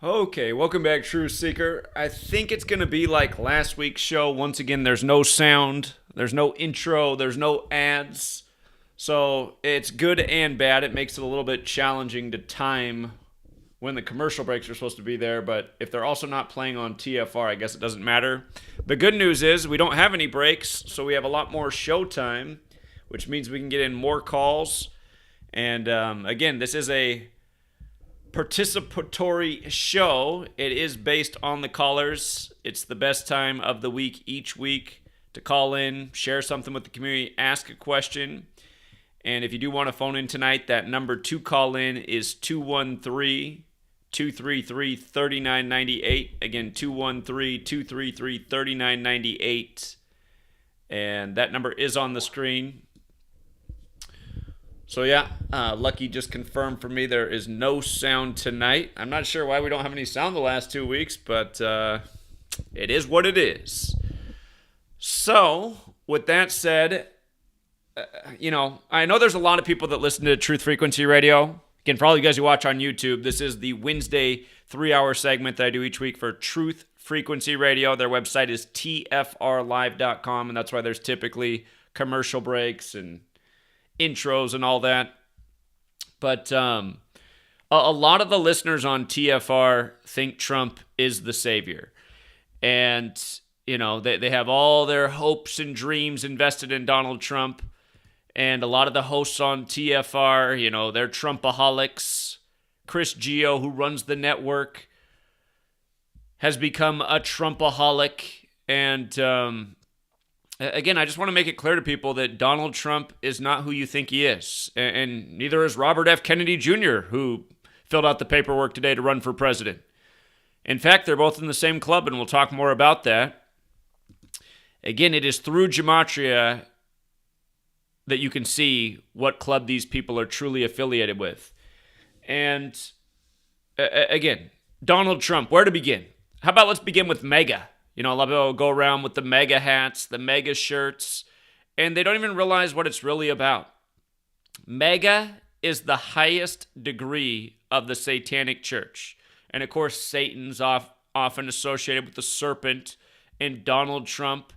Okay, welcome back, Truth Seeker. I think it's going to be like last week's show. Once again, there's no sound, there's no intro, there's no ads. So it's good and bad. It makes it a little bit challenging to time when the commercial breaks are supposed to be there. But if they're also not playing on TFR, I guess it doesn't matter. The good news is we don't have any breaks, so we have a lot more show time, which means we can get in more calls. And again, this is a participatory show. It is based on the callers. It's the best time of the week each week to call in, share something with the community, ask a question. And if you do want to phone in tonight, that number to call in is 213-233-3998. Again, 213-233-3998. And that number is on the screen. So yeah, Lucky just confirmed for me there is no sound tonight. I'm not sure why we don't have any sound the last 2 weeks, but it is what it is. So, with that said, I know there's a lot of people that listen to Truth Frequency Radio. Again, for all you guys who watch on YouTube, this is the Wednesday 3-hour segment that I do each week for Truth Frequency Radio. Their website is tfrlive.com, and that's why there's typically commercial breaks and intros and all that. But a lot of the listeners on TFR think Trump is the savior. And, they have all their hopes and dreams invested in Donald Trump. And a lot of the hosts on TFR, they're Trumpaholics. Chris Gio, who runs the network, has become a Trumpaholic. And again, I just want to make it clear to people that Donald Trump is not who you think he is. And neither is Robert F. Kennedy Jr., who filled out the paperwork today to run for president. In fact, they're both in the same club, and we'll talk more about that. Again, it is through Gematria that you can see what club these people are truly affiliated with. And again, Donald Trump, where to begin? How about let's begin with MAGA? A lot of people go around with the MAGA hats, the MAGA shirts, and they don't even realize what it's really about. MAGA is the highest degree of the satanic church. And of course, Satan's often associated with the serpent. And Donald Trump,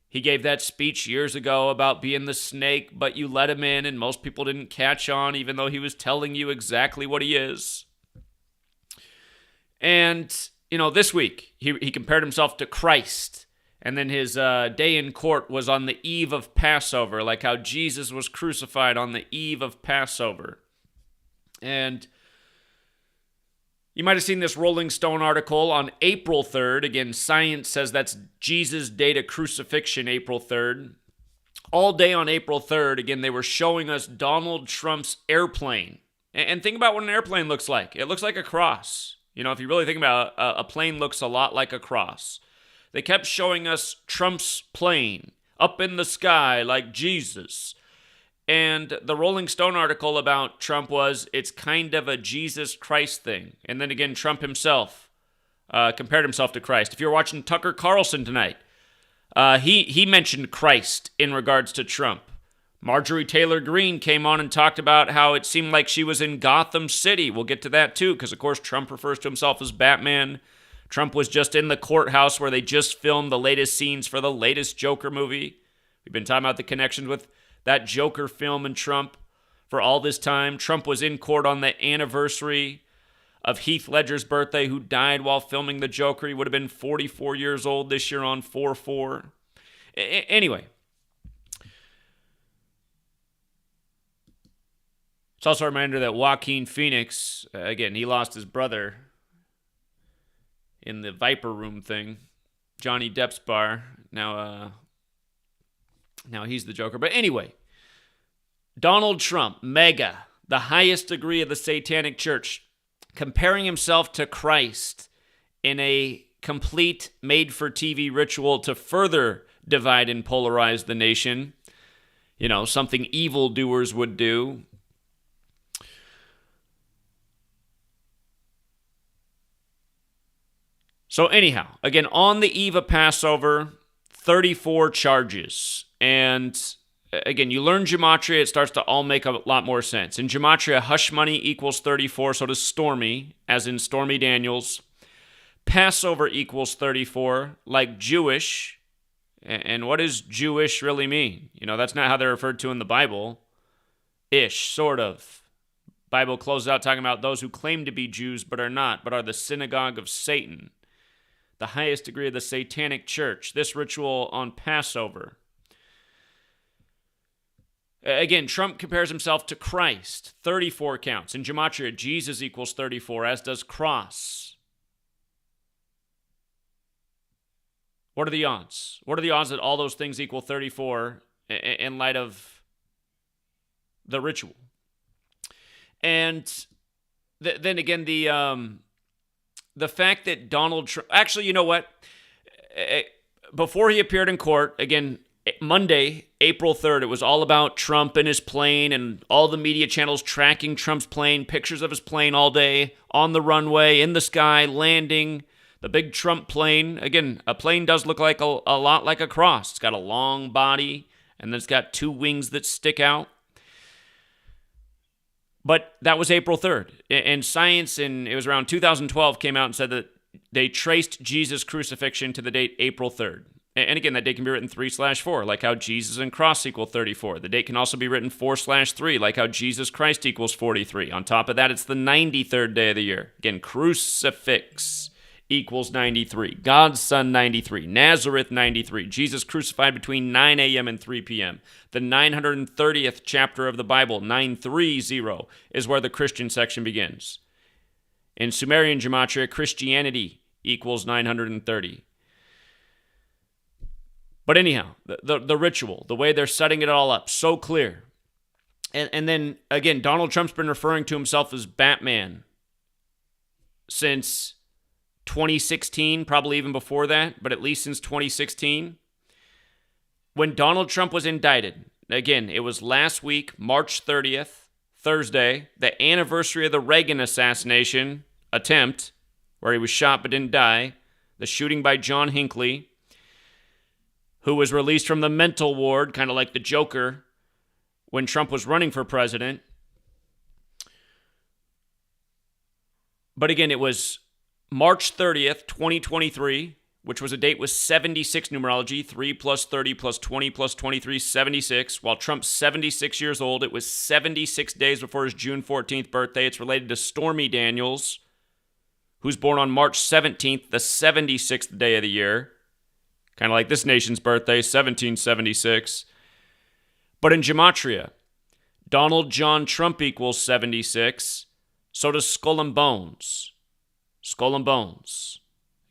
he gave that speech years ago about being the snake, but you let him in, and most people didn't catch on, even though he was telling you exactly what he is. And this week, he compared himself to Christ, and then his day in court was on the eve of Passover, like how Jesus was crucified on the eve of Passover. And you might have seen this Rolling Stone article on April 3rd. Again, science says that's Jesus' day to crucifixion, April 3rd. All day on April 3rd, again, they were showing us Donald Trump's airplane. And think about what an airplane looks like. It looks like a cross. If you really think about it, a plane looks a lot like a cross. They kept showing us Trump's plane up in the sky like Jesus. And the Rolling Stone article about Trump was, it's kind of a Jesus Christ thing. And then again, Trump himself compared himself to Christ. If you're watching Tucker Carlson tonight, he mentioned Christ in regards to Trump. Marjorie Taylor Greene came on and talked about how it seemed like she was in Gotham City. We'll get to that too, because of course Trump refers to himself as Batman. Trump was just in the courthouse where they just filmed the latest scenes for the latest Joker movie. We've been talking about the connections with that Joker film and Trump for all this time. Trump was in court on the anniversary of Heath Ledger's birthday, who died while filming the Joker. He would have been 44 years old this year on 4/4. Anyway. It's also a reminder that Joaquin Phoenix, again, he lost his brother in the Viper Room thing. Johnny Depp's bar. Now he's the Joker. But anyway, Donald Trump, MAGA, the highest degree of the satanic church, comparing himself to Christ in a complete made-for-TV ritual to further divide and polarize the nation. Something evildoers would do. So anyhow, again, on the eve of Passover, 34 charges. And again, you learn gematria, it starts to all make a lot more sense. In gematria, hush money equals 34, so does Stormy, as in Stormy Daniels. Passover equals 34, like Jewish. And what does Jewish really mean? That's not how they're referred to in the Bible. Ish, sort of. Bible closes out talking about those who claim to be Jews but are not, but are the synagogue of Satan, the highest degree of the satanic church. This ritual on Passover. Again, Trump compares himself to Christ. 34 counts. In gematria, Jesus equals 34, as does cross. What are the odds? What are the odds that all those things equal 34 in light of the ritual? And then again, the fact that Donald Trump... Actually, you know what? Before he appeared in court, again, Monday, April 3rd, it was all about Trump and his plane and all the media channels tracking Trump's plane, pictures of his plane all day, on the runway, in the sky, landing, the big Trump plane. Again, a plane does look like a lot like a cross. It's got a long body, and then it's got two wings that stick out. But that was April 3rd. And Science, it was around 2012, came out and said that they traced Jesus' crucifixion to the date April 3rd. And again, that date can be written 3/4, like how Jesus and cross equal 34. The date can also be written 4/3, like how Jesus Christ equals 43. On top of that, it's the 93rd day of the year. Again, crucifix equals 93. God's Son, 93. Nazareth, 93. Jesus crucified between 9 a.m. and 3 p.m. The 930th chapter of the Bible, 930, is where the Christian section begins. In Sumerian gematria, Christianity equals 930. But anyhow, the ritual, the way they're setting it all up, so clear. And then, again, Donald Trump's been referring to himself as Batman since 2016, probably even before that, but at least since 2016. When Donald Trump was indicted, again, it was last week, March 30th, Thursday, the anniversary of the Reagan assassination attempt, where he was shot but didn't die, the shooting by John Hinckley, who was released from the mental ward, kind of like the Joker, when Trump was running for president. But again, it was March 30th, 2023, which was a date with 76 numerology, 3 plus 30 plus 20 plus 23, 76. While Trump's 76 years old, it was 76 days before his June 14th birthday. It's related to Stormy Daniels, who's born on March 17th, the 76th day of the year. Kind of like this nation's birthday, 1776. But in gematria, Donald John Trump equals 76. So does Skull and Bones. Skull and Bones.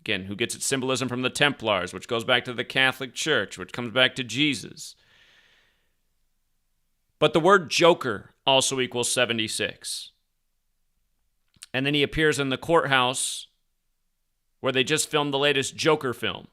Again, who gets its symbolism from the Templars, which goes back to the Catholic Church, which comes back to Jesus. But the word Joker also equals 76. And then he appears in the courthouse where they just filmed the latest Joker film.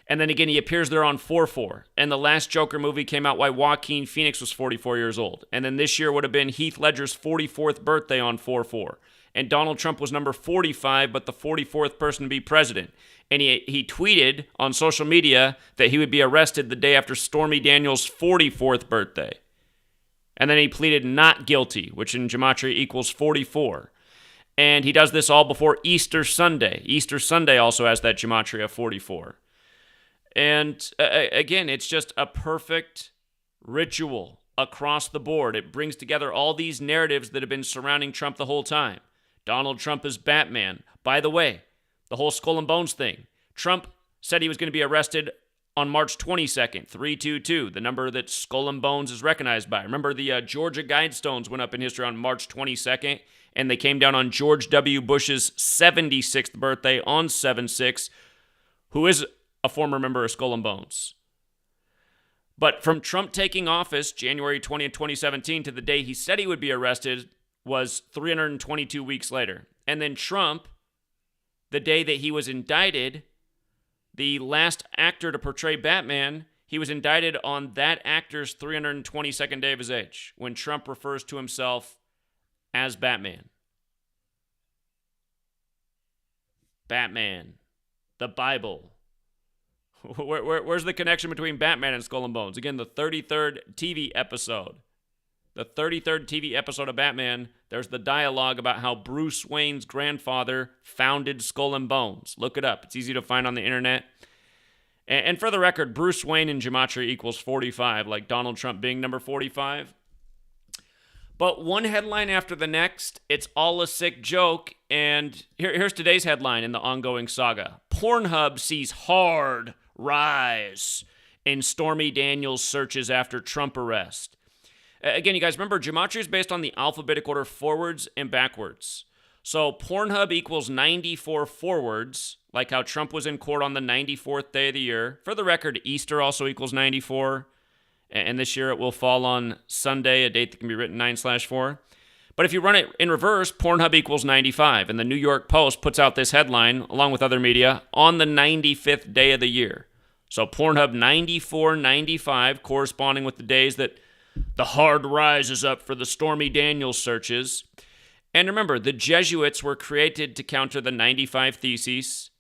And then again, he appears there on 4/4. And the last Joker movie came out while Joaquin Phoenix was 44 years old. And then this year would have been Heath Ledger's 44th birthday on 4/4. And Donald Trump was number 45, but the 44th person to be president. And he tweeted on social media that he would be arrested the day after Stormy Daniels' 44th birthday. And then he pleaded not guilty, which in gematria equals 44. And he does this all before Easter Sunday. Easter Sunday also has that gematria 44. And again, it's just a perfect ritual across the board. It brings together all these narratives that have been surrounding Trump the whole time. Donald Trump is Batman. By the way, the whole Skull and Bones thing. Trump said he was going to be arrested on March 22nd, 322, the number that Skull and Bones is recognized by. Remember, the Georgia Guidestones went up in history on March 22nd, and they came down on George W. Bush's 76th birthday on 7/6, who is a former member of Skull and Bones. But from Trump taking office January 20th, 2017 to the day he said he would be arrested was 322 weeks later. And then Trump, the day that he was indicted, the last actor to portray Batman, he was indicted on that actor's 322nd day of his age, when Trump refers to himself as Batman. Batman. The Bible. Where's the connection between Batman and Skull and Bones? Again, the 33rd TV episode. The 33rd TV episode of Batman, there's the dialogue about how Bruce Wayne's grandfather founded Skull and Bones. Look it up. It's easy to find on the internet. And for the record, Bruce Wayne in Gematria equals 45, like Donald Trump being number 45. But one headline after the next, it's all a sick joke. And here's today's headline in the ongoing saga. Pornhub sees hard rise in Stormy Daniels' searches after Trump arrest. Again, you guys remember, Gematria is based on the alphabetic order forwards and backwards. So Pornhub equals 94 forwards, like how Trump was in court on the 94th day of the year. For the record, Easter also equals 94. And this year it will fall on Sunday, a date that can be written 9/4. But if you run it in reverse, Pornhub equals 95. And the New York Post puts out this headline, along with other media, on the 95th day of the year. So Pornhub 94, 95, corresponding with the days that the hard rise is up for the Stormy Daniels searches. And remember, the Jesuits were created to counter the 95 Theses.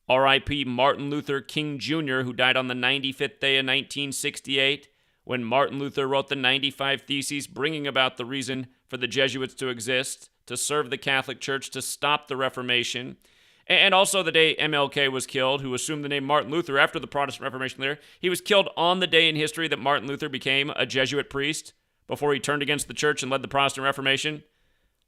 R.I.P. Martin Luther King Jr., who died on the 95th day of 1968, when Martin Luther wrote the 95 Theses, bringing about the reason for the Jesuits to exist, to serve the Catholic Church, to stop the Reformation. And also the day MLK was killed, who assumed the name Martin Luther after the Protestant Reformation there. He was killed on the day in history that Martin Luther became a Jesuit priest before he turned against the church and led the Protestant Reformation.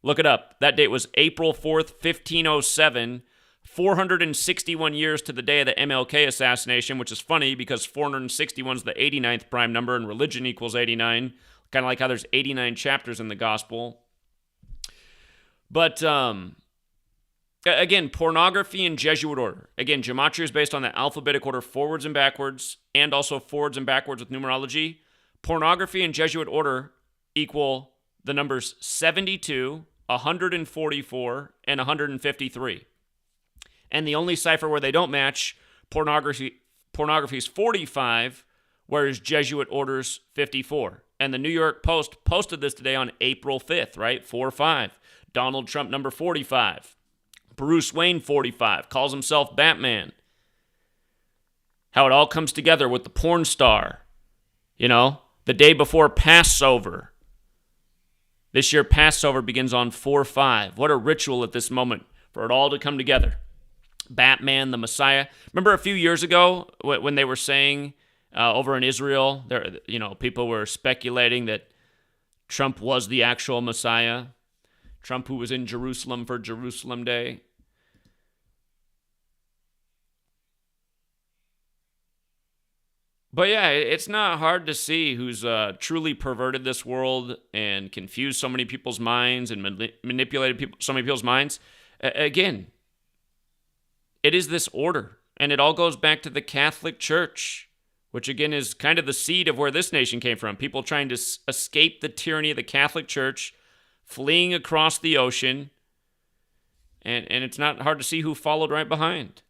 Look it up. That date was April 4th, 1507, 461 years to the day of the MLK assassination, which is funny because 461 is the 89th prime number and religion equals 89. Kind of like how there's 89 chapters in the gospel. But, again, pornography in Jesuit order. Again, Gematria is based on the alphabetic order forwards and backwards, and also forwards and backwards with numerology. Pornography in Jesuit order equal the numbers 72, 144, and 153. And the only cipher where they don't match, pornography is 45, whereas Jesuit order's 54. And the New York Post posted this today on April 5th, right? 4-5. Donald Trump number 45. Bruce Wayne 45. Calls himself Batman. How it all comes together with the porn star. You know, the day before Passover. This year, Passover begins on 4-5. What a ritual at this moment for it all to come together. Batman, the Messiah. Remember a few years ago when they were saying over in Israel, people were speculating that Trump was the actual Messiah. Trump who was in Jerusalem for Jerusalem Day. But yeah, it's not hard to see who's truly perverted this world and confused so many people's minds and manipulated so many people's minds. Again, it is this order, and it all goes back to the Catholic Church, which again is kind of the seed of where this nation came from. People trying to escape the tyranny of the Catholic Church, fleeing across the ocean, and it's not hard to see who followed right behind.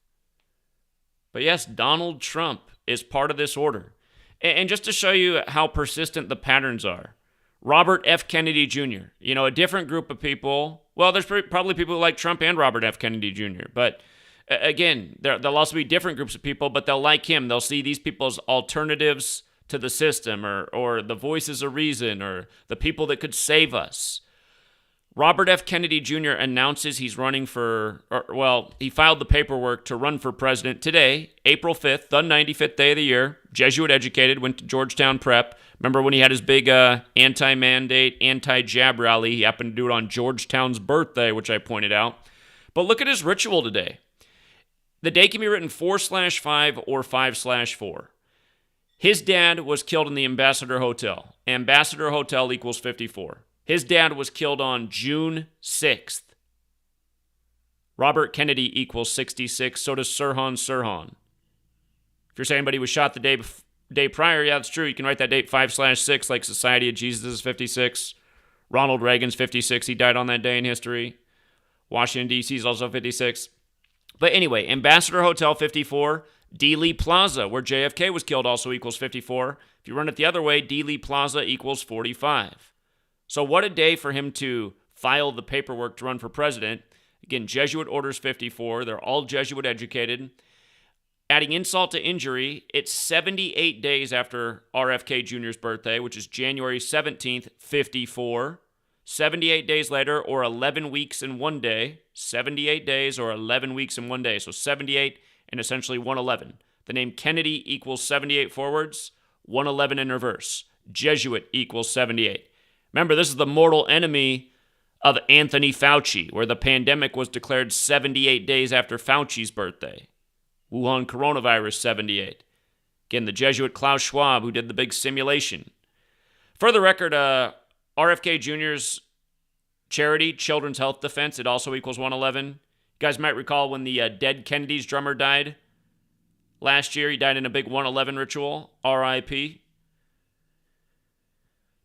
But yes, Donald Trump is part of this order. And just to show you how persistent the patterns are, Robert F. Kennedy Jr., a different group of people. Well, there's probably people who like Trump and Robert F. Kennedy Jr., but again, there'll also be different groups of people, but they'll like him. They'll see these people as alternatives to the system or the voices of reason or the people that could save us. Robert F. Kennedy Jr. announces he's running he filed the paperwork to run for president today, April 5th, the 95th day of the year. Jesuit educated, went to Georgetown Prep. Remember when he had his big anti-mandate, anti-jab rally? He happened to do it on Georgetown's birthday, which I pointed out. But look at his ritual today. The day can be written 4/5 or 5/4. His dad was killed in the Ambassador Hotel. Ambassador Hotel equals 54. His dad was killed on June 6th. Robert Kennedy equals 66. So does Sirhan. If you're saying anybody was shot the day prior, yeah, that's true. You can write that date 5/6, like Society of Jesus is 56. Ronald Reagan's 56. He died on that day in history. Washington, D.C. is also 56. But anyway, Ambassador Hotel 54, Dealey Plaza, where JFK was killed, also equals 54. If you run it the other way, Dealey Plaza equals 45. So what a day for him to file the paperwork to run for president. Again, Jesuit orders 54. They're all Jesuit educated. Adding insult to injury, it's 78 days after RFK Jr.'s birthday, which is January 17th, 54. 78 days later, or 11 weeks and 1 day. 78 days or 11 weeks and 1 day. So 78 and essentially 111. The name Kennedy equals 78 forwards, 111 in reverse. Jesuit equals 78. Remember, this is the mortal enemy of Anthony Fauci, where the pandemic was declared 78 days after Fauci's birthday. Wuhan coronavirus, 78. Again, the Jesuit Klaus Schwab, who did the big simulation. For the record, RFK Jr.'s charity, Children's Health Defense, it also equals 111. You guys might recall when the Dead Kennedys drummer died last year. He died in a big 111 ritual, R.I.P.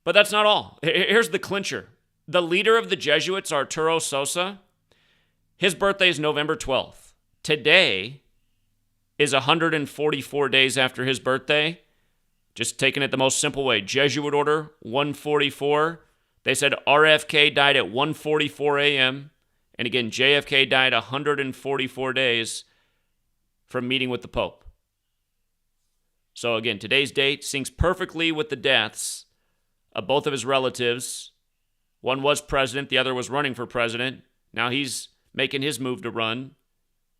But that's not all. Here's the clincher. The leader of the Jesuits, Arturo Sosa, his birthday is November 12th. Today is 144 days after his birthday. Just taking it the most simple way. Jesuit order, 144. They said RFK died at 1:44 a.m. And again, JFK died 144 days from meeting with the Pope. So again, today's date syncs perfectly with the deaths of both of his relatives. One was president, the other was running for president. Now he's making his move to run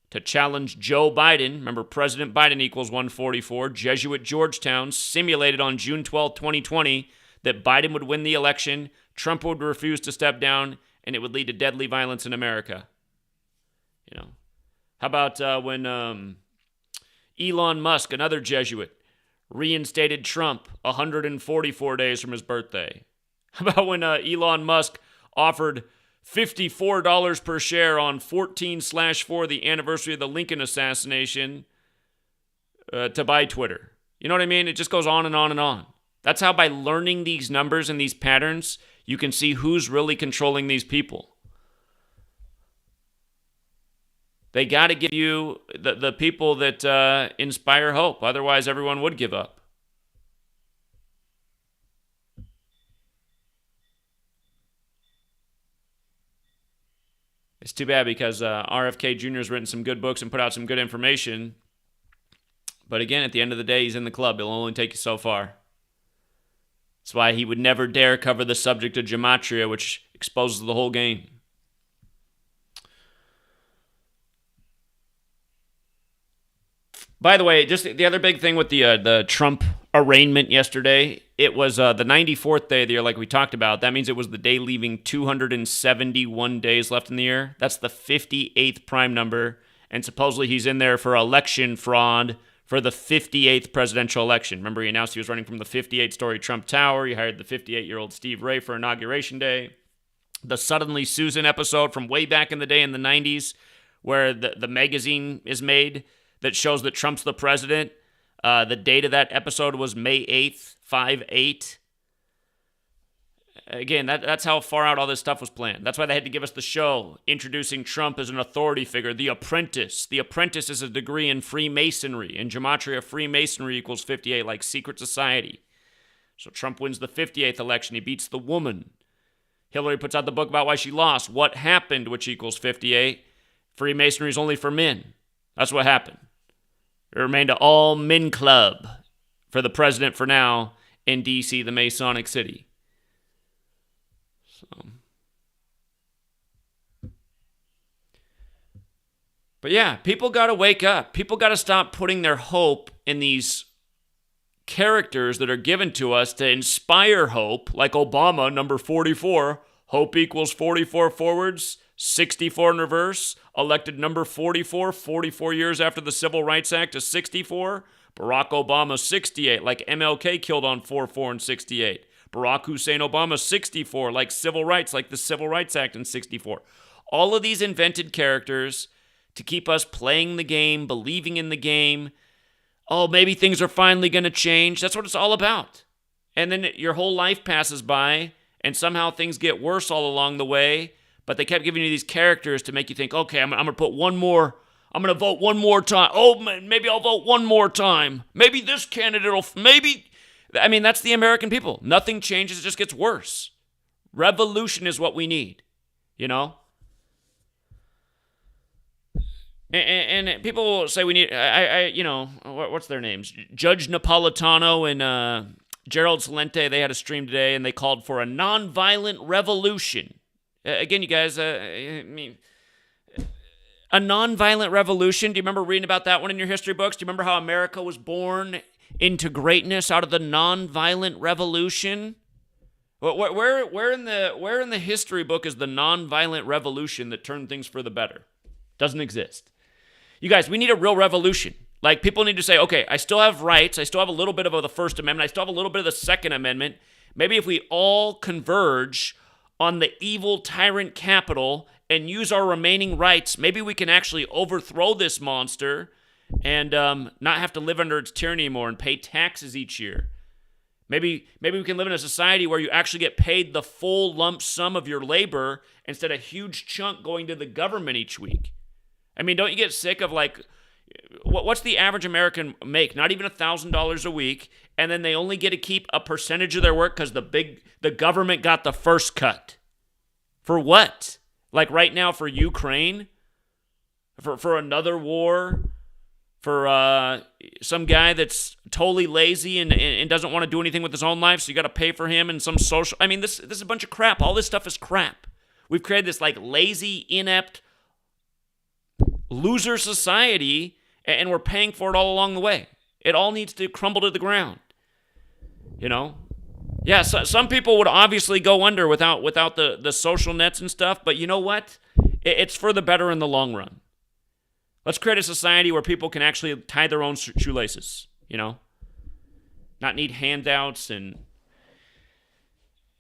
to challenge Joe Biden. Remember, President Biden equals 144. Jesuit Georgetown simulated on June 12, 2020, that Biden would win the election, Trump would refuse to step down, and it would lead to deadly violence in America. You know, how about when Elon Musk, another Jesuit, reinstated Trump 144 days from his birthday? How about when Elon Musk offered $54 per share on 14/4, the anniversary of the Lincoln assassination, to buy Twitter? You know what I mean? It just goes on and on and on. That's how, by learning these numbers and these patterns, you can see who's really controlling these people. They got to give you the people that inspire hope. Otherwise, everyone would give up. It's too bad because RFK Jr. has written some good books and put out some good information. But again, at the end of the day, he's in the club. He'll only take you so far. That's why he would never dare cover the subject of Gematria, which exposes the whole game. By the way, just the other big thing with the Trump arraignment yesterday, it was the 94th day of the year, like we talked about. That means it was the day leaving 271 days left in the year. That's the 58th prime number, and supposedly he's in there for election fraud for the 58th presidential election. Remember, he announced he was running from the 58-story Trump Tower. He hired the 58-year-old Steve Ray for Inauguration Day. The Suddenly Susan episode from way back in the day in the 90s, where the magazine is made that shows that Trump's the president. The date of that episode was May 8th, 5/8. Again, that's how far out all this stuff was planned. That's why they had to give us the show introducing Trump as an authority figure, The Apprentice. The Apprentice is a degree in Freemasonry. In Gematria, Freemasonry equals 58, like secret society. So Trump wins the 58th election. He beats the woman. Hillary puts out the book about why she lost. What happened, which equals 58. Freemasonry is only for men. That's what happened. It remained an all-men club for the president for now in D.C., the Masonic city. But yeah, people got to wake up. People got to stop putting their hope in these characters that are given to us to inspire hope, like Obama, number 44. Hope equals 44 forwards, 64 in reverse. Elected number 44, 44 years after the Civil Rights Act is 64. Barack Obama, 68, like MLK killed on 4/4 and 68. Barack Hussein Obama, 64, like civil rights, like the Civil Rights Act in 64. All of these invented characters to keep us playing the game, believing in the game. Oh, maybe things are finally going to change. That's what it's all about. And then your whole life passes by, and somehow things get worse all along the way, but they kept giving you these characters to make you think, okay, I'm going to put one more, I'm going to vote one more time. Oh, man, maybe I'll vote one more time. Maybe this candidate will, I mean, that's the American people. Nothing changes, it just gets worse. Revolution is what we need, you know? And people will say we need, what's their names? Judge Napolitano and Gerald Celente, they had a stream today, and they called for a nonviolent revolution. Again, you guys, a nonviolent revolution. Do you remember reading about that one in your history books? Do you remember how America was born into greatness out of the nonviolent revolution? Where in the history book is the nonviolent revolution that turned things for the better? Doesn't exist. You guys, we need a real revolution. Like, people need to say, okay, I still have rights. I still have a little bit of the First Amendment. I still have a little bit of the Second Amendment. Maybe if we all converge on the evil tyrant capital and use our remaining rights, maybe we can actually overthrow this monster and not have to live under its tyranny anymore and pay taxes each year. Maybe we can live in a society where you actually get paid the full lump sum of your labor instead of a huge chunk going to the government each week. I mean, don't you get sick of, like, what's the average American make? Not even $1,000 a week, and then they only get to keep a percentage of their work because the government got the first cut. For what? Like right now for Ukraine? For another war? For some guy that's totally lazy and doesn't want to do anything with his own life, so you got to pay for him and some social... I mean, this is a bunch of crap. All this stuff is crap. We've created this, like, lazy, inept, loser society, and we're paying for it all along the way. It all needs to crumble to the ground. You know? Yeah, so, some people would obviously go under without the social nets and stuff, but you know what? It's for the better in the long run. Let's create a society where people can actually tie their own shoelaces, you know? Not need handouts and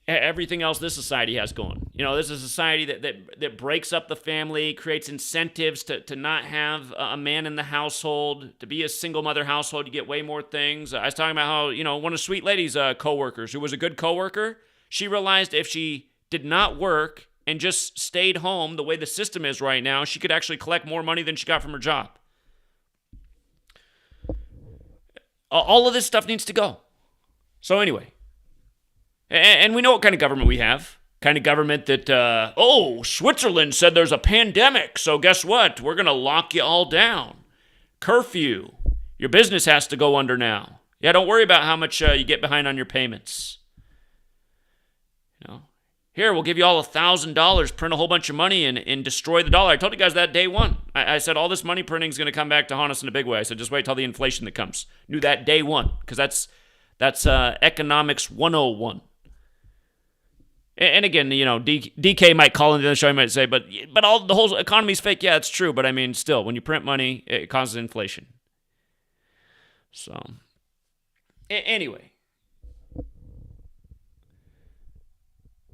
everything else this society has going. You know, this is a society that breaks up the family, creates incentives to not have a man in the household. To be a single mother household, you get way more things. I was talking about how, you know, one of Sweet Lady's coworkers, who was a good coworker, she realized if she did not work and just stayed home the way the system is right now, she could actually collect more money than she got from her job. All of this stuff needs to go. So anyway, and we know what kind of government we have. Kind of government that, Switzerland said there's a pandemic, so guess what? We're going to lock you all down. Curfew. Your business has to go under now. Yeah, don't worry about how much you get behind on your payments. You know, here, we'll give you all $1,000, print a whole bunch of money, and destroy the dollar. I told you guys that day one. I said all this money printing is going to come back to haunt us in a big way. I said just wait till the inflation that comes. Knew that day one, because that's economics 101. And again, you know, DK might call into the show, he might say, but the whole economy's fake. Yeah, it's true, but I mean, still, when you print money, it causes inflation. So, anyway,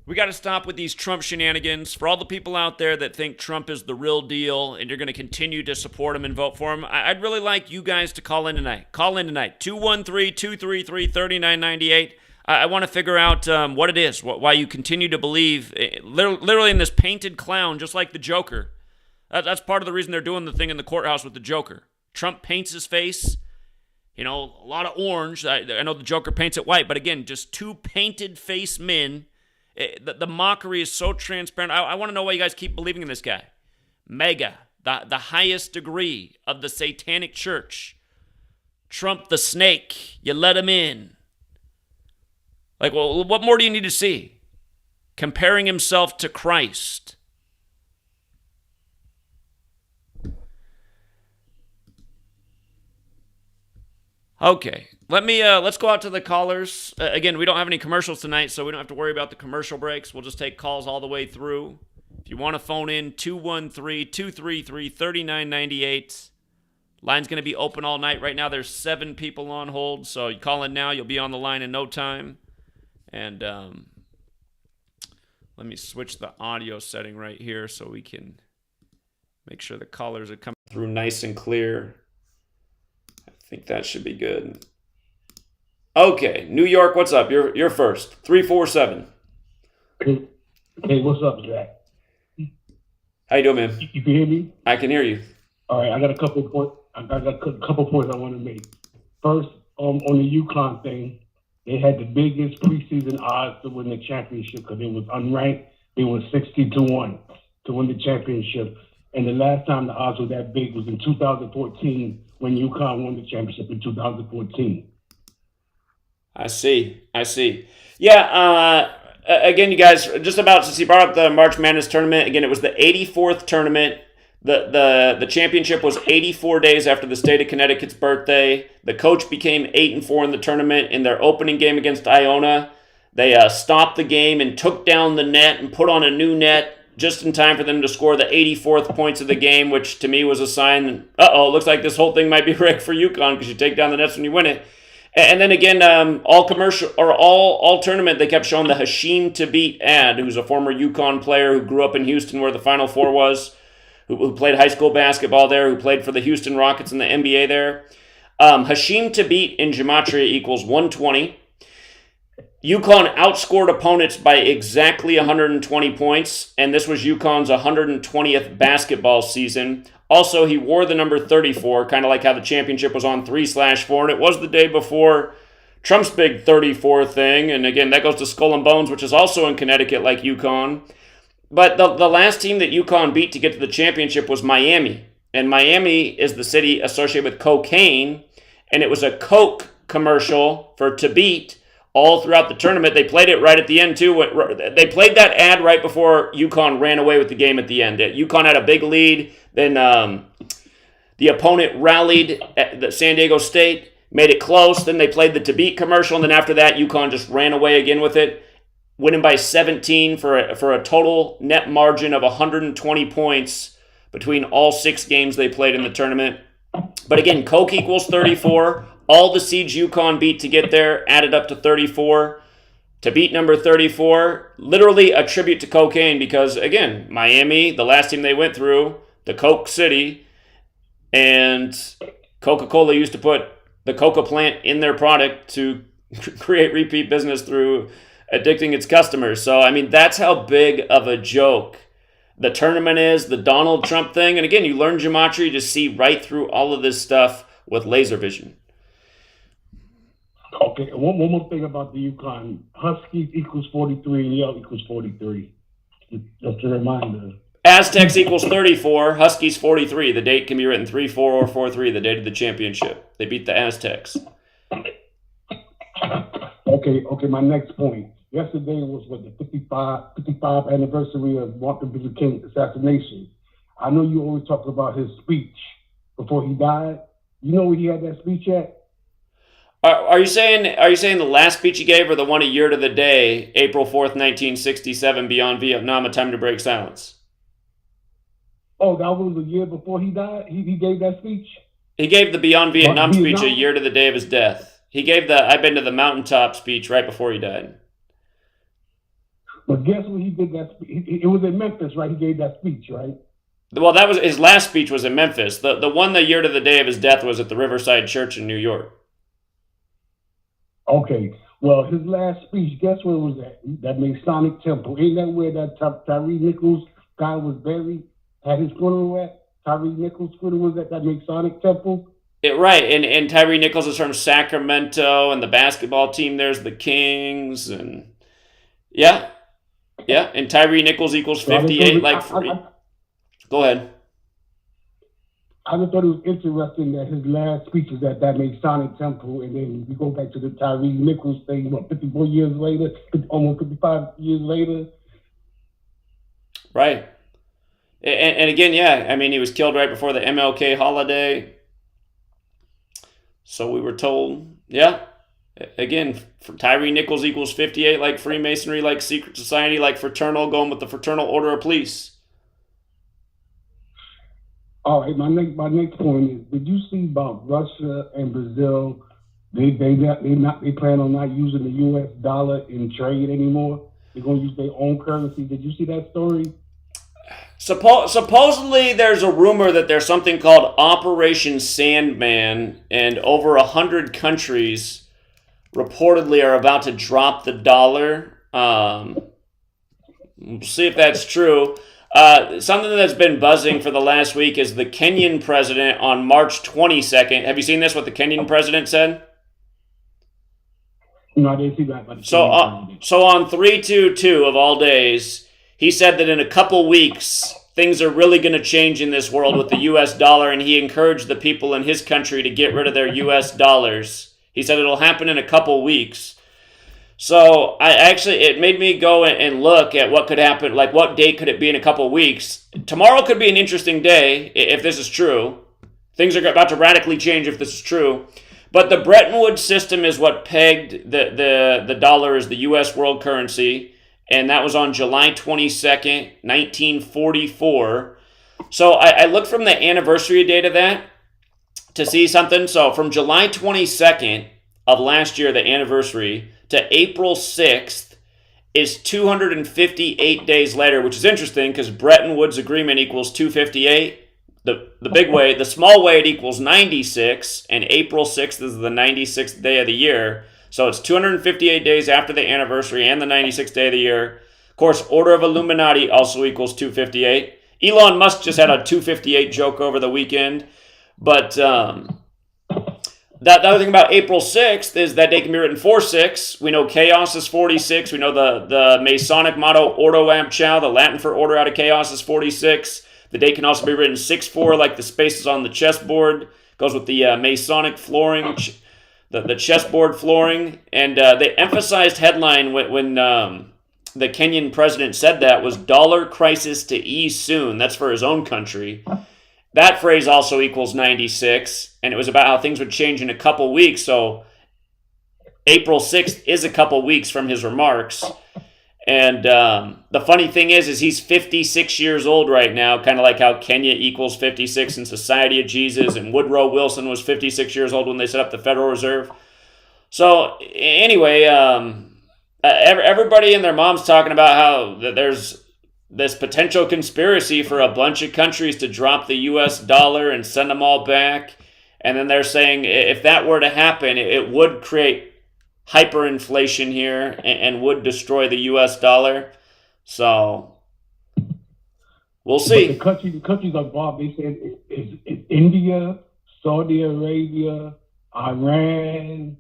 we got to stop with these Trump shenanigans. For all the people out there that think Trump is the real deal and you're going to continue to support him and vote for him, I'd really like you guys to call in tonight. Call in tonight, 213-233-3998. I want to figure out what it is, why you continue to believe, literally in this painted clown, just like the Joker. That's part of the reason they're doing the thing in the courthouse with the Joker. Trump paints his face, you know, a lot of orange. I know the Joker paints it white, but again, just two painted face men. The mockery is so transparent. I want to know why you guys keep believing in this guy. Mega, the highest degree of the satanic church. Trump the snake, you let him in. Like, well, what more do you need to see? Comparing himself to Christ. Okay, let's go out to the callers. Again, we don't have any commercials tonight, so we don't have to worry about the commercial breaks. We'll just take calls all the way through. If you want to phone in, 213-233-3998. Line's going to be open all night. Right now, there's 7 people on hold, so you call in now, you'll be on the line in no time. And let me switch the audio setting right here so we can make sure the callers are coming through nice and clear. I think that should be good. Okay, New York, what's up? You're first. 347. Hey, what's up, Jack? How you doing, man? You can hear me? I can hear you. All right, I got a couple of points. I want to make. First, on the UConn thing, they had the biggest preseason odds to win the championship because it was unranked. It was 60-1 to win the championship. And the last time the odds were that big was in 2014 when UConn won the championship in 2014. I see. Yeah, again, you guys, just about, since you brought up the March Madness tournament, again, it was the 84th tournament. The championship was 84 days after the state of Connecticut's birthday. The coach became 8-4 in the tournament. In their opening game against Iona, they stopped the game and took down the net and put on a new net just in time for them to score the 84th points of the game, which to me was a sign, looks like this whole thing might be rigged for UConn because you take down the nets when you win it. And then again, all tournament, they kept showing the Hashim to beat ad, who's a former UConn player who grew up in Houston where the Final Four was, who played high school basketball there, who played for the Houston Rockets in the NBA there. Hashim to beat in Gematria equals 120. UConn outscored opponents by exactly 120 points, and this was UConn's 120th basketball season. Also, he wore the number 34, kind of like how the championship was on 3/4, and it was the day before Trump's big 34 thing. And again, that goes to Skull and Bones, which is also in Connecticut like UConn. But the last team that UConn beat to get to the championship was Miami. And Miami is the city associated with cocaine, and it was a Coke commercial for to beat all throughout the tournament. They played it right at the end, too. They played that ad right before UConn ran away with the game at the end. UConn had a big lead. Then the opponent rallied at the San Diego State, made it close. Then they played the to beat commercial. And then after that, UConn just ran away again with it, winning by 17 for a total net margin of 120 points between all 6 games they played in the tournament. But again, Coke equals 34. All the seeds UConn beat to get there added up to 34. To beat number 34, literally a tribute to cocaine because, again, Miami, the last team they went through, the Coke City, and Coca-Cola used to put the coca plant in their product to create repeat business through addicting its customers. So, I mean, that's how big of a joke the tournament is, the Donald Trump thing. And again, you learn gematria, you just see right through all of this stuff with laser vision. Okay, one more thing about the UConn. Huskies equals 43 and Yale equals 43. Just a reminder. Aztecs equals 34, Huskies 43. The date can be written 3-4 or 4-3, the date of the championship. They beat the Aztecs. Okay, my next point. Yesterday was the 55th anniversary of Martin Luther King's assassination. I know you always talk about his speech before he died. You know where he had that speech at? Are you saying the last speech he gave or the one a year to the day, April 4th, 1967, Beyond Vietnam, A Time to Break Silence? Oh, that was a year before he died? He gave that speech? He gave the Beyond Vietnam speech a year to the day of his death. He gave the I've been to the mountaintop speech right before he died. But guess where he did that speech? It was in Memphis, right? He gave that speech, right? Well, that was his last speech was in Memphis. The one the year to the day of his death was at the Riverside Church in New York. Okay. Well, his last speech, guess where it was at? That Masonic Temple. Ain't that where that Tyree Nichols guy was buried? Had his funeral at? Tyree Nichols' funeral was at that Masonic Temple? Right, and Tyree Nichols is from Sacramento, and the basketball team there's the Kings, and yeah, and Tyree Nichols equals 58 like free. Go ahead. I just thought it was interesting that his last speech was at that Masonic Temple, and then we go back to the Tyree Nichols thing, 54 years later, almost 55 years later. Right. And again, yeah, I mean, he was killed right before the MLK holiday. So we were told, yeah, again, for Tyree Nichols equals 58 like Freemasonry, like secret society, like fraternal, going with the Fraternal Order of Police. All right, my next point is: did you see about Russia and Brazil? They plan on not using the U.S. dollar in trade anymore. They're going to use their own currency. Did you see that story? Supposedly, there's a rumor that there's something called Operation Sandman, and over 100 countries reportedly are about to drop the dollar. We'll see if that's true. Something that's been buzzing for the last week is the Kenyan president on March 22nd. Have you seen this, what the Kenyan president said? No, I didn't see that. So on 3/22 of all days, he said that in a couple weeks, things are really going to change in this world with the U.S. dollar, and he encouraged the people in his country to get rid of their U.S. dollars. He said it'll happen in a couple weeks. So it made me go and look at what could happen, like what date could it be in a couple weeks. Tomorrow could be an interesting day if this is true. Things are about to radically change if this is true. But the Bretton Woods system is what pegged the dollar as the U.S. world currency, and that was on July 22nd, 1944. So I looked from the anniversary date of that to see something. So from July 22nd of last year, the anniversary, to April 6th is 258 days later, which is interesting because Bretton Woods Agreement equals 258. The big way, the small way, it equals 96, and April 6th is the 96th day of the year. So it's 258 days after the anniversary and the 96th day of the year. Of course, Order of Illuminati also equals 258. Elon Musk just had a 258 joke over the weekend. But the other thing about April 6th is that day can be written 4-6. We know chaos is 46. We know the Masonic motto, Ordo Ab Chao, the Latin for order out of chaos, is 46. The date can also be written 6-4, like the spaces on the chessboard. Goes with the Masonic flooring, the chessboard flooring. And the emphasized headline when the Kenyan president said that was "Dollar crisis to ease soon." That's for his own country. That phrase also equals 96, and it was about how things would change in a couple weeks. So April 6th is a couple weeks from his remarks. And the funny thing is he's 56 years old right now, kind of like how Kenya equals 56 in Society of Jesus, and Woodrow Wilson was 56 years old when they set up the Federal Reserve. So anyway, everybody and their mom's talking about how there's this potential conspiracy for a bunch of countries to drop the U.S. dollar and send them all back. And then they're saying if that were to happen, it would create hyperinflation here and would destroy the U.S. dollar. So we'll see. But the countries involved, they said it's India, Saudi Arabia, Iran,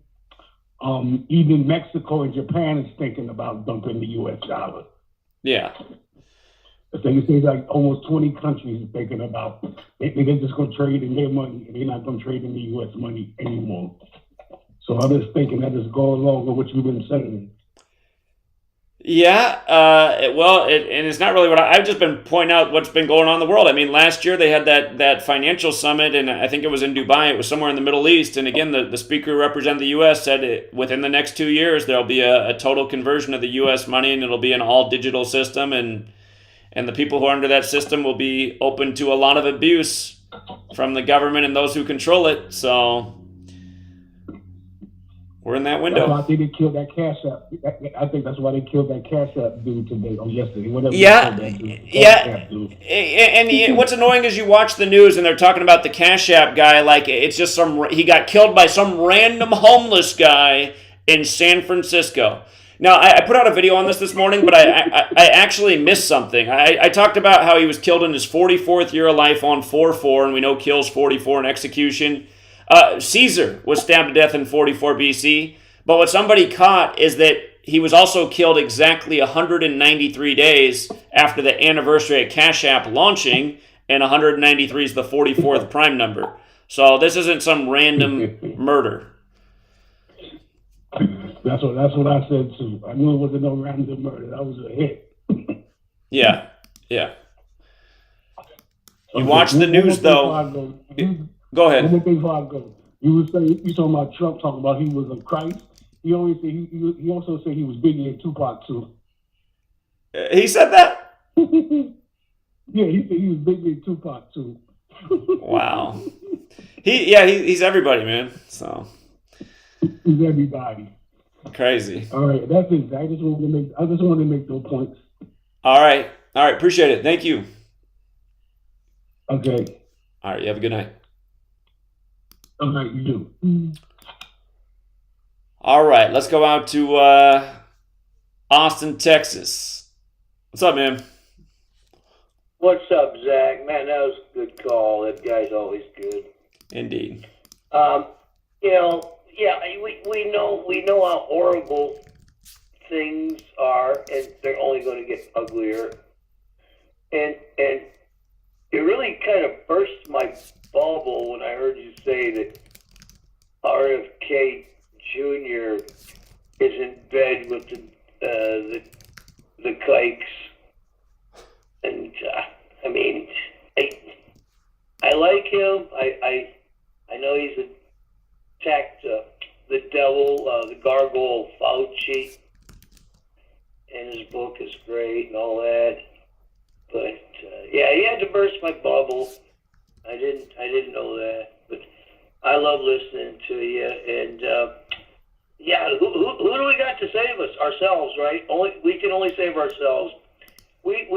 even Mexico and Japan is thinking about dumping the U.S. dollar. Yeah. They say like almost 20 countries are thinking about they're just going to trade in their money, and they're not going to trade in the U.S. money anymore. So I'm just thinking that just go along with what you've been saying. Yeah, and it's not really what I've just been pointing out what's been going on in the world. I mean, last year they had that financial summit, and I think it was in Dubai. It was somewhere in the Middle East. And again, the speaker who represented the U.S. said within the next 2 years there'll be a total conversion of the U.S. money, and it'll be an all digital system, and the people who are under that system will be open to a lot of abuse from the government and those who control it. So we're in that window. That's why I think they killed that CashApp. I think that's why they killed that CashApp dude today or yesterday. Whatever. Yeah. And what's annoying is you watch the news and they're talking about the CashApp guy like it's just he got killed by some random homeless guy in San Francisco. Now, I put out a video on this morning, but I actually missed something. I talked about how he was killed in his 44th year of life on 4/4, and we know kills 44 in execution. Caesar was stabbed to death in 44 BC, but what somebody caught is that he was also killed exactly 193 days after the anniversary of CashApp launching, and 193 is the 44th prime number. So this isn't some random murder. That's what I said too. I knew it wasn't no random murder. That was a hit. Yeah. You watch the news though. Go ahead. One more thing before I go. You talking about Trump talking about he was a Christ. He always said he also said he was Biggie and Tupac too. He said that? Yeah, he said he was Biggie and Tupac too. Wow. He's everybody, man. So he's everybody. Crazy. All right, that's it. I just wanted to make those points. All right. Appreciate it. Thank you. Okay. All right. You have a good night. All right, you do. All right. Let's go out to Austin, Texas. What's up, man? What's up, Zach? Man, that was a good call. That guy's always good. Indeed. We know how horrible things are, and they're only going to get uglier. And really kind of burst my bubble when I heard you say that RFK Jr. is in bed with the kikes. And, I mean, I like him. I know he's attacked the devil, the gargoyle Fauci, and his book is great and all that. But yeah, he had to burst my bubble. I didn't know that, but I love listening to you. And yeah, who do we got to save us? Ourselves, right? We can only save ourselves. We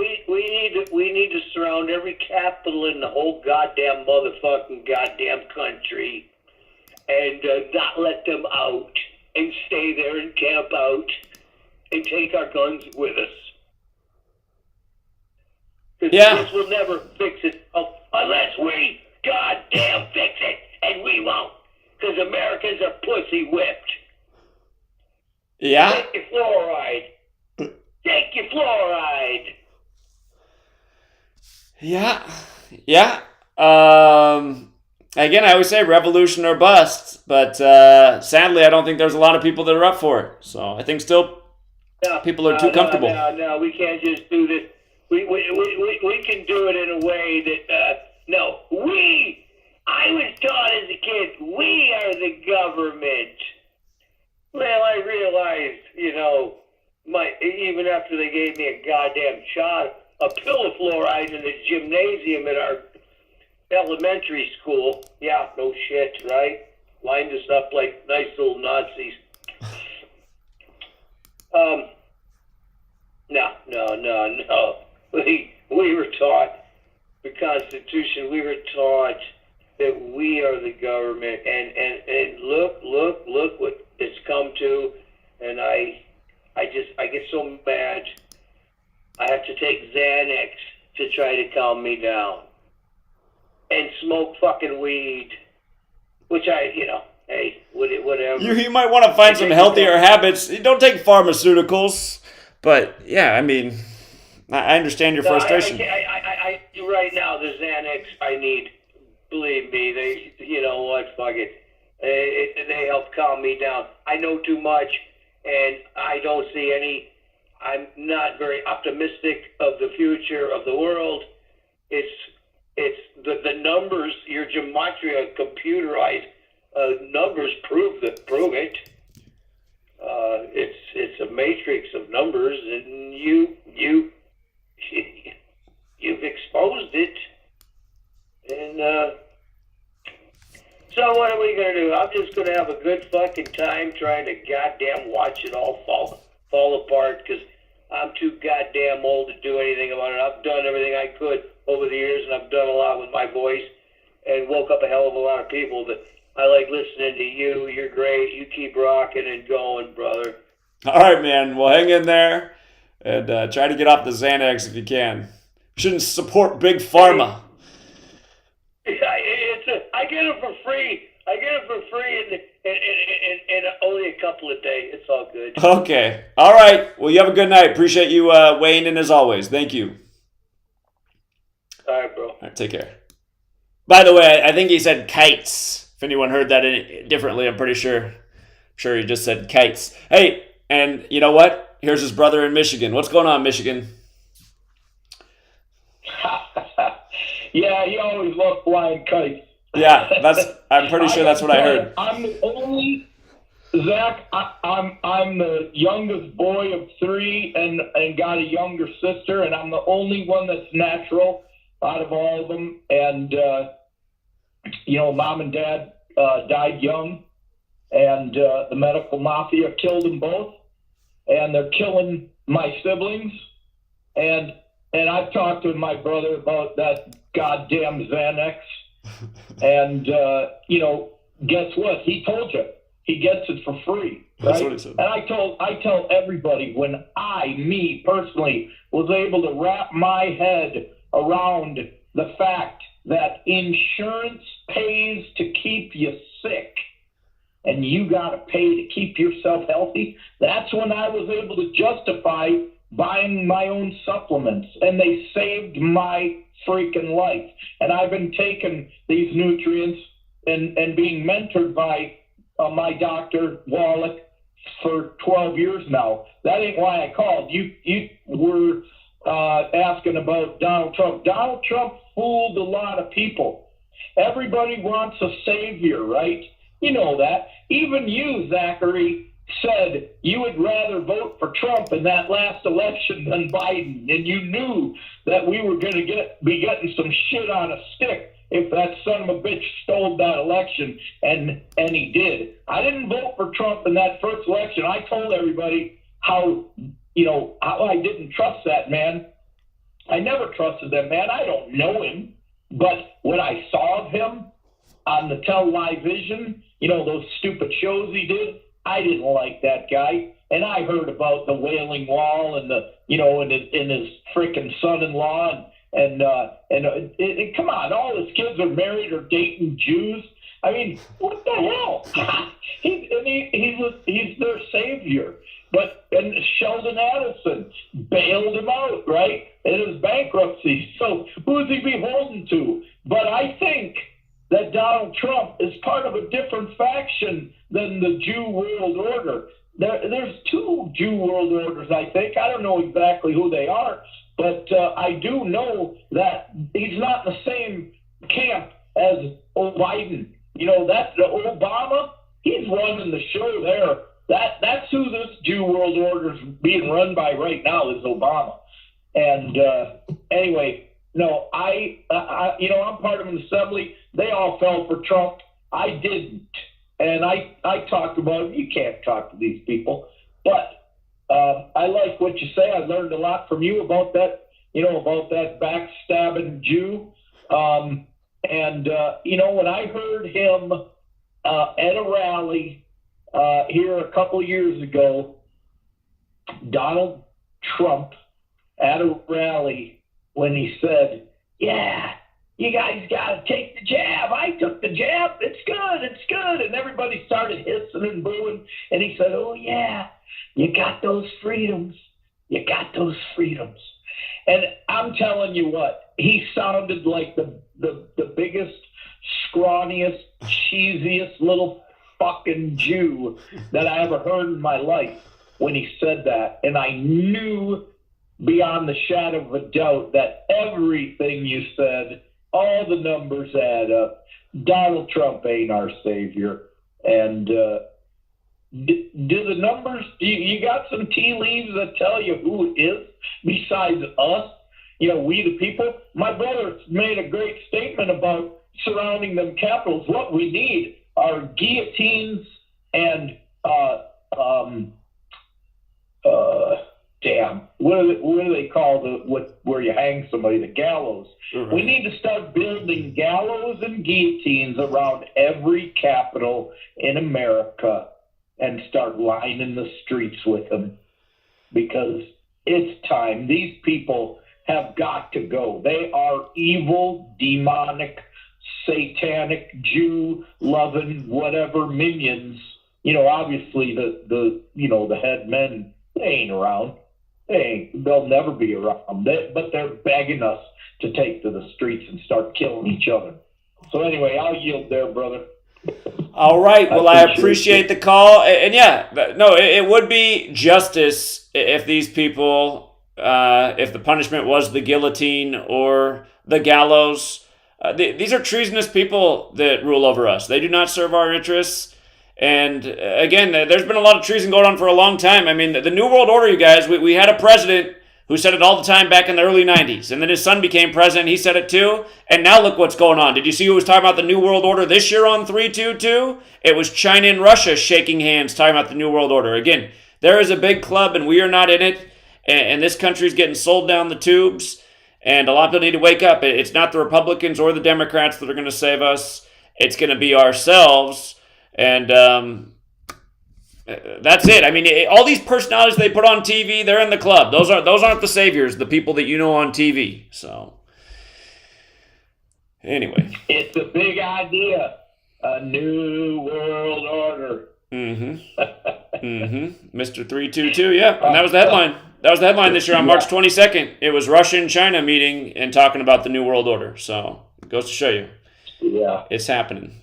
need to surround every capital in the whole goddamn motherfucking goddamn country, and not let them out, and stay there and camp out, and take our guns with us. Yeah. This will never fix it unless we goddamn fix it, and we won't, because Americans are pussy whipped. Yeah. Take your fluoride. Take your fluoride. Yeah. Again, I always say revolution or bust, but sadly, I don't think there's a lot of people that are up for it. So I think still people are too comfortable. No, we can't just do this. We can do it in a way that, I was taught as a kid, we are the government. Well, I realized, even after they gave me a goddamn shot, a pill of fluoride in the gymnasium at our elementary school. Yeah, no shit, right? Lined us up like nice little Nazis. No. We were taught the Constitution. We were taught that we are the government, and look what it's come to. And I get so mad. I have to take Xanax to try to calm me down, and smoke fucking weed, which hey, whatever. You might want to find some healthier habits. Don't take pharmaceuticals, but yeah, I mean, I understand your frustration. I right now the Xanax I need. Believe me, you know what? Fuck it. They help calm me down. I know too much, and I don't see any. I'm not very optimistic of the future of the world. It's the numbers. Your Gematria computerized numbers prove it. It's a matrix of numbers, and you've exposed it. And so what are we gonna do? I'm just gonna have a good fucking time trying to goddamn watch it all fall apart, because I'm too goddamn old to do anything about it. I've done everything I could over the years, and I've done a lot with my voice, and woke up a hell of a lot of people. But I like listening to you. You're great. You keep rocking and going, brother. All right, man. Well, hang in there and try to get off the Xanax if you can. Shouldn't support big pharma. I get it for free. And only a couple a day. It's all good. Okay. All right. Well, you have a good night. Appreciate you weighing in as always. Thank you. All right, bro. All right, take care. By the way, I think he said kites. If anyone heard that differently, I'm pretty sure he just said kites. Hey, and you know what? Here's his brother in Michigan. What's going on, Michigan? Yeah, he always loved flying kites. Yeah, I'm pretty sure that's what I heard. I'm the only Zach. I'm the youngest boy of three, and got a younger sister, and I'm the only one that's natural out of all of them. And mom and dad died young, and the medical mafia killed them both, and they're killing my siblings. And I've talked to my brother about that goddamn Xanax. And, guess what? He told you. He gets it for free. Right? That's what he said. And I tell everybody, when me personally, was able to wrap my head around the fact that insurance pays to keep you sick, and you got to pay to keep yourself healthy, that's when I was able to justify buying my own supplements, and they saved my freaking life. And I've been taking these nutrients and being mentored by my doctor, Wallach, for 12 years now. That ain't why I called. You were asking about Donald Trump. Donald Trump fooled a lot of people. Everybody wants a savior, right? You know that. Even you, Zachary, said you would rather vote for Trump in that last election than Biden, and you knew that we were going to be getting some shit on a stick if that son of a bitch stole that election, and he did. I didn't vote for Trump in that first election. I told everybody how I didn't trust that man. I never trusted that man. I don't know him, but when I saw of him on the television, those stupid shows he did, I didn't like that guy. And I heard about the Wailing Wall and and his freaking son-in-law and come on, all his kids are married or dating Jews. I mean, what the hell? He's their savior. And Sheldon Adelson bailed him out, right, in his bankruptcy. So who's he beholden to? But I think that Donald Trump is part of a different faction than the Jew world order. There's two Jew world orders, I think. I don't know exactly who they are, but I do know that he's not in the same camp as Biden. That's the Obama. He's running the show there. That's who this Jew world order is being run by right now, is Obama. And anyway, no, I'm part of an assembly. They all fell for Trump. I didn't. And I talked about, you can't talk to these people. But I like what you say. I learned a lot from you about that, about that backstabbing Jew. When I heard him at a rally here a couple years ago, Donald Trump at a rally, when he said, yeah, you guys got to take the jab. I took the jab. It's good. And everybody started hissing and booing. And he said, oh, yeah, you got those freedoms. You got those freedoms. And I'm telling you what, he sounded like the biggest, scrawniest, cheesiest little fucking Jew that I ever heard in my life when he said that. And I knew beyond the shadow of a doubt that everything you said, all the numbers add up. Donald Trump ain't our savior. And do the numbers, you got some tea leaves that tell you who it is besides us? We the people. My brother made a great statement about surrounding them capitals. What we need are guillotines and what do they call where you hang somebody? The gallows. Mm-hmm. We need to start building gallows and guillotines around every capital in America and start lining the streets with them, because it's time. These people have got to go. They are evil, demonic, satanic, Jew-loving, whatever minions. Obviously the head men, they ain't around. They'll never be around. But they're begging us to take to the streets and start killing each other. So anyway, I'll yield there, brother. All right. Well, I appreciate the call. And it would be justice if these people, if the punishment was the guillotine or the gallows. These are treasonous people that rule over us. They do not serve our interests. And again, there's been a lot of treason going on for a long time. I mean, the New World Order, you guys, we had a president who said it all the time back in the early 90s. And then his son became president. He said it too. And now look what's going on. Did you see who was talking about the New World Order this year on 322? It was China and Russia shaking hands talking about the New World Order. Again, there is a big club and we are not in it. And this country's getting sold down the tubes. And a lot of people need to wake up. It's not the Republicans or the Democrats that are going to save us. It's going to be ourselves. And that's it. I mean, all these personalities they put on TV, they're in the club. Those aren't the saviors, the people that you know on TV. So, anyway. It's a big idea. A new world order. Mm-hmm. Mr. 322, yeah. And that was the headline. That was the headline this year on March 22nd. It was Russia and China meeting and talking about the New World Order. So it goes to show you. Yeah. It's happening.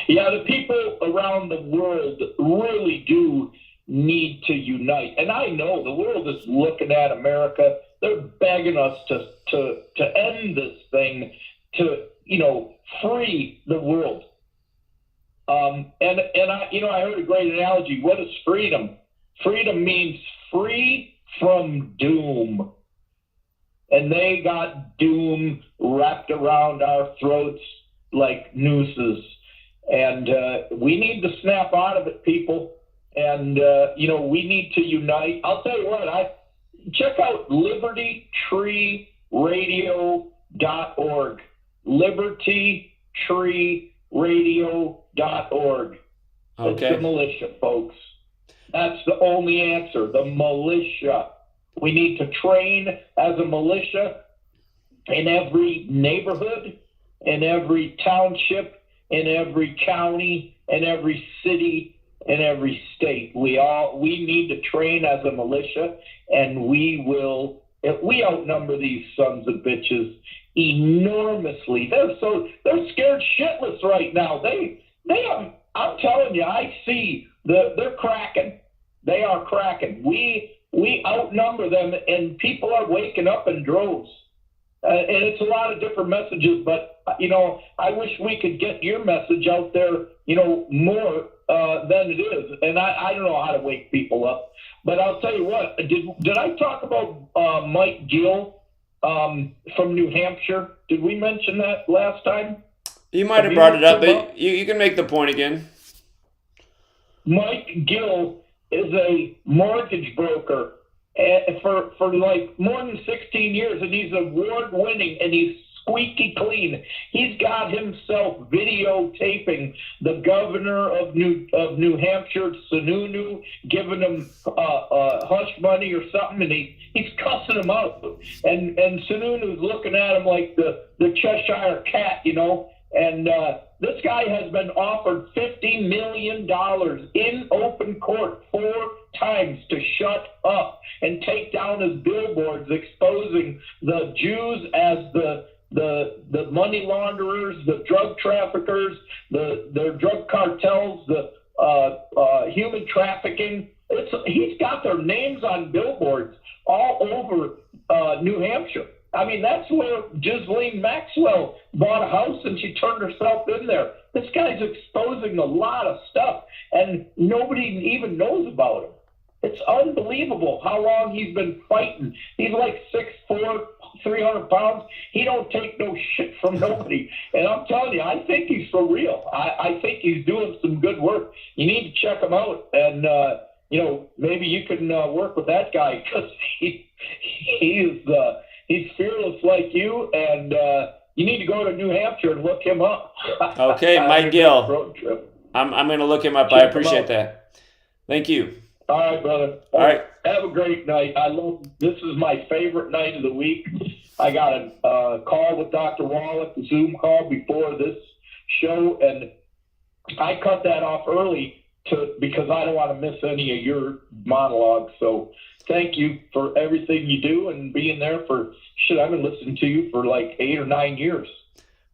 Yeah, the people around the world really do need to unite. And I know the world is looking at America. They're begging us to end this thing, to, free the world. And I heard a great analogy. What is freedom? Freedom means free from doom. And they got doom wrapped around our throats like nooses. And we need to snap out of it, people. And, we need to unite. I'll tell you what, check out libertytreeradio.org. libertytreeradio.org. Okay. It's the militia, folks. That's the only answer, the militia. We need to train as a militia in every neighborhood, in every township, in every county, in every city, in every state. We need to train as a militia, and we outnumber these sons of bitches enormously. They're scared shitless right now. I'm telling you, I see they're cracking. They are cracking. We outnumber them, and people are waking up in droves. And it's a lot of different messages, but, I wish we could get your message out there, more than it is. And I don't know how to wake people up. But I'll tell you what, did I talk about Mike Gill from New Hampshire? Did we mention that last time? You might have brought it up, but you can make the point again. Mike Gill is a mortgage broker for like more than 16 years, and he's award-winning, and he's squeaky clean. He's got himself videotaping the governor of New Hampshire, Sununu, giving him hush money or something, and he's cussing him out. And Sununu's looking at him like the Cheshire Cat, And this guy has been offered $50 million in open court 4 times to shut up and take down his billboards exposing the Jews as the money launderers, the drug traffickers, their drug cartels, the human trafficking. He's got their names on billboards all over New Hampshire. I mean, that's where Ghislaine Maxwell bought a house and she turned herself in there. This guy's exposing a lot of stuff, and nobody even knows about him. It's unbelievable how long he's been fighting. He's like 6'4", 300 pounds. He don't take no shit from nobody. And I'm telling you, I think he's for real. I think he's doing some good work. You need to check him out. And, maybe you can work with that guy, because he's fearless like you. And you need to go to New Hampshire and look him up. Okay, Mike Gill. I'm going to look him up. I appreciate that. Thank you. All right, brother. All right. Have a great night. This is my favorite night of the week. I got a call with Dr. Wallach, a Zoom call before this show, and I cut that off early because I don't want to miss any of your monologues. So thank you for everything you do and being there for shit. I've been listening to you for like 8 or 9 years.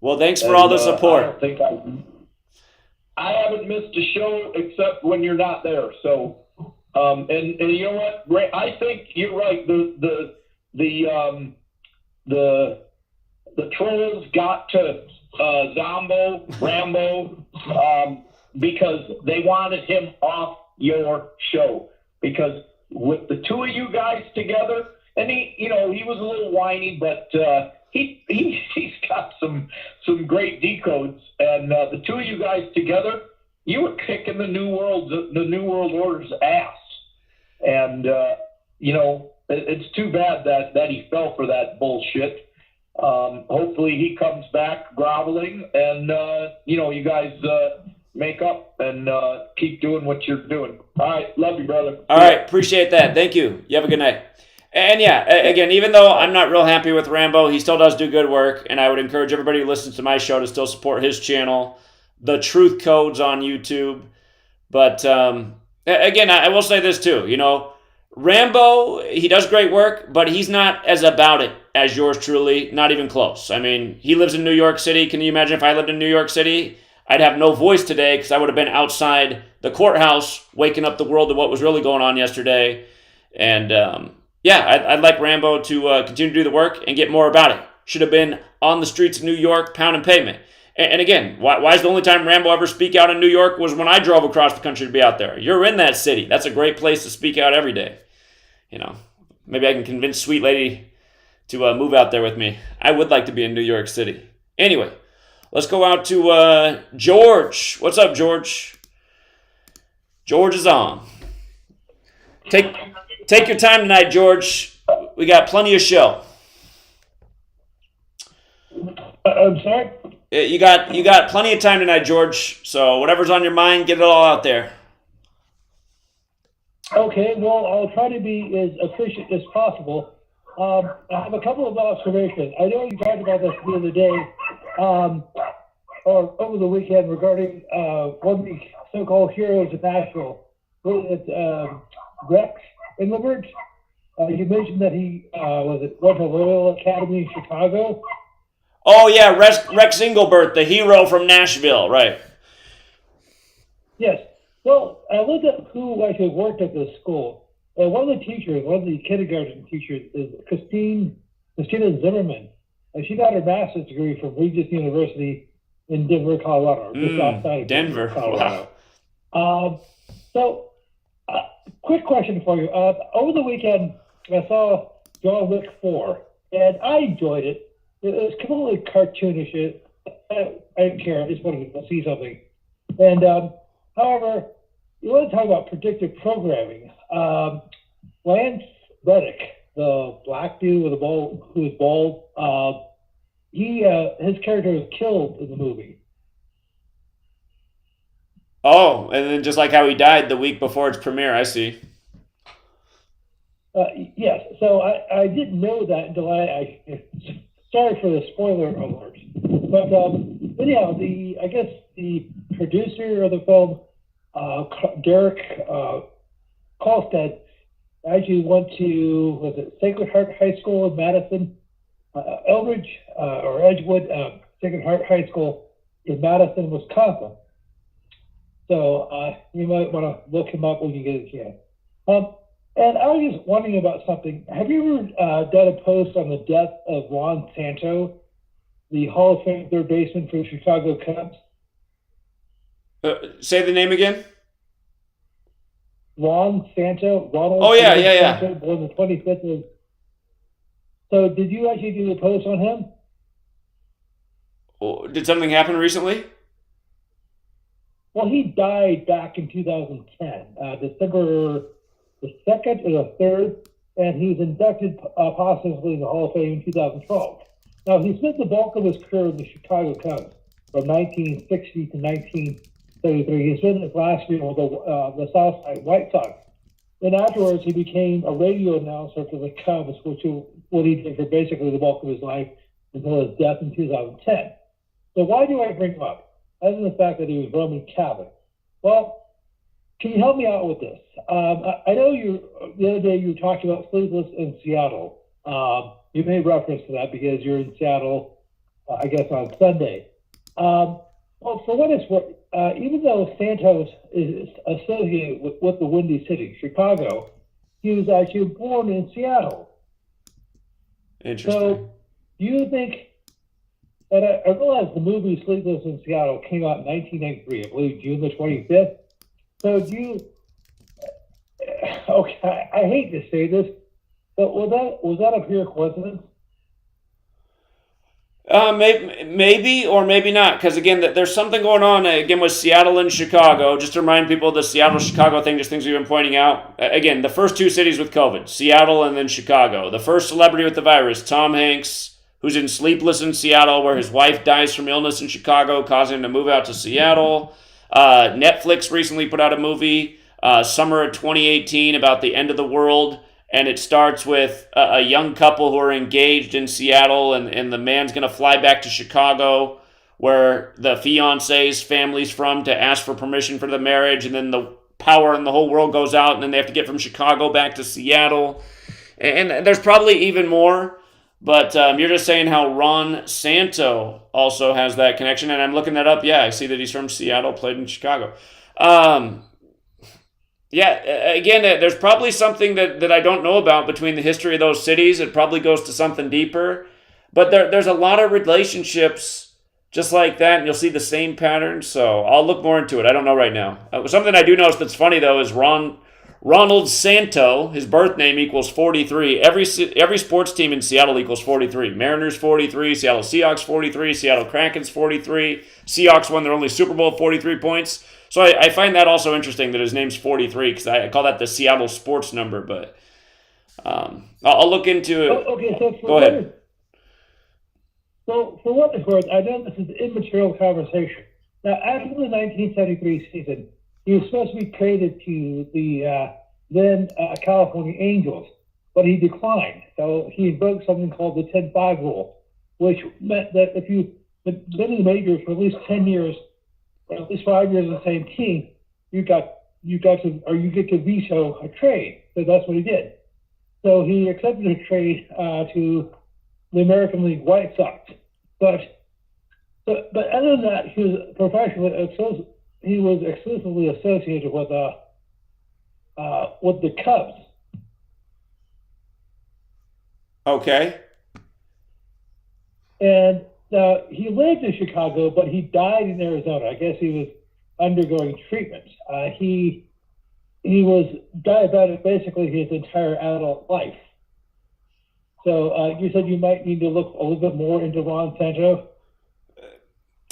Well, thanks for all the support. I haven't missed a show except when you're not there. So. And you know what, Ray, I think you're right. The trolls got to Rambo, because they wanted him off your show. Because with the two of you guys together, and he was a little whiny, but he's got some great decodes, and the two of you guys together, you were kicking the New World Order's ass. And, it's too bad that he fell for that bullshit. Hopefully he comes back groveling and, you guys make up and keep doing what you're doing. All right. Love you, brother. All right. Appreciate that. Thank you. You have a good night. And yeah, again, even though I'm not real happy with Rambo, he still does do good work. And I would encourage everybody who listens to my show to still support his channel, The Truth Codes on YouTube. But again, I will say this too. Rambo, he does great work, but he's not as about it as yours truly, not even close. I mean, he lives in New York City. Can you imagine if I lived in New York City? I'd have no voice today because I would have been outside the courthouse waking up the world to what was really going on yesterday. And I'd like Rambo to continue to do the work and get more about it. Should have been on the streets of New York, pounding pavement. And again, why is the only time Rambo ever speak out in New York was when I drove across the country to be out there? You're in that city. That's a great place to speak out every day. Maybe I can convince Sweet Lady to move out there with me. I would like to be in New York City. Anyway, let's go out to George. What's up, George? George is on. Take your time tonight, George. We got plenty of show. I'm sorry? You got plenty of time tonight, George. So whatever's on your mind, get it all out there. Okay, well, I'll try to be as efficient as possible. I have a couple of observations. I know you talked about this the other day, or over the weekend, regarding one of the so-called heroes of Nashville. Rex Engelbert. You mentioned that he went to Loyola Academy in Chicago. Oh yeah, Rex Engelbert, the hero from Nashville, right? Yes. Well, I looked at who actually worked at this school. And one of the kindergarten teachers is Christina Zimmerman. And she got her master's degree from Regis University in Denver, Colorado. Just outside of Denver, Colorado. Wow. Quick question for you. Over the weekend, I saw John Wick 4, and I enjoyed it. It was completely cartoonish. I didn't care. I just wanted to see something. And however, you want to talk about predictive programming. Lance Reddick, the black dude with who was bald, his character was killed in the movie. Oh, and then just like how he died the week before its premiere, I see. Yes, so I didn't know that until I sorry for the spoiler alert. But anyhow, I guess the producer of the film, Derek Kolstad, actually went to, Sacred Heart High School in Madison, Edgewood, Sacred Heart High School in Madison, Wisconsin. So you might want to look him up when you get a chance. And I was just wondering about something. Have you ever done a post on the death of Ron Santo, the Hall of Fame third baseman for the Chicago Cubs? Say the name again. Ron Santo. Ronald. Oh yeah. Santo, born the 25th of. So did you actually do a post on him? Oh, did something happen recently? Well, he died back in 2010, December the 2nd or the 3rd, and he was inducted posthumously in the Hall of Fame in 2012. Now, he spent the bulk of his career in the Chicago Cubs from 1960 to 1933. He spent his last year with the Southside White Sox. Then afterwards, he became a radio announcer for the Cubs, which is what he did for basically the bulk of his life until his death in 2010. So why do I bring him up? Other than the fact that he was Roman Catholic. Well, can you help me out with this? I know the other day you were talking about Sleepless in Seattle. You made reference to that because you're in Seattle, I guess, on Sunday. Well, for what it's worth, even though Santos is associated with the Windy City, Chicago, he was actually born in Seattle. Interesting. So, do you think, and I realize the movie Sleepless in Seattle came out in 1993, I believe June the 25th. So okay, I hate to say this, but was that a pure coincidence? Maybe or maybe not, because again, there's something going on again with Seattle and Chicago. Just to remind people, the Seattle-Chicago thing, just things we've been pointing out. Again, the first two cities with COVID, Seattle and then Chicago. The first celebrity with the virus, Tom Hanks, who's in Sleepless in Seattle, where his wife dies from illness in Chicago, causing him to move out to Seattle. Netflix recently put out a movie, summer of 2018, about the end of the world. And it starts with a young couple who are engaged in Seattle, and the man's going to fly back to Chicago, where the fiance's family's from to ask for permission for the marriage, and then the power in the whole world goes out, and then they have to get from Chicago back to Seattle. And there's probably even more, but you're just saying how Ron Santo also has that connection, and I'm looking that up. Yeah, I see that he's from Seattle, played in Chicago. Yeah, again, there's probably something that I don't know about between the history of those cities. It probably goes to something deeper. But there's a lot of relationships just like that, and you'll see the same patterns. So I'll look more into it. I don't know right now. Something I do know that's funny, though, is Ronald Santo, his birth name equals 43. Every sports team in Seattle equals 43. Mariners 43, Seattle Seahawks 43, Seattle Krakens 43. Seahawks won their only Super Bowl 43 points. So I find that also interesting that his name's 43 because I call that the Seattle sports number. But I'll look into it. Okay, so go ahead. So for what it's worth, I know this is an immaterial conversation. Now, after the 1973 season, he was supposed to be traded to the then California Angels, but he declined. So he invoked something called the 10-5 rule, which meant that if you've been in the majors for at least 10 years, or at least 5 years on the same team, you get to veto a trade. So that's what he did. So he accepted a trade to the American League White Sox. But other than that, he was professionally he was exclusively associated with the Cubs. Okay. And he lived in Chicago, but he died in Arizona. I guess he was undergoing treatment. He was diabetic basically his entire adult life. So you said you might need to look a little bit more into Ron Santo.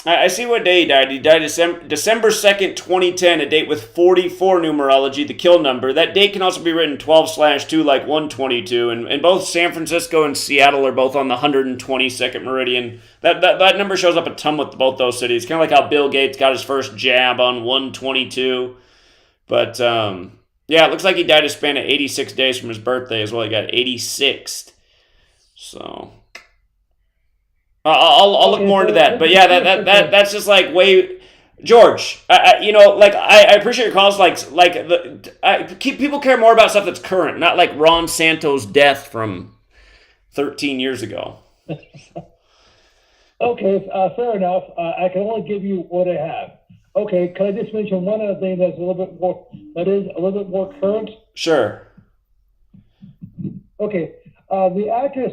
I see what day he died. He died December 2nd, 2010, a date with 44 numerology, the kill number. That date can also be written 12/2 like 122, and both San Francisco and Seattle are both on the 122nd meridian. That number shows up a ton with both those cities. Kind of like how Bill Gates got his first jab on 122. But, yeah, it looks like he died a span of 86 days from his birthday as well. He got 86th. So I'll look more into that. But yeah, that's just like way, George. I appreciate your calls. People care more about stuff that's current, not like Ron Santo's death from 13 years ago. Okay, fair enough. I can only give you what I have. Okay, can I just mention one other thing that is a little bit more current? Sure. Okay. The actress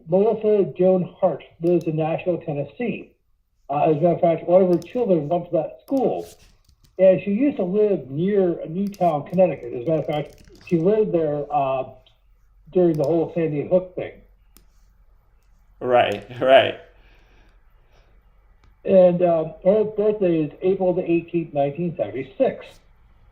Melissa Joan Hart lives in Nashville, Tennessee. As a matter of fact, one of her children went to that school. And she used to live near Newtown, Connecticut. As a matter of fact, she lived there during the whole Sandy Hook thing. Right. And her birthday is April the 18th, 1976.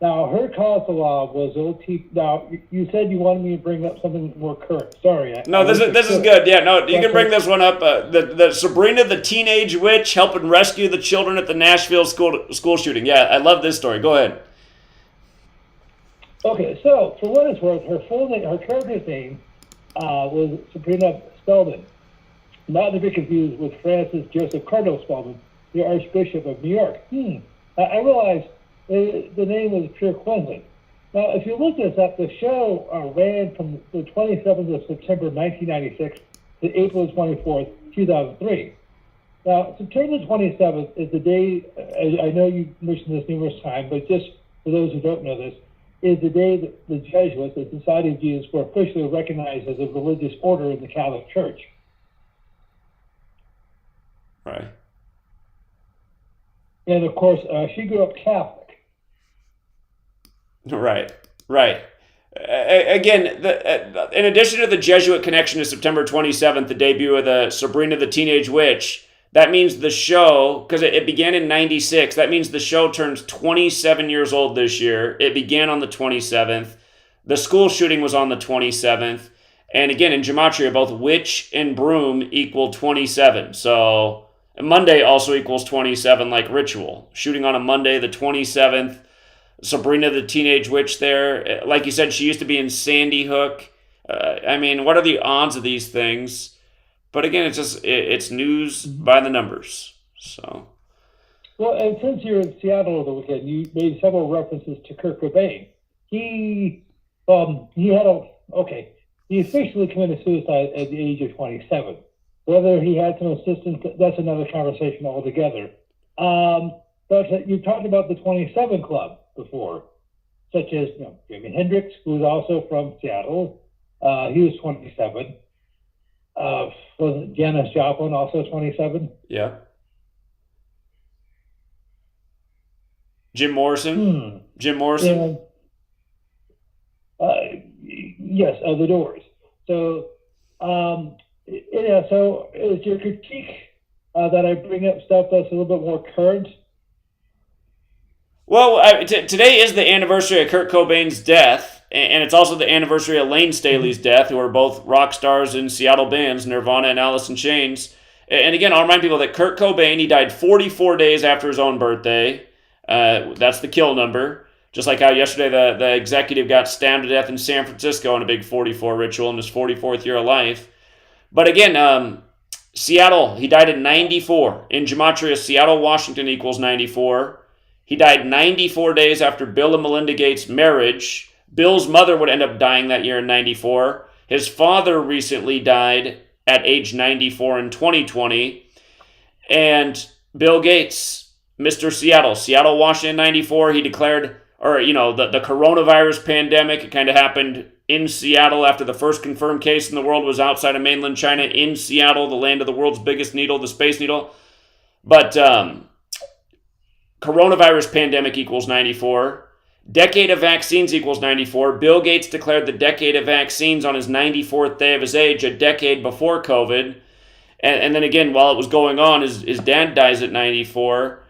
Now, her cause of law was OT. Now, you said you wanted me to bring up something more current. Sorry. This is good. Yeah, no, you can bring this one up. The Sabrina, the teenage witch, helping rescue the children at the Nashville school shooting. Yeah, I love this story. Go ahead. Okay, so for what it's worth, her character's name was Sabrina Spelman, not to be confused with Francis Joseph Cardinal Spelman, the Archbishop of New York. I realize the name was pure coincidence. Now, if you look this up, the show ran from the 27th of September, 1996 to April 24th, 2003. Now, September 27th is the day, I know you mentioned this numerous times, but just for those who don't know this, is the day that the Jesuits, the Society of Jesus, were officially recognized as a religious order in the Catholic Church. Right. And, of course, she grew up Catholic. Right. Again, in addition to the Jesuit connection to September 27th, the debut of the Sabrina the Teenage Witch, that means the show, because it began in 96, that means the show turns 27 years old this year. It began on the 27th. The school shooting was on the 27th. And again, in Gematria, both witch and broom equal 27. So Monday also equals 27, like ritual. Shooting on a Monday, the 27th. Sabrina the Teenage Witch there. Like you said, she used to be in Sandy Hook. What are the odds of these things? But again, it's news by the numbers. So. Well, and since you're in Seattle over the weekend, you made several references to Kurt Cobain. He officially committed suicide at the age of 27. Whether he had some assistance, that's another conversation altogether. But you talked about the 27 Club before, such as Jimi Hendrix, who was also from Seattle. He was 27. Was Janis Joplin also 27? Yeah. Jim Morrison. Jim Morrison. Yes, of the Doors. So, so is your critique that I bring up stuff that's a little bit more current? Well, today is the anniversary of Kurt Cobain's death, and it's also the anniversary of Lane Staley's death, who are both rock stars in Seattle bands, Nirvana and Alice in Chains. And again, I'll remind people that Kurt Cobain, he died 44 days after his own birthday. That's the kill number. Just like how yesterday the executive got stabbed to death in San Francisco in a big 44 ritual in his 44th year of life. But again, Seattle, he died at 94. In Gematria, Seattle, Washington equals 94. He died 94 days after Bill and Melinda Gates' marriage. Bill's mother would end up dying that year in 94. His father recently died at age 94 in 2020. And Bill Gates, Mr. Seattle, Washington, 94, he declared, the coronavirus pandemic, it kind of happened in Seattle after the first confirmed case in the world was outside of mainland China in Seattle, the land of the world's biggest needle, the Space Needle. But coronavirus pandemic equals 94. Decade of vaccines equals 94. Bill Gates declared the decade of vaccines on his 94th day of his age, a decade before COVID. And then again, while it was going on, his dad dies at 94.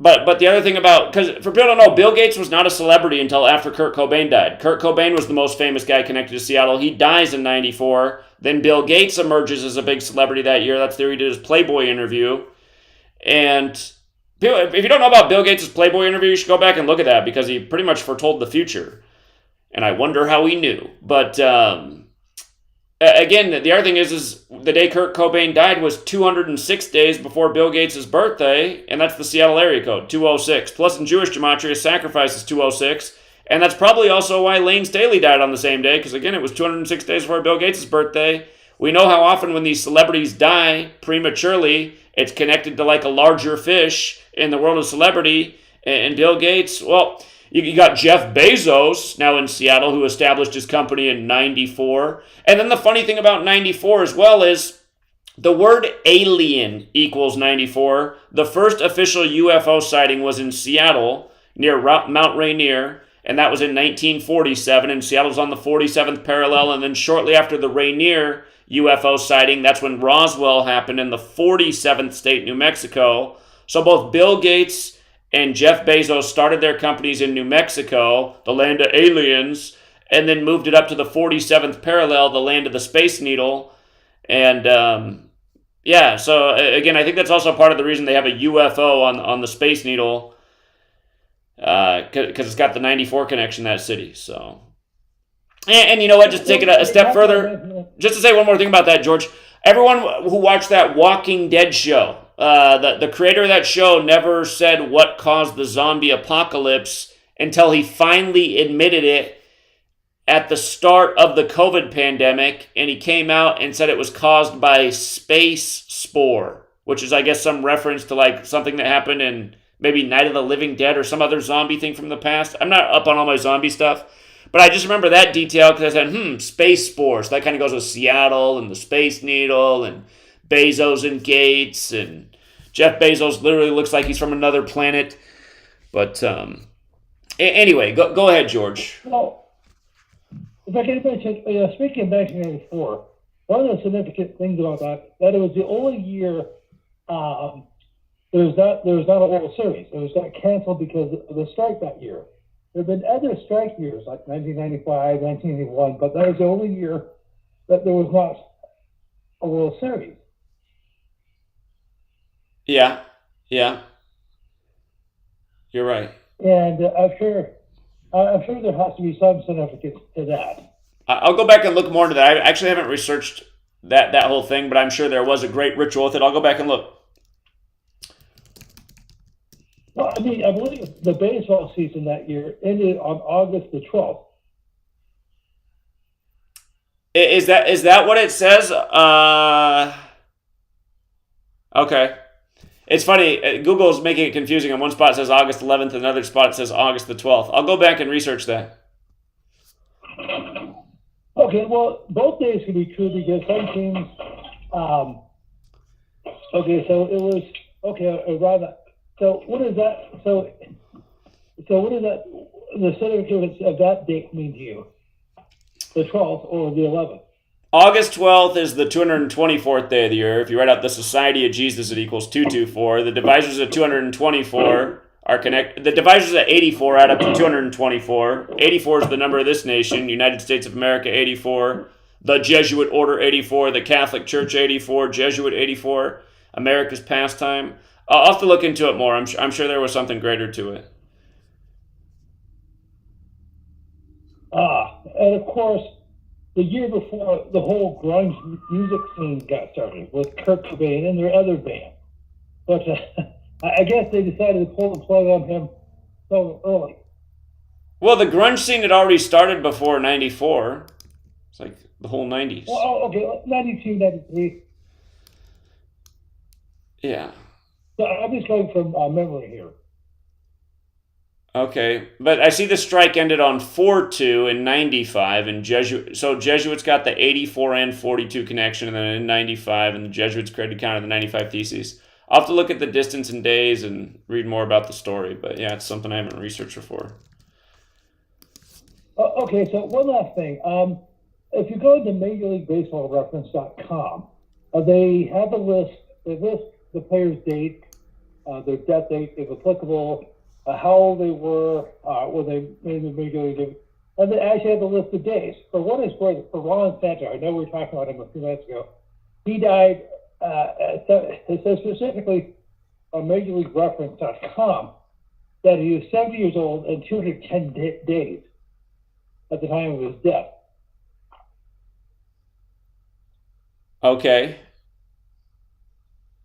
But the other thing about, because for people who don't know, Bill Gates was not a celebrity until after Kurt Cobain died. Kurt Cobain was the most famous guy connected to Seattle. He dies in 94. Then Bill Gates emerges as a big celebrity that year. That's the year he did his Playboy interview. And if you don't know about Bill Gates' Playboy interview, you should go back and look at that because he pretty much foretold the future. And I wonder how he knew. But again, the other thing is the day Kurt Cobain died was 206 days before Bill Gates' birthday, and that's the Seattle area code, 206. Plus in Jewish gematria, sacrifice is 206, and that's probably also why Lane Staley died on the same day, because again, it was 206 days before Bill Gates' birthday. We know how often when these celebrities die prematurely, it's connected to like a larger fish in the world of celebrity, and Bill Gates, well, you got Jeff Bezos now in Seattle, who established his company in 94. And then the funny thing about 94 as well is the word alien equals 94. The first official UFO sighting was in Seattle near Mount Rainier, and that was in 1947. And Seattle was on the 47th parallel. And then shortly after the Rainier UFO sighting, that's when Roswell happened in the 47th state, New Mexico. So both Bill Gates and Jeff Bezos started their companies in New Mexico, the land of aliens, and then moved it up to the 47th parallel, the land of the Space Needle. And so again, I think that's also part of the reason they have a UFO on the Space Needle, because it's got the 94 connection, that city. So, and you know what, just to take it a step further, just to say one more thing about that, George, everyone who watched that Walking Dead show, the creator of that show never said what caused the zombie apocalypse until he finally admitted it at the start of the COVID pandemic, and he came out and said it was caused by space spore, which is, I guess, some reference to like something that happened in maybe Night of the Living Dead or some other zombie thing from the past. I'm not up on all my zombie stuff, but I just remember that detail because I said, space spore. So that kind of goes with Seattle and the Space Needle and Bezos and Gates, and Jeff Bezos literally looks like he's from another planet. But anyway, go ahead, George. Well, if I can mention, speaking of 1984, one of the significant things about that it was the only year there was not a World Series. It was got canceled because of the strike that year. There have been other strike years like 1995, 1981, but that was the only year that there was not a World Series. Yeah, you're right. And I'm sure there has to be some significance to that. I'll go back and look more into that. I actually haven't researched that whole thing, but I'm sure there was a great ritual with it. I'll go back and look. Well, I mean, I believe the baseball season that year ended on August the 12th. Is that what it says? Okay. It's funny. Google's making it confusing. On one spot it says August 11th, another spot it says August the 12th. I'll go back and research that. Okay, well, both days can be true because some teams. Okay, so it was around that. So what is that? So what is that? The significance of that date mean to you? The 12th or the 11th? August 12th is the 224th day of the year. If you write out the Society of Jesus, it equals 224. The divisors of 224 are connected. The divisors of 84 add up to 224. 84 is the number of this nation, United States of America 84, the Jesuit Order 84, the Catholic Church 84, Jesuit 84, America's pastime. I'll have to look into it more. I'm sure there was something greater to it. And of course, the year before, the whole grunge music scene got started with Kurt Cobain and their other band. But I guess they decided to pull the plug on him so early. Well, the grunge scene had already started before 94. It's like the whole 90s. Well, okay, 92, 93. Yeah. So I'm just going from memory here. Okay, but I see the strike ended on 4-2 in 95, and Jesuits got the 84 and 42 connection, and then in 95, and the Jesuits created counter the 95 Theses. I'll have to look at the distance and days and read more about the story, but yeah, it's something I haven't researched before. Okay, so one last thing. If you go to MajorLeagueBaseballReference.com, they have a list. They list the player's date, their death date, if applicable, how old they were when they made the Major League, and they actually have a list of days. For what is worth, for Ron Santo, I know we were talking about him a few minutes ago. He died. It says specifically on MajorLeagueReference.com that he was 70 years old and 210 days at the time of his death. Okay.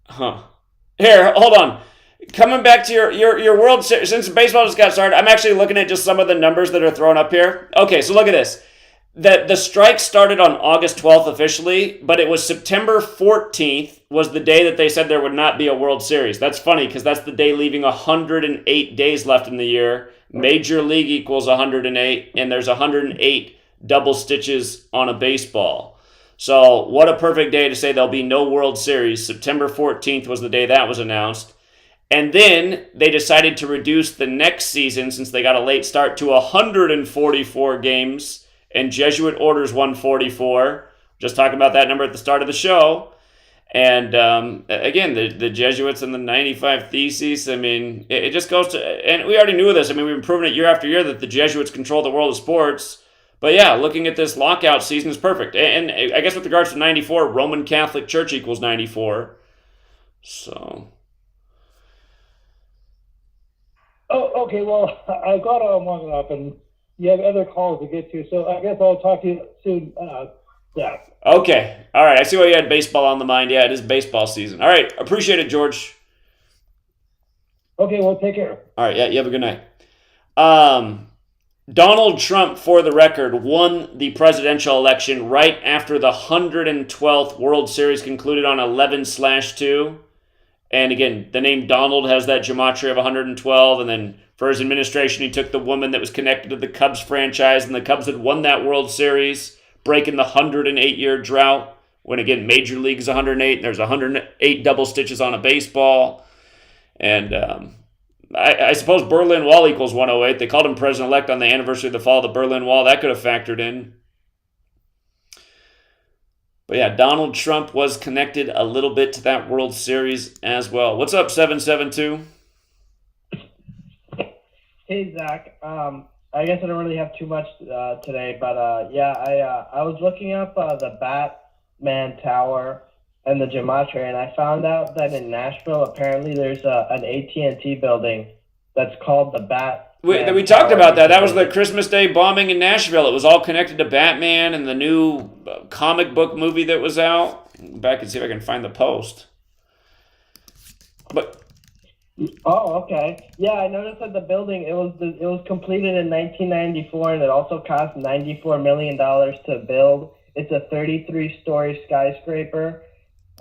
Huh. Here, hold on. Coming back to your World Series, since baseball just got started, I'm actually looking at just some of the numbers that are thrown up here. Okay, so look at this. The strike started on August 12th officially, but it was September 14th was the day that they said there would not be a World Series. That's funny because that's the day leaving 108 days left in the year. Major League equals 108, and there's 108 double stitches on a baseball. So what a perfect day to say there'll be no World Series. September 14th was the day that was announced. And then they decided to reduce the next season, since they got a late start, to 144 games, and Jesuit orders 144. Just talking about that number at the start of the show. And again, the Jesuits and the 95 Theses, I mean, it just goes to, and we already knew this, I mean, we've been proving it year after year that the Jesuits control the world of sports. But yeah, looking at this lockout season is perfect. And I guess with regards to 94, Roman Catholic Church equals 94. So... Oh, okay. Well, I got on long enough, and you have other calls to get to, so I guess I'll talk to you soon. Yeah. Okay. All right. I see why you had baseball on the mind. Yeah, it is baseball season. All right. Appreciate it, George. Okay. Well, take care. All right. Yeah. You have a good night. Donald Trump, for the record, won the presidential election right after the 112th World Series concluded on 11/2. And again, the name Donald has that gematria of 112. And then for his administration, he took the woman that was connected to the Cubs franchise. And the Cubs had won that World Series, breaking the 108-year drought. When, again, Major League is 108. And there's 108 double stitches on a baseball. And I suppose Berlin Wall equals 108. They called him president-elect on the anniversary of the fall of the Berlin Wall. That could have factored in. But yeah, Donald Trump was connected a little bit to that World Series as well. What's up, 772? Hey, Zach. I guess I don't really have too much today, but I was looking up the Batman Tower and the Gematria, and I found out that in Nashville, apparently there's an AT&T building that's called the Bat. We talked about that. That was the Christmas Day bombing in Nashville. It was all connected to Batman and the new comic book movie that was out. Go back and see if I can find the post. But Oh, okay. Yeah, I noticed that the building it was completed in 1994, and it also cost $94 million to build. It's a 33-story skyscraper.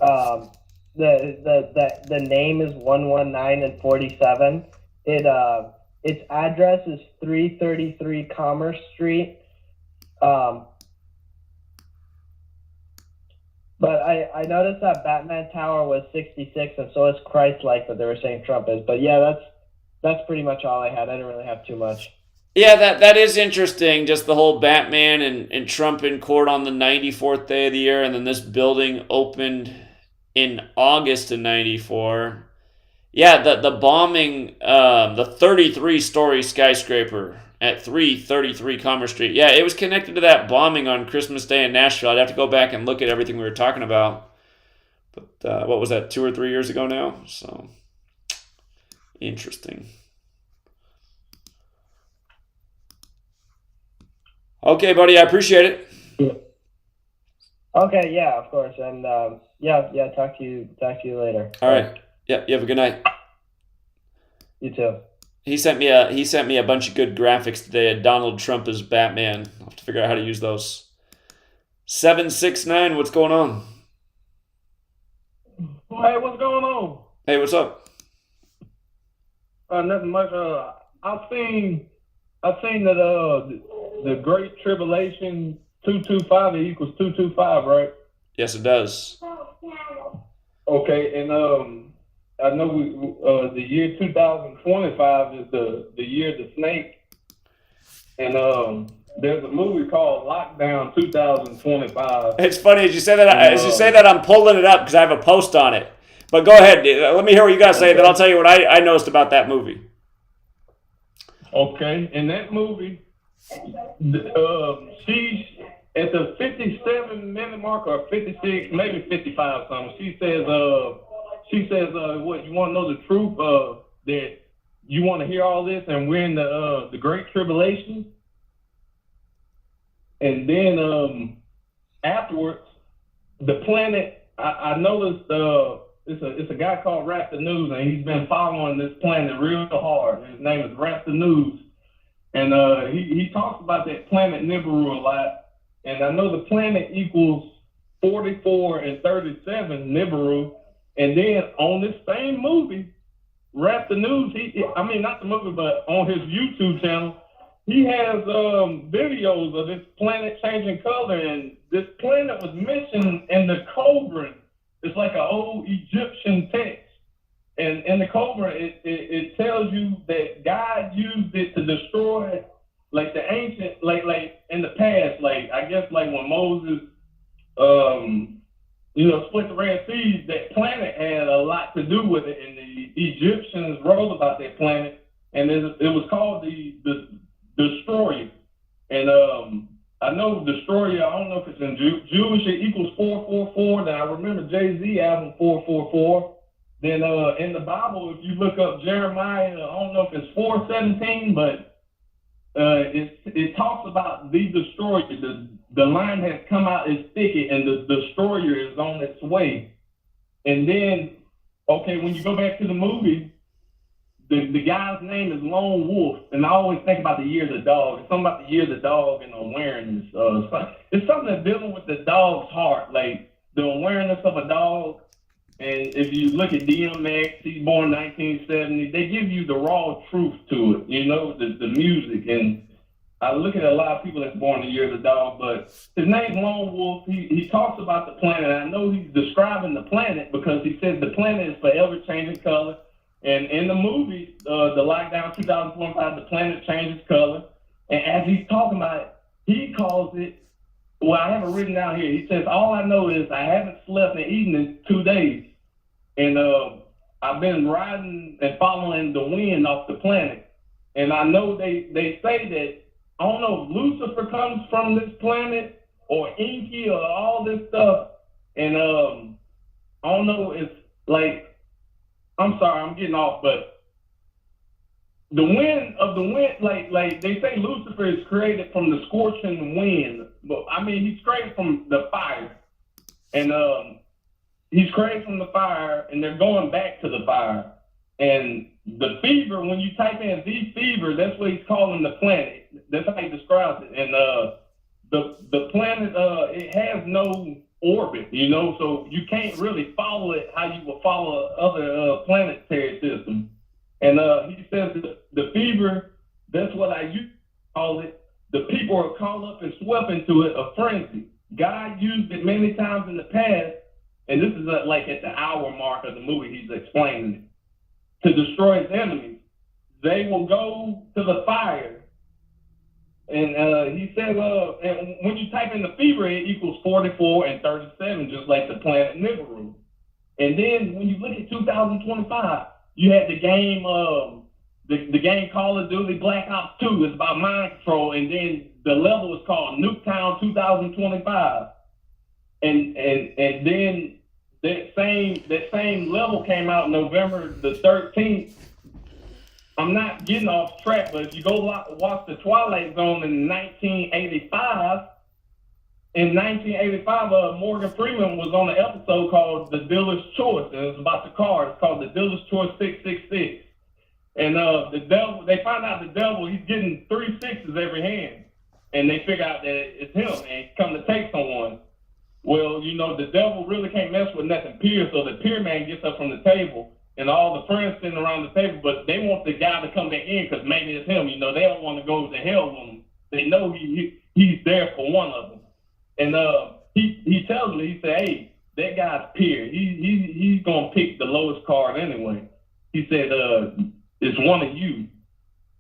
Um, the name is 119 and 47. Its address is 333 Commerce Street. But I noticed that Batman Tower was 66, and so is Christ-like that they were saying Trump is. But yeah, that's pretty much all I had. I didn't really have too much. Yeah, that is interesting. Just the whole Batman and Trump in court on the 94th day of the year, and then this building opened in August of 94. Yeah, the bombing, the 33-story skyscraper at 333 Commerce Street. Yeah, it was connected to that bombing on Christmas Day in Nashville. I'd have to go back and look at everything we were talking about. But what was that, 2 or 3 years ago now? So, interesting. Okay, buddy, I appreciate it. Okay, yeah, of course, and yeah, talk to you later. All right. Yeah, you have a good night. You too. He sent me a bunch of good graphics today of Donald Trump as Batman. I'll have to figure out how to use those. 769, what's going on? Hey, what's going on? Hey, what's up? Nothing much. I've seen that the Great Tribulation 225 equals 225, right? Yes, it does. Okay, and I know the year 2025 is the year of the snake, and there's a movie called Lockdown 2025. It's funny as you say that. As you say that, I'm pulling it up because I have a post on it. But go ahead. Let me hear what you got to say. Then I'll tell you what I noticed about that movie. Okay, in that movie, she's at the 57-minute mark or 56, maybe 55 something. She says, what, you want to know the truth? That you want to hear all this, and we're in the Great Tribulation. And then afterwards, the planet, I noticed it's a guy called Raptor News, and he's been following this planet real hard. His name is Raptor News. And he talks about that planet Nibiru a lot. And I know the planet equals 44 and 37 Nibiru. And then on this same movie, Raptor News, not the movie, but on his YouTube channel, he has videos of this planet changing color. And this planet was mentioned in the Koran. It's like an old Egyptian text. And in the Koran, it tells you that God used it to destroy, like the ancient, like in the past, like I guess like when Moses, split the Red Sea, that planet had a lot to do with it, and the Egyptians wrote about that planet, and it was called the Destroyer. And I know Destroyer, I don't know if it's in Jewish, it equals 444. Then I remember Jay-Z album 444. Then in the Bible, if you look up Jeremiah, I don't know if it's 4:17, but it talks about the destroyer. The line has come out as thicket, and the destroyer is on its way. And then, okay, when you go back to the movie, the guy's name is Lone Wolf, and I always think about the year of the dog. It's something about the year of the dog and awareness. It's something that's dealing with the dog's heart, like the awareness of a dog. And if you look at DMX, he's born 1970, they give you the raw truth to it, the music. And I look at a lot of people that's born the year of the dog, but his name's Lone Wolf. He talks about the planet. I know he's describing the planet because he says the planet is forever changing color. And in the movie, the Lockdown 2025, the planet changes color. And as he's talking about it, he calls it, well, I have it written down here. He says, all I know is I haven't slept and eaten in 2 days. And I've been riding and following the wind off the planet. And I know they say that, I don't know if Lucifer comes from this planet or Inky or all this stuff. And I don't know if, like, I'm sorry, I'm getting off, but the wind, like they say Lucifer is created from the scorching wind. But I mean, he's created from the fire. And he's created from the fire, and they're going back to the fire. And the fever, when you type in the fever, that's what he's calling the planet. That's how he describes it. And the planet, it has no orbit, so you can't really follow it how you will follow other planetary systems. And he says the fever, that's what I used to call it. The people are caught up and swept into it, a frenzy. God used it many times in the past, and this is like at the hour mark of the movie, he's explaining it, to destroy his enemies. They will go to the fire. And he said, and when you type in the fever, it equals 44 and 37, just like the planet Nibiru. And then when you look at 2025, you had the game, the game Call of Duty Black Ops 2. It's about mind control, and then the level is called Nuketown 2025. And then that same level came out November the 13th. I'm not getting off track, but if you go watch The Twilight Zone in 1985, Morgan Freeman was on an episode called The Dealer's Choice, and it's about the car. It's called The Dealer's Choice 666. And the devil, they find out the devil, he's getting 3 sixes every hand, and they figure out that it's him, and he's come to take someone. Well, the devil really can't mess with nothing pure, so the pure man gets up from the table, and all the friends sitting around the table, but they want the guy to come back in because maybe it's him. They don't want to go to hell with him. They know he's there for one of them. And he tells me, he said, hey, that guy's pure. He's going to pick the lowest card anyway. He said, it's one of you.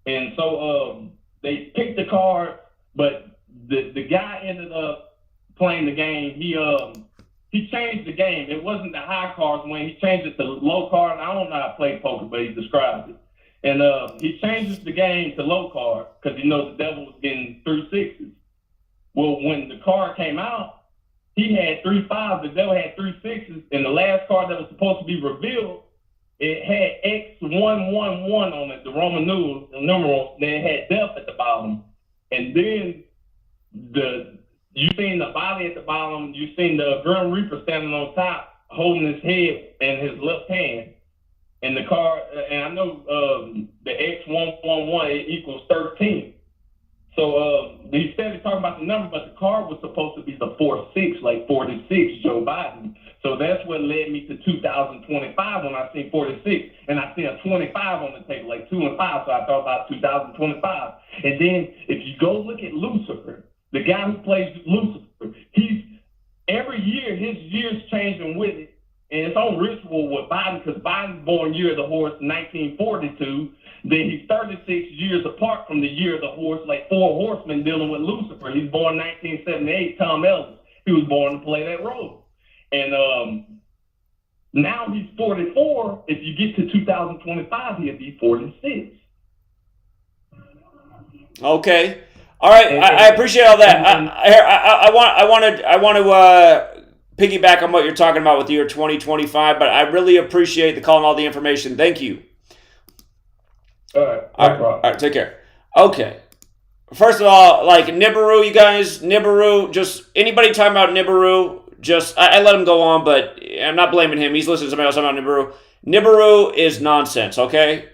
And so they picked the card, but the guy ended up playing the game. He changed the game. It wasn't the high cards when he changed it to low card. I don't know how to play poker, but he described it. And he changes the game to low card because he knows the devil was getting 3 sixes. Well, when the card came out, he had 3 fives. The devil had 3 sixes. And the last card that was supposed to be revealed, it had X111 on it, the Roman numeral. Then it had death at the bottom. And then you seen the body at the bottom. You seen the Grim Reaper standing on top, holding his head in his left hand. And the card, and I know the X111 it equals 13. So he started talking about the number, but the card was supposed to be the 46, like 46, Joe Biden. So that's what led me to 2025 when I seen 46, and I see a 25 on the table, like 2 and 5. So I thought about 2025. And then if you go look at Lucifer, the guy who plays Lucifer, every year his year's changing with it, and it's on ritual with Biden because Biden's born year of the horse 1942. Then he's 36 years apart from the year of the horse, like 4 horsemen dealing with Lucifer. He's born 1978, Tom Ellis. He was born to play that role. And now he's 44. If you get to 2025, he'll be 46. Okay. All right. I appreciate all that. I want to piggyback on what you're talking about with the year 2025, but I really appreciate the call and all the information. Thank you. All right. No problem. All right. Take care. Okay. First of all, like Nibiru, you guys, Nibiru, just anybody talking about Nibiru, I let him go on, but I'm not blaming him. He's listening to somebody else talking about Nibiru. Nibiru is nonsense, okay?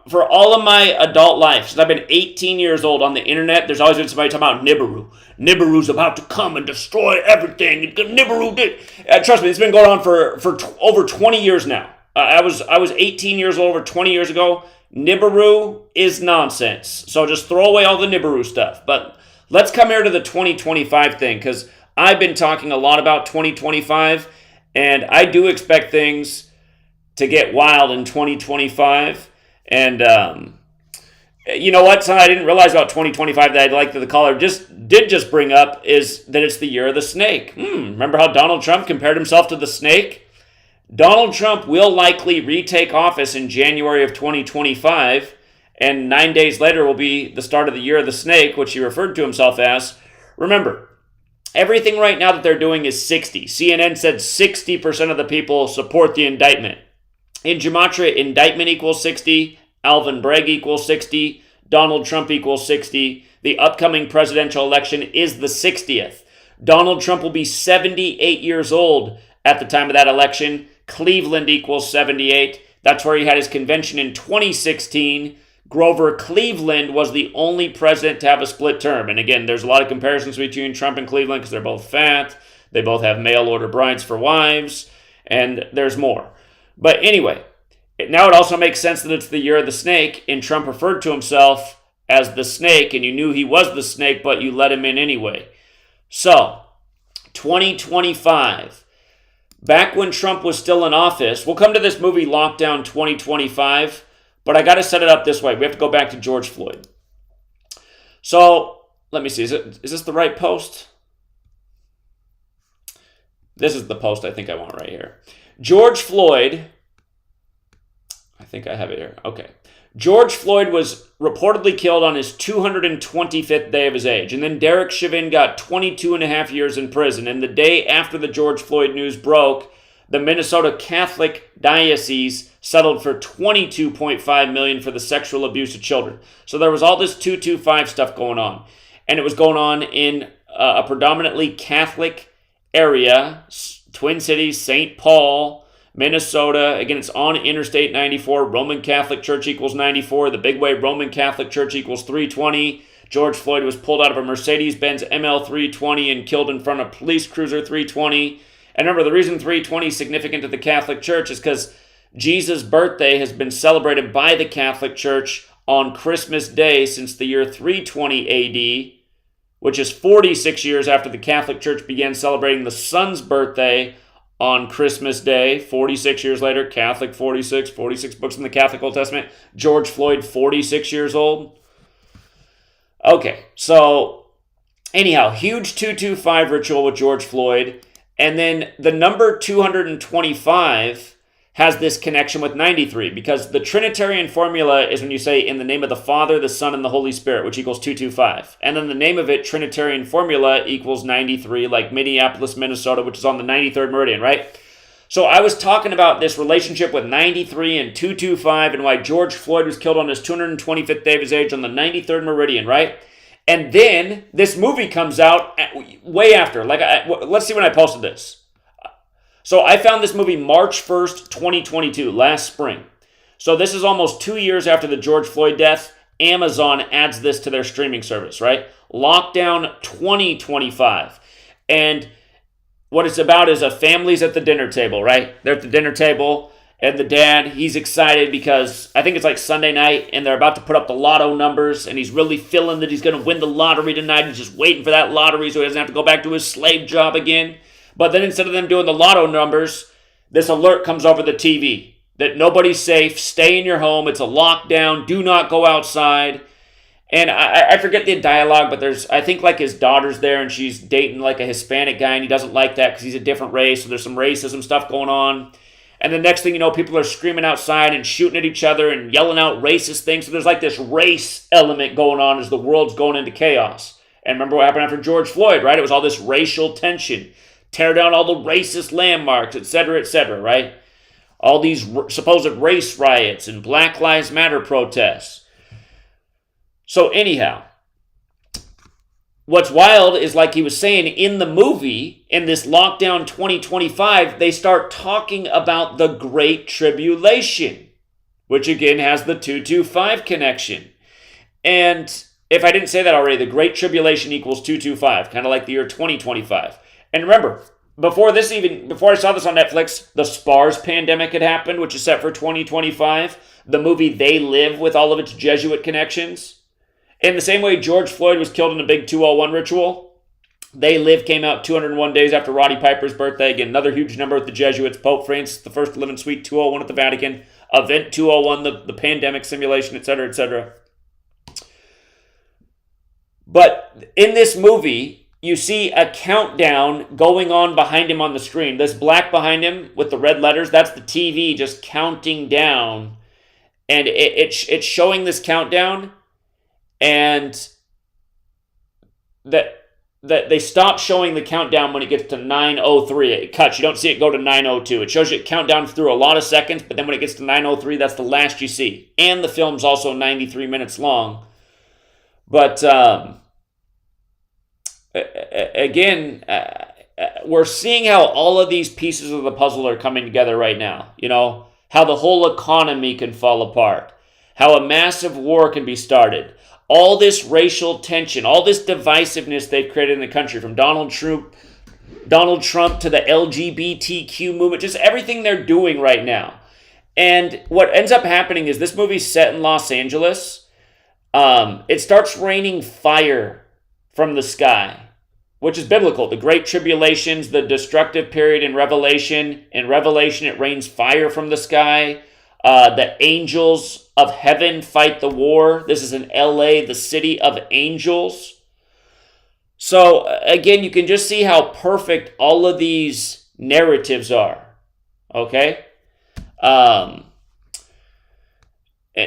For all of my adult life, since I've been 18 years old on the internet, there's always been somebody talking about Nibiru. Nibiru's about to come and destroy everything. Nibiru did. Trust me, it's been going on for over 20 years now. I was 18 years old over 20 years ago. Nibiru is nonsense. So just throw away all the Nibiru stuff. But let's come here to the 2025 thing, because I've been talking a lot about 2025, and I do expect things to get wild in 2025. And you know what? Something I didn't realize about 2025 that I'd like that the caller did bring up is that it's the year of the snake. Remember how Donald Trump compared himself to the snake? Donald Trump will likely retake office in January of 2025, and 9 days later will be the start of the year of the snake, which he referred to himself as. Remember, everything right now that they're doing is 60. CNN said 60% of the people support the indictment. In Gematria, indictment equals 60, Alvin Bragg equals 60, Donald Trump equals 60. The upcoming presidential election is the 60th. Donald Trump will be 78 years old at the time of that election. Cleveland equals 78. That's where he had his convention in 2016. Grover Cleveland was the only president to have a split term. And again, there's a lot of comparisons between Trump and Cleveland because they're both fat. They both have mail-order brides for wives. And there's more. But anyway, now it also makes sense that it's the year of the snake. And Trump referred to himself as the snake. And you knew he was the snake, but you let him in anyway. So, 2025. Back when Trump was still in office, we'll come to this movie Lockdown 2025. But I got to set it up this way. We have to go back to George Floyd. So, let me see. Is this the right post? This is the post I think I want right here. George Floyd. I think I have it here. Okay. George Floyd was reportedly killed on his 225th day of his age. And then Derek Chauvin got 22 and a half years in prison. And the day after the George Floyd news broke, the Minnesota Catholic Diocese settled for $22.5 million for the sexual abuse of children. So there was all this 225 stuff going on. And it was going on in a predominantly Catholic area, Twin Cities, St. Paul, Minnesota. Again, it's on Interstate 94. Roman Catholic Church equals 94. The Big Way Roman Catholic Church equals 320. George Floyd was pulled out of a Mercedes-Benz ML 320 and killed in front of police cruiser 320. And remember, the reason 320 is significant to the Catholic Church is because Jesus' birthday has been celebrated by the Catholic Church on Christmas Day since the year 320 AD, which is 46 years after the Catholic Church began celebrating the Son's birthday on Christmas Day. 46 years later, Catholic 46 books in the Catholic Old Testament. George Floyd, 46 years old. Okay, so anyhow, huge 225 ritual with George Floyd. And then the number 225 has this connection with 93 because the Trinitarian formula is when you say in the name of the Father, the Son, and the Holy Spirit, which equals 225. And then the name of it, Trinitarian formula, equals 93, like Minneapolis, Minnesota, which is on the 93rd meridian, right? So I was talking about this relationship with 93 and 225 and why George Floyd was killed on his 225th day of his age on the 93rd meridian, right? And then this movie comes out way after. Let's see when I posted this. So I found this movie March 1st, 2022, last spring. So this is almost 2 years after the George Floyd death. Amazon adds this to their streaming service, right? Lockdown 2025. And what it's about is a family's at the dinner table, right? They're at the dinner table. And the dad, he's excited because I think it's like Sunday night and they're about to put up the lotto numbers and he's really feeling that he's going to win the lottery tonight. He's just waiting for that lottery so he doesn't have to go back to his slave job again. But then instead of them doing the lotto numbers, this alert comes over the TV that nobody's safe, stay in your home, it's a lockdown, do not go outside. And I forget the dialogue, but I think like his daughter's there and she's dating like a Hispanic guy and he doesn't like that because he's a different race. So there's some racism stuff going on. And the next thing you know, people are screaming outside and shooting at each other and yelling out racist things. So there's like this race element going on as the world's going into chaos. And remember what happened after George Floyd, right? It was all this racial tension. Tear down all the racist landmarks, etc., right? All these supposed race riots and Black Lives Matter protests. So anyhow, what's wild is like he was saying in the movie, in this Lockdown 2025, they start talking about the Great Tribulation, which again has the 225 connection. And if I didn't say that already, the Great Tribulation equals 225, kind of like the year 2025. And remember, before I saw this on Netflix, the SPARS pandemic had happened, which is set for 2025. The movie They Live with all of its Jesuit connections. In the same way George Floyd was killed in a big 201 ritual, They Live came out 201 days after Roddy Piper's birthday. Again, another huge number with the Jesuits. Pope Francis the first to live in Suite 201 at the Vatican. Event 201, the pandemic simulation, etc., etc. But in this movie, you see a countdown going on behind him on the screen. This black behind him with the red letters, that's the TV just counting down. And it's showing this countdown. And that they stop showing the countdown when it gets to 9:03. It cuts. You don't see it go to 9:02. It shows you a countdown through a lot of seconds, but then when it gets to 9:03, that's the last you see. And the film's also 93 minutes long. But again, we're seeing how all of these pieces of the puzzle are coming together right now. You know, how the whole economy can fall apart, how a massive war can be started. All this racial tension, all this divisiveness they've created in the country, from Donald Trump to the LGBTQ movement, just everything they're doing right now. And what ends up happening is this movie's set in Los Angeles. It starts raining fire from the sky, which is biblical. The Great Tribulation's the destructive period in Revelation. In Revelation, it rains fire from the sky. The angels of heaven fight the war. This is in LA, the city of angels. So, again, you can just see how perfect all of these narratives are. Okay? And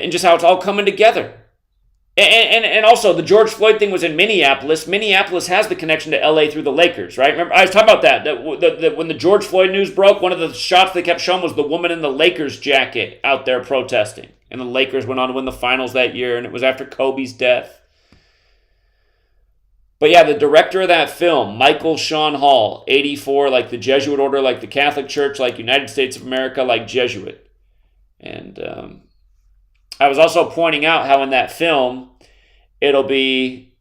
just how it's all coming together. And also, the George Floyd thing was in Minneapolis. Minneapolis has the connection to LA through the Lakers, right? Remember, I was talking about that when the George Floyd news broke, one of the shots they kept showing was the woman in the Lakers jacket out there protesting. And the Lakers went on to win the finals that year, and it was after Kobe's death. But yeah, the director of that film, Michael Sean Hall, 84, like the Jesuit order, like the Catholic Church, like United States of America, like Jesuit. And I was also pointing out how in that film, it'll be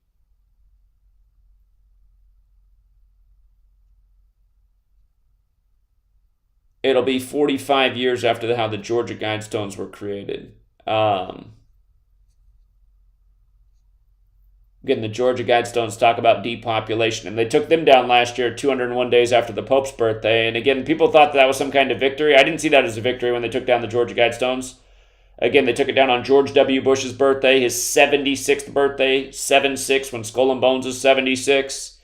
it'll be 45 years after how the Georgia Guidestones were created. Again, the Georgia Guidestones talk about depopulation, and they took them down last year, 201 days after the Pope's birthday. And again, people thought that was some kind of victory. I didn't see that as a victory when they took down the Georgia Guidestones. Again, they took it down on George W. Bush's birthday, his 76th birthday, 7-6, when Skull and Bones is 76.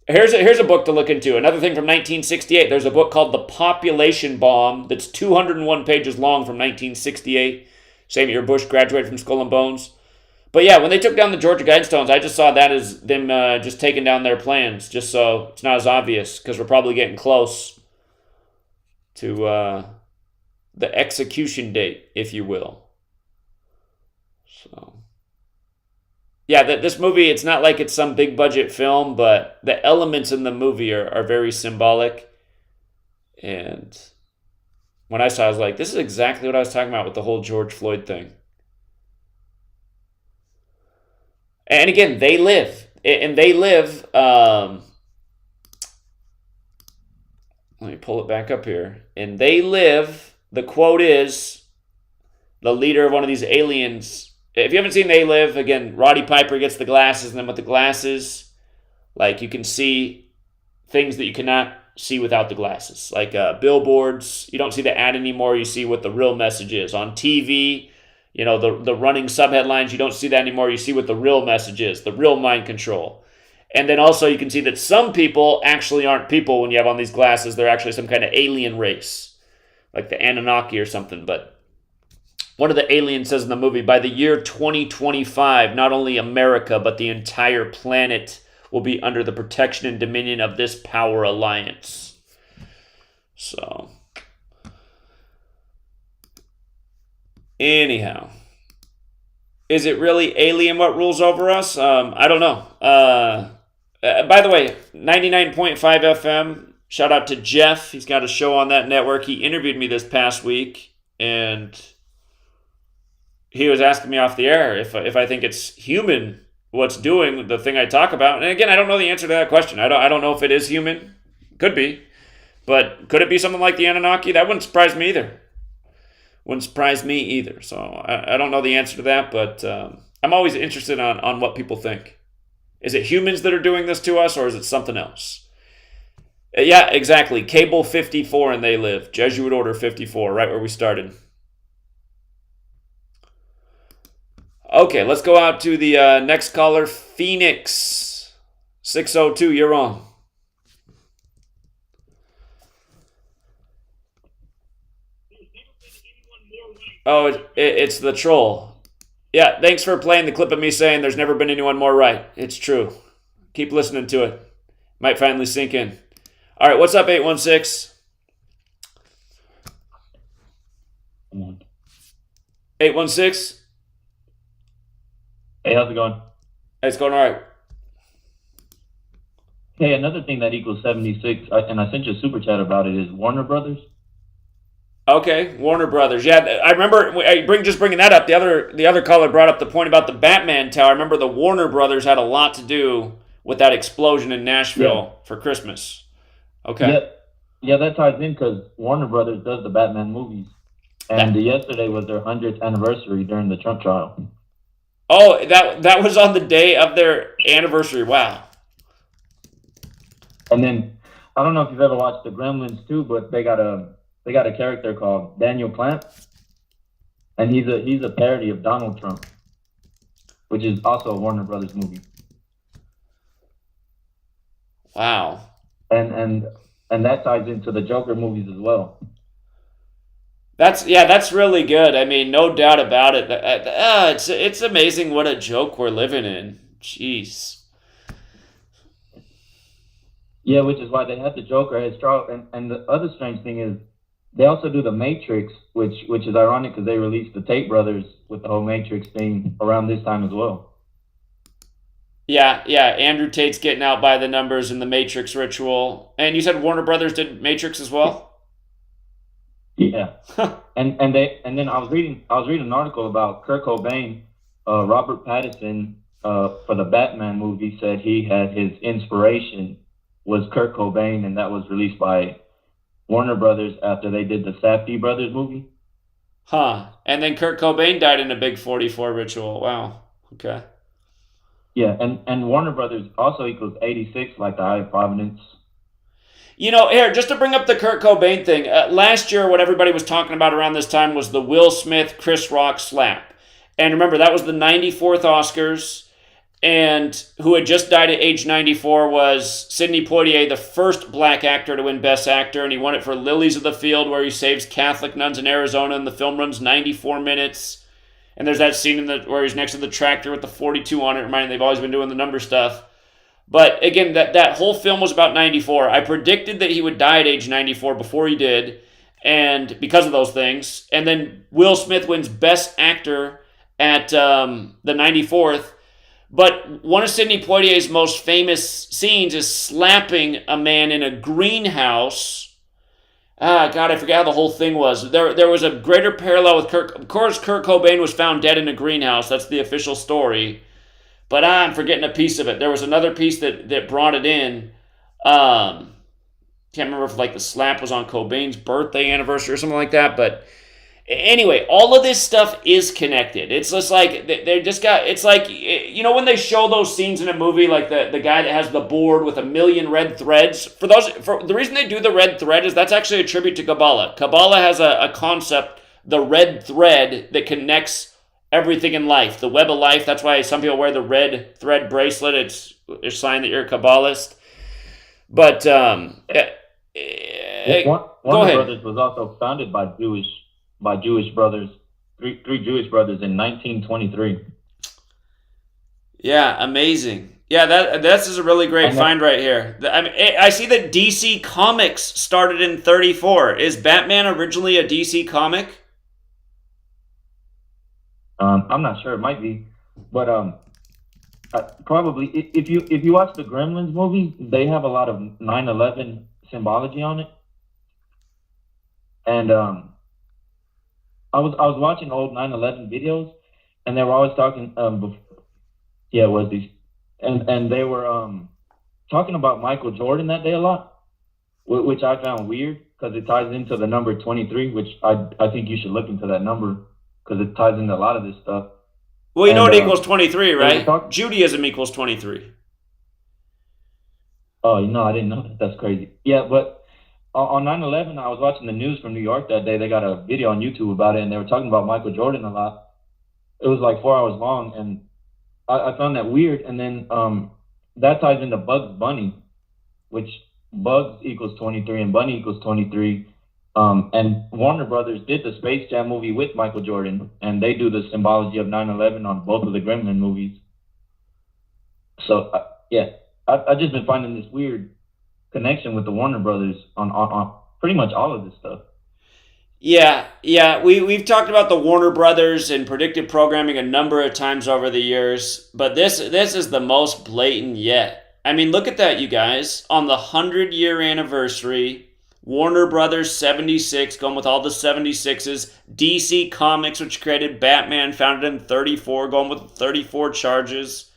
Here's a book to look into. Another thing from 1968, there's a book called The Population Bomb that's 201 pages long from 1968. Same year Bush graduated from Skull and Bones. But yeah, when they took down the Georgia Guidestones, I just saw that as them just taking down their plans, just so it's not as obvious, because we're probably getting close to the execution date, if you will. So, yeah, this movie, it's not like it's some big budget film, but the elements in the movie are very symbolic. And when I saw it, I was like, this is exactly what I was talking about with the whole George Floyd thing. And again, they live. And they live, let me pull it back up here. And they live, the quote is, the leader of one of these aliens. If you haven't seen They Live, again, Roddy Piper gets the glasses, and then with the glasses, like, you can see things that you cannot see without the glasses. Like billboards, you don't see the ad anymore, you see what the real message is. On TV, you know, the running subheadlines, you don't see that anymore. You see what the real message is, the real mind control. And then also you can see that some people actually aren't people when you have on these glasses. They're actually some kind of alien race, like the Anunnaki or something. But one of the aliens says in the movie, by the year 2025, not only America, but the entire planet will be under the protection and dominion of this power alliance. So, anyhow, is it really alien what rules over us? I don't know. By the way, 99.5 FM, shout out to Jeff. He's got a show on that network. He interviewed me this past week, and he was asking me off the air if I think it's human what's doing the thing I talk about. And again, I don't know the answer to that question. I don't know if it is human. Could be. But could it be something like the Anunnaki? That wouldn't surprise me either. Wouldn't surprise me either. So I don't know the answer to that, but I'm always interested on what people think. Is it humans that are doing this to us, or is it something else? Yeah, exactly. Cable 54 and They Live. Jesuit Order 54, right where we started. Okay, let's go out to the next caller, Phoenix 602. You're on. Oh, it's the troll. Yeah, thanks for playing the clip of me saying there's never been anyone more right. It's true. Keep listening to it. Might finally sink in. All right, what's up, 816? 816? Hey, how's it going? It's going all right. Hey, another thing that equals 76, and I sent you a super chat about it, is Warner Brothers. Okay, Warner Brothers. Yeah, I remember. Just bringing that up. The other caller brought up the point about the Batman Tower. I remember the Warner Brothers had a lot to do with that explosion in Nashville for Christmas. Okay. Yeah, that ties in because Warner Brothers does the Batman movies, and yesterday was their 100th anniversary during the Trump trial. Oh, that was on the day of their anniversary. Wow. And then I don't know if you've ever watched the Gremlins too, but they got a character called Daniel Clamp, and he's a parody of Donald Trump, which is also a Warner Brothers movie. Wow. And that ties into the Joker movies as well. That's really good. I mean, no doubt about it. It's amazing what a joke we're living in. Jeez. Yeah, which is why they had the Joker as trial. And the other strange thing is they also do the Matrix, which is ironic because they released the Tate Brothers with the whole Matrix thing around this time as well. Yeah. Andrew Tate's getting out by the numbers in the Matrix ritual. And you said Warner Brothers did Matrix as well? Yeah. and then I was reading an article about Kurt Cobain. Robert Pattinson for the Batman movie said he had his inspiration was Kurt Cobain, and that was released by Warner Brothers after they did the Safdie Brothers movie. Huh. And then Kurt Cobain died in a big 44 ritual. Wow. Okay. Yeah, and Warner Brothers also equals 86, like the High of Providence. You know, here, just to bring up the Kurt Cobain thing, last year what everybody was talking about around this time was the Will Smith, Chris Rock slap. And remember, that was the 94th Oscars, and who had just died at age 94 was Sidney Poitier, the first black actor to win Best Actor, and he won it for Lilies of the Field, where he saves Catholic nuns in Arizona, and the film runs 94 minutes. And there's that scene where he's next to the tractor with the 42 on it, reminding they've always been doing the number stuff. But again, that whole film was about 94. I predicted that he would die at age 94 before he did, and because of those things. And then Will Smith wins Best Actor at the 94th. But one of Sidney Poitier's most famous scenes is slapping a man in a greenhouse. God, I forget how the whole thing was. There was a greater parallel with Kurt. Of course, Kurt Cobain was found dead in a greenhouse. That's the official story. But I'm forgetting a piece of it. There was another piece that brought it in. Can't remember if like the slap was on Cobain's birthday anniversary or something like that. But anyway, all of this stuff is connected. It's just like they just got. It's like, you know, when they show those scenes in a movie, like the guy that has the board with a million red threads. For the reason they do the red thread is that's actually a tribute to Kabbalah. Kabbalah has a concept, the red thread that connects everything in life, the web of life. That's why some people wear the red thread bracelet. It's a sign that you're a Kabbalist. But Warner go ahead. Brothers was also founded by Jewish brothers, three Jewish brothers in 1923. Yeah, amazing. Yeah, this is a really great find right here. I mean, I see that DC Comics started in 34. Is Batman originally a DC comic? I'm not sure. It might be, but probably if you watch the Gremlins movie, they have a lot of 9/11 symbology on it. And I was watching old 9/11 videos, and they were always talking. It was these, and they were talking about Michael Jordan that day a lot, which I found weird because it ties into the number 23, which I think you should look into that number, because it ties into a lot of this stuff. Well, you know it equals 23, right? Judaism equals 23. Oh, no, I didn't know that. That's crazy. Yeah, but on 9/11, I was watching the news from New York that day. They got a video on YouTube about it, and they were talking about Michael Jordan a lot. It was like 4 hours long, and I found that weird. And then that ties into Bugs Bunny, which Bugs equals 23 and Bunny equals 23. And Warner Brothers did the Space Jam movie with Michael Jordan, and they do the symbology of 9/11 on both of the Gremlin movies. So, I've just been finding this weird connection with the Warner Brothers on pretty much all of this stuff. Yeah. We've talked about the Warner Brothers and predictive programming a number of times over the years, but this is the most blatant yet. I mean, look at that, you guys. On the 100-year anniversary, Warner Brothers 76, going with all the 76s. DC Comics, which created Batman, founded in 34, going with 34 charges.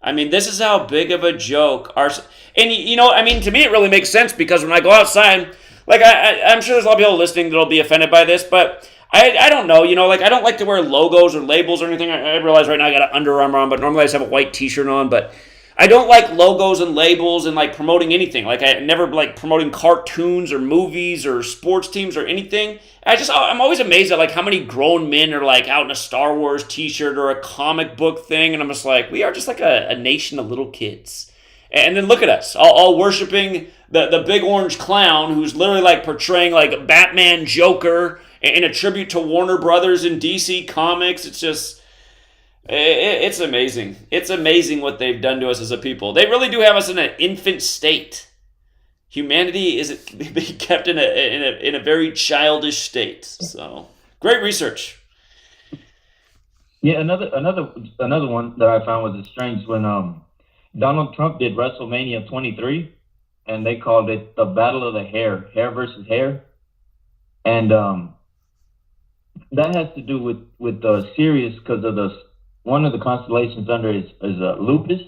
I mean, this is how big of a joke our... And, you know, I mean, to me it really makes sense because when I go outside, like, I'm sure there's a lot of people listening that'll be offended by this, but I don't know, you know, like, I don't like to wear logos or labels or anything. I realize right now I got an Under Armour on, but normally I just have a white t-shirt on, but I don't like logos and labels and, like, promoting anything. Like, I never like promoting cartoons or movies or sports teams or anything. I'm always amazed at, like, how many grown men are, like, out in a Star Wars t-shirt or a comic book thing, and I'm just like, we are just like a nation of little kids. And then look at us, all worshiping the big orange clown who's literally, like, portraying, like, Batman, Joker in a tribute to Warner Brothers and DC Comics. It's just... It's amazing. It's amazing what they've done to us as a people. They really do have us in an infant state. Humanity is being kept in a very childish state. So great research. Yeah, another one that I found was strange when Donald Trump did WrestleMania 23, and they called it the Battle of the Hair versus hair, and that has to do with the Sirius because of one of the constellations under is Lupus,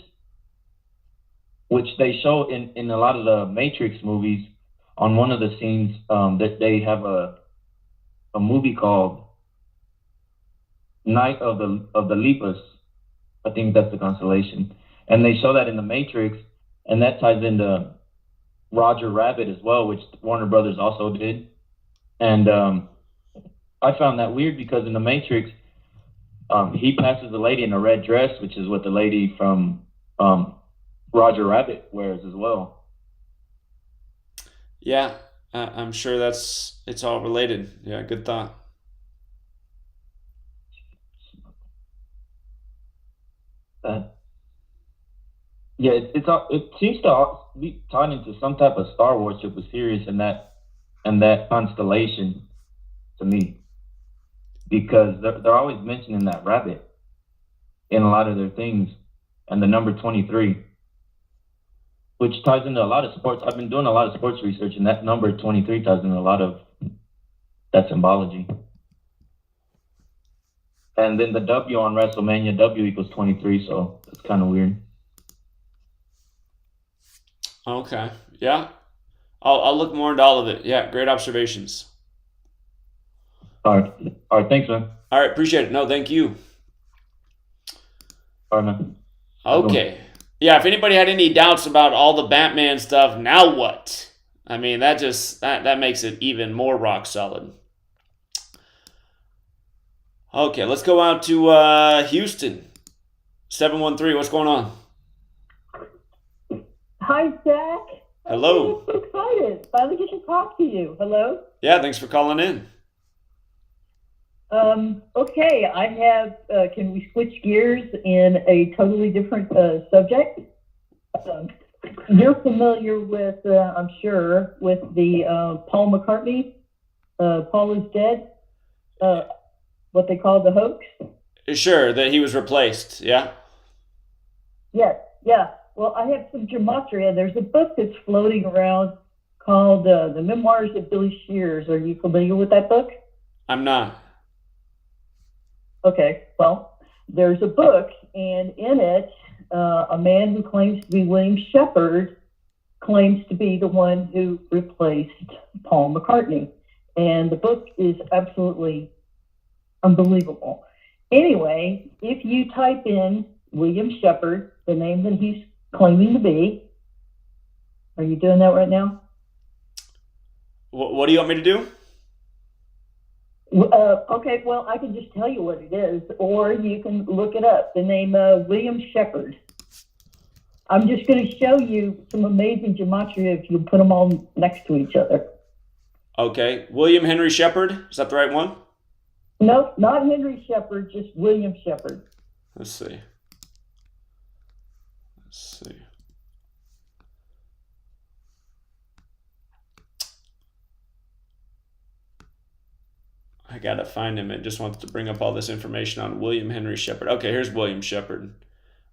which they show in a lot of the Matrix movies. On one of the scenes, that they have a movie called Night of the Lepus. I think that's the constellation, and they show that in the Matrix, and that ties into Roger Rabbit as well, which Warner Brothers also did. And I found that weird because in the Matrix, he passes the lady in a red dress, which is what the lady from Roger Rabbit wears as well. Yeah, I'm sure it's all related. Yeah, good thought. Yeah, it seems to be tied into some type of Star worship with Sirius and that constellation to me. Because they're always mentioning that rabbit in a lot of their things, and the number 23, which ties into a lot of sports. I've been doing a lot of sports research, and that number 23 ties into a lot of that symbology. And then the W on WrestleMania, W equals 23, so it's kind of weird. Okay, yeah, I'll look more into all of it. Yeah, great observations. All right, thanks, man. All right, appreciate it. No, thank you. All right, man. Okay. Yeah, if anybody had any doubts about all the Batman stuff, now what? I mean, that makes it even more rock solid. Okay, let's go out to Houston. 713, what's going on? Hi, Zach. Hello. I'm so excited. Finally get to talk to you. Hello? Yeah, thanks for calling in. Okay, I have, can we switch gears in a totally different subject? You're familiar with, I'm sure, with the Paul McCartney, Paul is Dead, what they call the hoax? Sure, that he was replaced, yeah? Yes, yeah. Well, I have some gematria. There's a book that's floating around called The Memoirs of Billy Shears. Are you familiar with that book? I'm not. Okay, well, there's a book, and in it, a man who claims to be William Shepard claims to be the one who replaced Paul McCartney. And the book is absolutely unbelievable. Anyway, if you type in William Shepard, the name that he's claiming to be, are you doing that right now? What do you want me to do? Okay, well, I can just tell you what it is, or you can look it up. The name William Shepard. I'm just going to show you some amazing gematria if you put them all next to each other. Okay, William Henry Shepard, is that the right one? No, not Henry Shepard, just William Shepard. Let's see. I gotta find him. It just wants to bring up all this information on William Henry Shepard. Okay, here's William Shepard.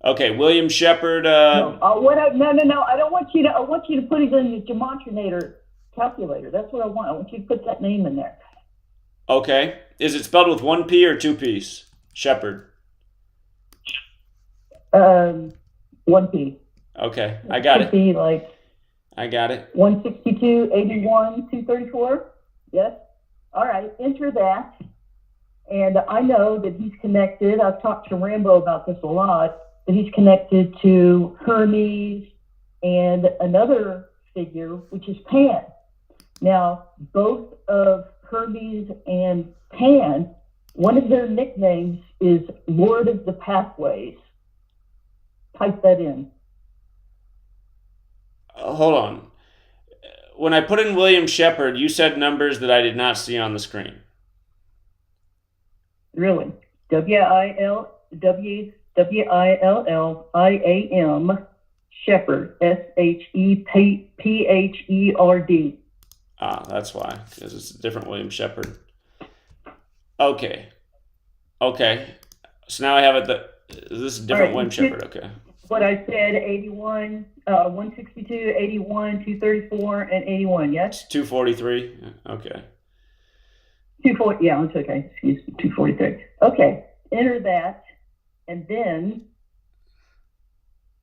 Okay, William Shepard. No. I don't want you to. I want you to put it in the Gematrinator calculator. That's what I want. I want you to put that name in there. Okay. Is it spelled with one P or two P's? Shepherd. 1P. Okay, I got Could it. be like I got it. 162, 81, 234. Yes. All right. Enter that. And I know that he's connected. I've talked to Rambo about this a lot. That he's connected to Hermes and another figure, which is Pan. Now, both of Hermes and Pan, one of their nicknames is Lord of the Pathways. Type that in. Hold on. When I put in William Shepherd, you said numbers that I did not see on the screen. Really? William Shepherd, Shepard. Ah, that's why, because it's a different William Shepherd. Okay. So now I have it. This is a different William Shepherd. Okay. What I said, 81, 162, 81, 234, and 81, yes? It's 243. Okay. 240, yeah, it's okay. Excuse me, 243. Okay, enter that, and then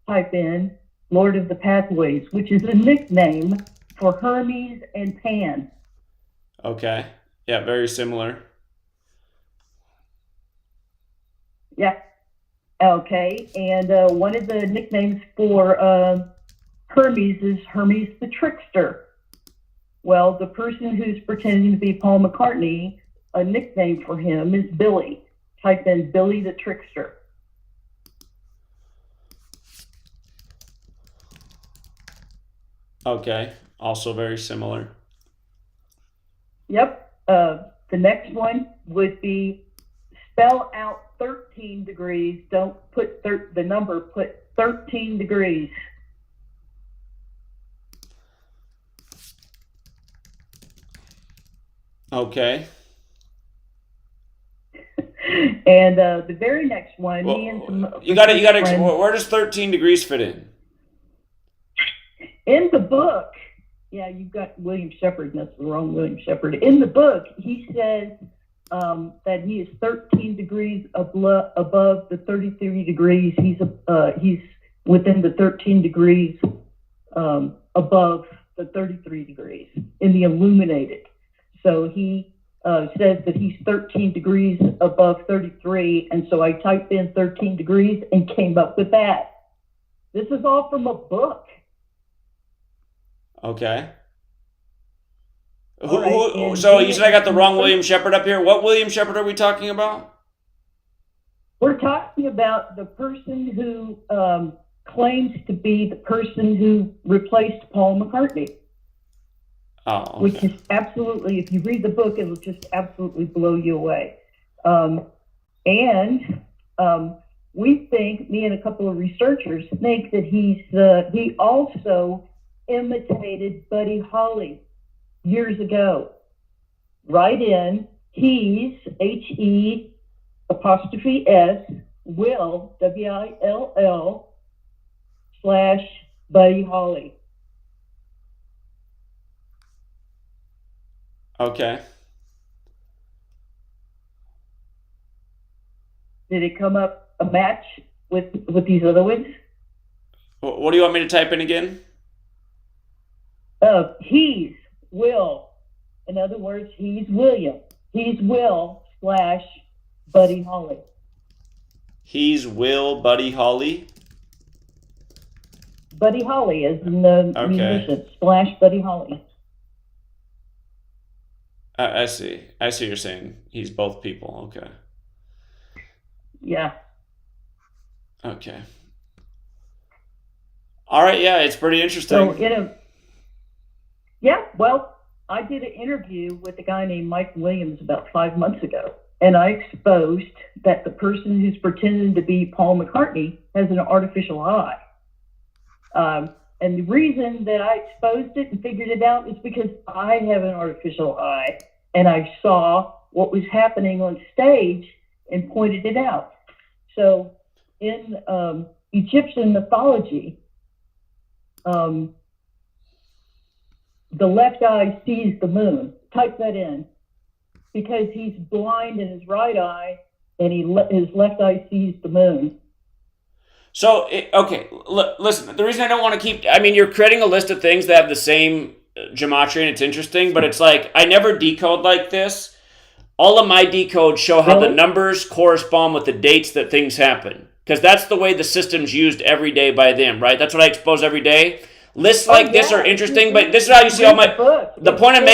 type in Lord of the Pathways, which is a nickname for Hermes and Pan. Okay. Yeah, very similar. Yeah. Okay, and one of the nicknames for Hermes is Hermes the Trickster. Well, the person who's pretending to be Paul McCartney, a nickname for him is Billy. Type in Billy the Trickster. Okay, also very similar. Yep. The next one would be spell out 13 degrees. Don't put the number, put 13 degrees. Okay. And the very next one, Well, me and some you got it. friends- Where does 13 degrees fit in? In the book, yeah, you've got William Shepherd, and that's the wrong William Shepherd. In the book, he says that he is 13 degrees above the 33 degrees. He's within the 13 degrees above the 33 degrees in the Illuminated. So he says that he's 13 degrees above 33, and so I typed in 13 degrees and came up with that. This is all from a book. Okay. Right, So you said I got the wrong William Shepherd up here. What William Shepherd are we talking about? We're talking about the person who claims to be the person who replaced Paul McCartney. Oh, okay. Which is absolutely, if you read the book, it'll just absolutely blow you away. We think, me and a couple of researchers think that he also imitated Buddy Holly years ago. Write in, he's, H-E apostrophe S, Will, W-I-L-L, / Buddy Holly. Okay. Did it come up a match with these other ones? What do you want me to type in again? He's Will. In other words, he's William. He's Will / Buddy Holly. He's Will Buddy Holly. Buddy Holly is the musician / Buddy Holly. I see. I see what you're saying. He's both people. Okay. Yeah. Okay. All right. Yeah, it's pretty interesting. So well, I did an interview with a guy named Mike Williams about 5 months ago, and I exposed that the person who's pretending to be Paul McCartney has an artificial eye. And the reason that I exposed it and figured it out is because I have an artificial eye, and I saw what was happening on stage and pointed it out. So in Egyptian mythology, the left eye sees the moon. Type that in, because he's blind in his right eye, and his left eye sees the moon. So, okay, listen, the reason I don't want to keep, I mean, you're creating a list of things that have the same gematria, and it's interesting, but it's like, I never decode like this. All of my decodes show how the numbers correspond with the dates that things happen. Because that's the way the system's used every day by them, right? That's what I expose every day. Lists like this are interesting, but this is how you see all my... The point I'm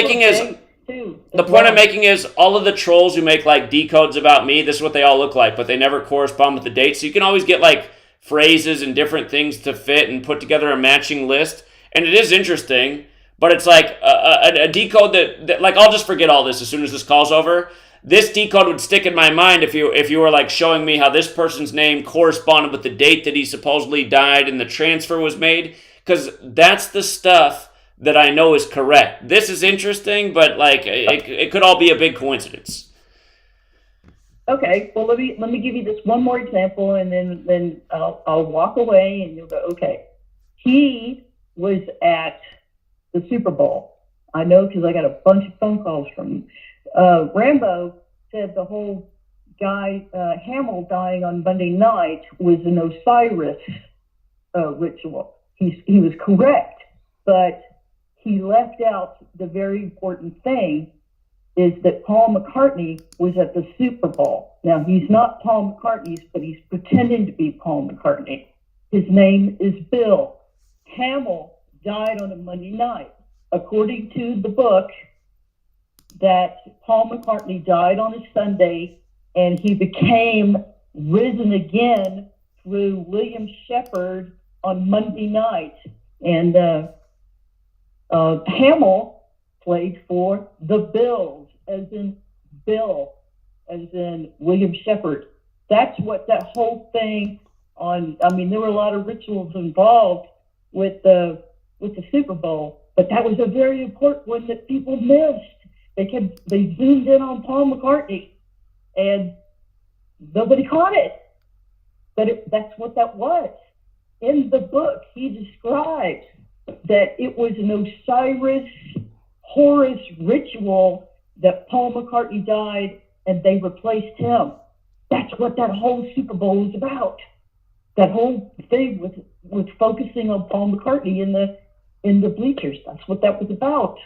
making is all of the trolls who make like decodes about me, this is what they all look like, but they never correspond with the dates. So you can always get like phrases and different things to fit and put together a matching list. And it is interesting, but it's like a decode that like, I'll just forget all this as soon as this call's over. This decode would stick in my mind if you were like showing me how this person's name corresponded with the date that he supposedly died and the transfer was made, because that's the stuff that I know is correct. This is interesting, but like it could all be a big coincidence. Okay, well let me give you this one more example, and then I'll walk away, and you'll go, okay. He was at the Super Bowl. I know because I got a bunch of phone calls from him. Rambo said the whole guy Hamill dying on Monday night was an Osiris ritual. He was correct, but he left out the very important thing, is that Paul McCartney was at the Super Bowl. Now, he's not Paul McCartney, but he's pretending to be Paul McCartney. His name is Bill. Hamill died on a Monday night. According to the book, that Paul McCartney died on a Sunday, and he became risen again through William Shepard on Monday night. And Hamill played for the Bills, as in Bill, as in William Shepard. That's what that whole thing there were a lot of rituals involved with the Super Bowl, but that was a very important one that people missed. They zoomed in on Paul McCartney, and nobody caught it. But that's what that was. In the book, he describes that it was an Osiris Horus ritual that Paul McCartney died, and they replaced him. That's what that whole Super Bowl was about. That whole thing was focusing on Paul McCartney in the bleachers. That's what that was about.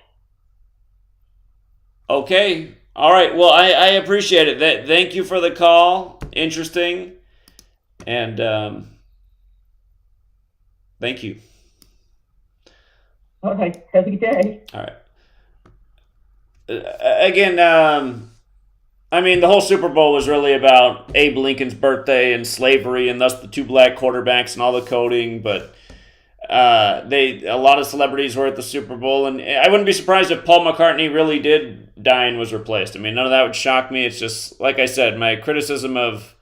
Okay. All right. Well, I appreciate it. Thank you for the call. Interesting. And thank you. All right. Have a good day. All right. Again, the whole Super Bowl was really about Abe Lincoln's birthday and slavery, and thus the two black quarterbacks and all the coding. But a lot of celebrities were at the Super Bowl, and I wouldn't be surprised if Paul McCartney really did die and was replaced. I mean, none of that would shock me. It's just, like I said, my criticism of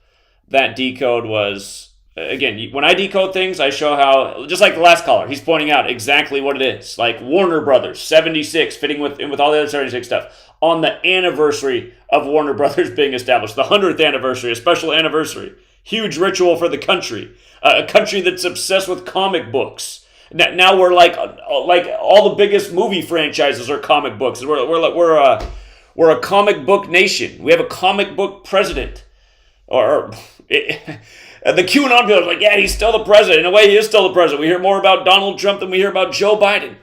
that decode was, again, when I decode things, I show how, just like the last caller, he's pointing out exactly what it is. Like Warner Brothers, 76, fitting with all the other 76 stuff. On the anniversary of Warner Brothers being established, the 100th anniversary, a special anniversary. Huge ritual for the country. A country that's obsessed with comic books. Now we're like all the biggest movie franchises are comic books. We're a comic book nation. We have a comic book president. The QAnon people are like, yeah, he's still the president. In a way, he is still the president. We hear more about Donald Trump than we hear about Joe Biden.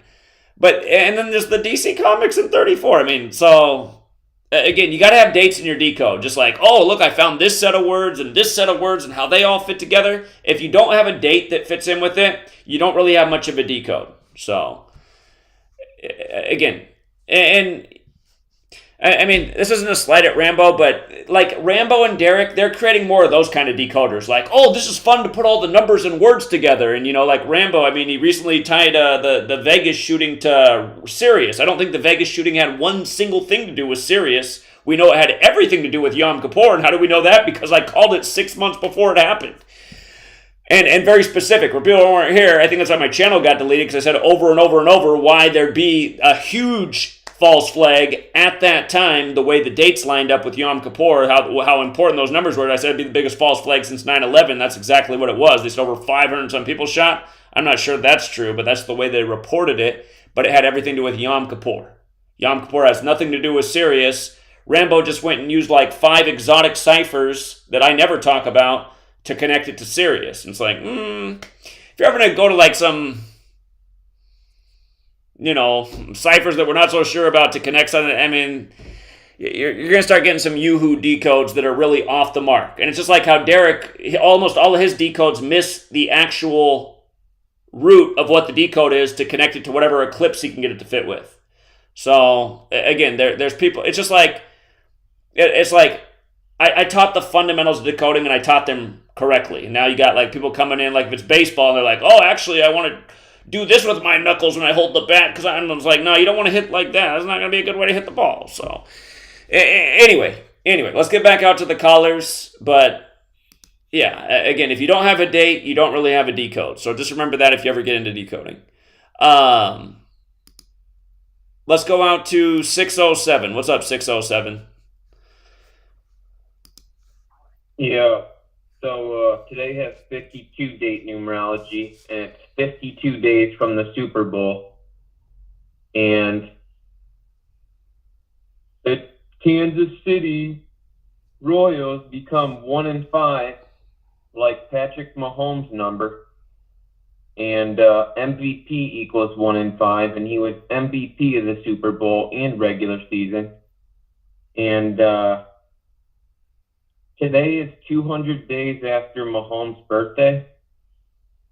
And then there's the DC Comics in 34. I mean, so again, you got to have dates in your decode. Just like, oh, look, I found this set of words and this set of words and how they all fit together. If you don't have a date that fits in with it, you don't really have much of a decode. So, again, and I mean, this isn't a slight at Rambo, but like Rambo and Derek, they're creating more of those kind of decoders. Like, oh, this is fun to put all the numbers and words together. And, like Rambo, I mean, he recently tied the Vegas shooting to Sirius. I don't think the Vegas shooting had one single thing to do with Sirius. We know it had everything to do with Yom Kippur. And how do we know that? Because I called it 6 months before it happened. And very specific. For people who weren't here, I think that's why my channel got deleted, because I said over and over and over why there'd be a huge false flag at that time, the way the dates lined up with Yom Kippur, how important those numbers were. I said it'd be the biggest false flag since 9/11. That's exactly what it was. They said over 500 some people shot. I'm not sure that's true, but that's the way they reported it. but it had everything to do with Yom Kippur. Yom Kippur has nothing to do with Sirius. Rambo just went and used like 5 exotic ciphers that I never talk about to connect it to Sirius. And it's like, if you're ever going to go to like some, ciphers that we're not so sure about to connect something, I mean, you're going to start getting some Yoo-hoo decodes that are really off the mark. And it's just like how Derek, almost all of his decodes miss the actual root of what the decode is to connect it to whatever eclipse he can get it to fit with. So, again, there's people, it's just like, I taught the fundamentals of decoding and I taught them correctly. And now you got like people coming in, like if it's baseball, and they're like, oh, actually, I want to do this with my knuckles when I hold the bat, because I was like, no, you don't want to hit like that. That's not going to be a good way to hit the ball. So, anyway, let's get back out to the callers. But, yeah, again, if you don't have a date, you don't really have a decode. So just remember that if you ever get into decoding. Let's go out to 607. What's up, 607? Yeah. So today has 52 date numerology, and it's 52 days from the Super Bowl. And the Kansas City Royals become 1-5, like Patrick Mahomes' number. And MVP equals 1-5, and he was MVP of the Super Bowl and regular season. And today is 200 days after Mahomes' birthday,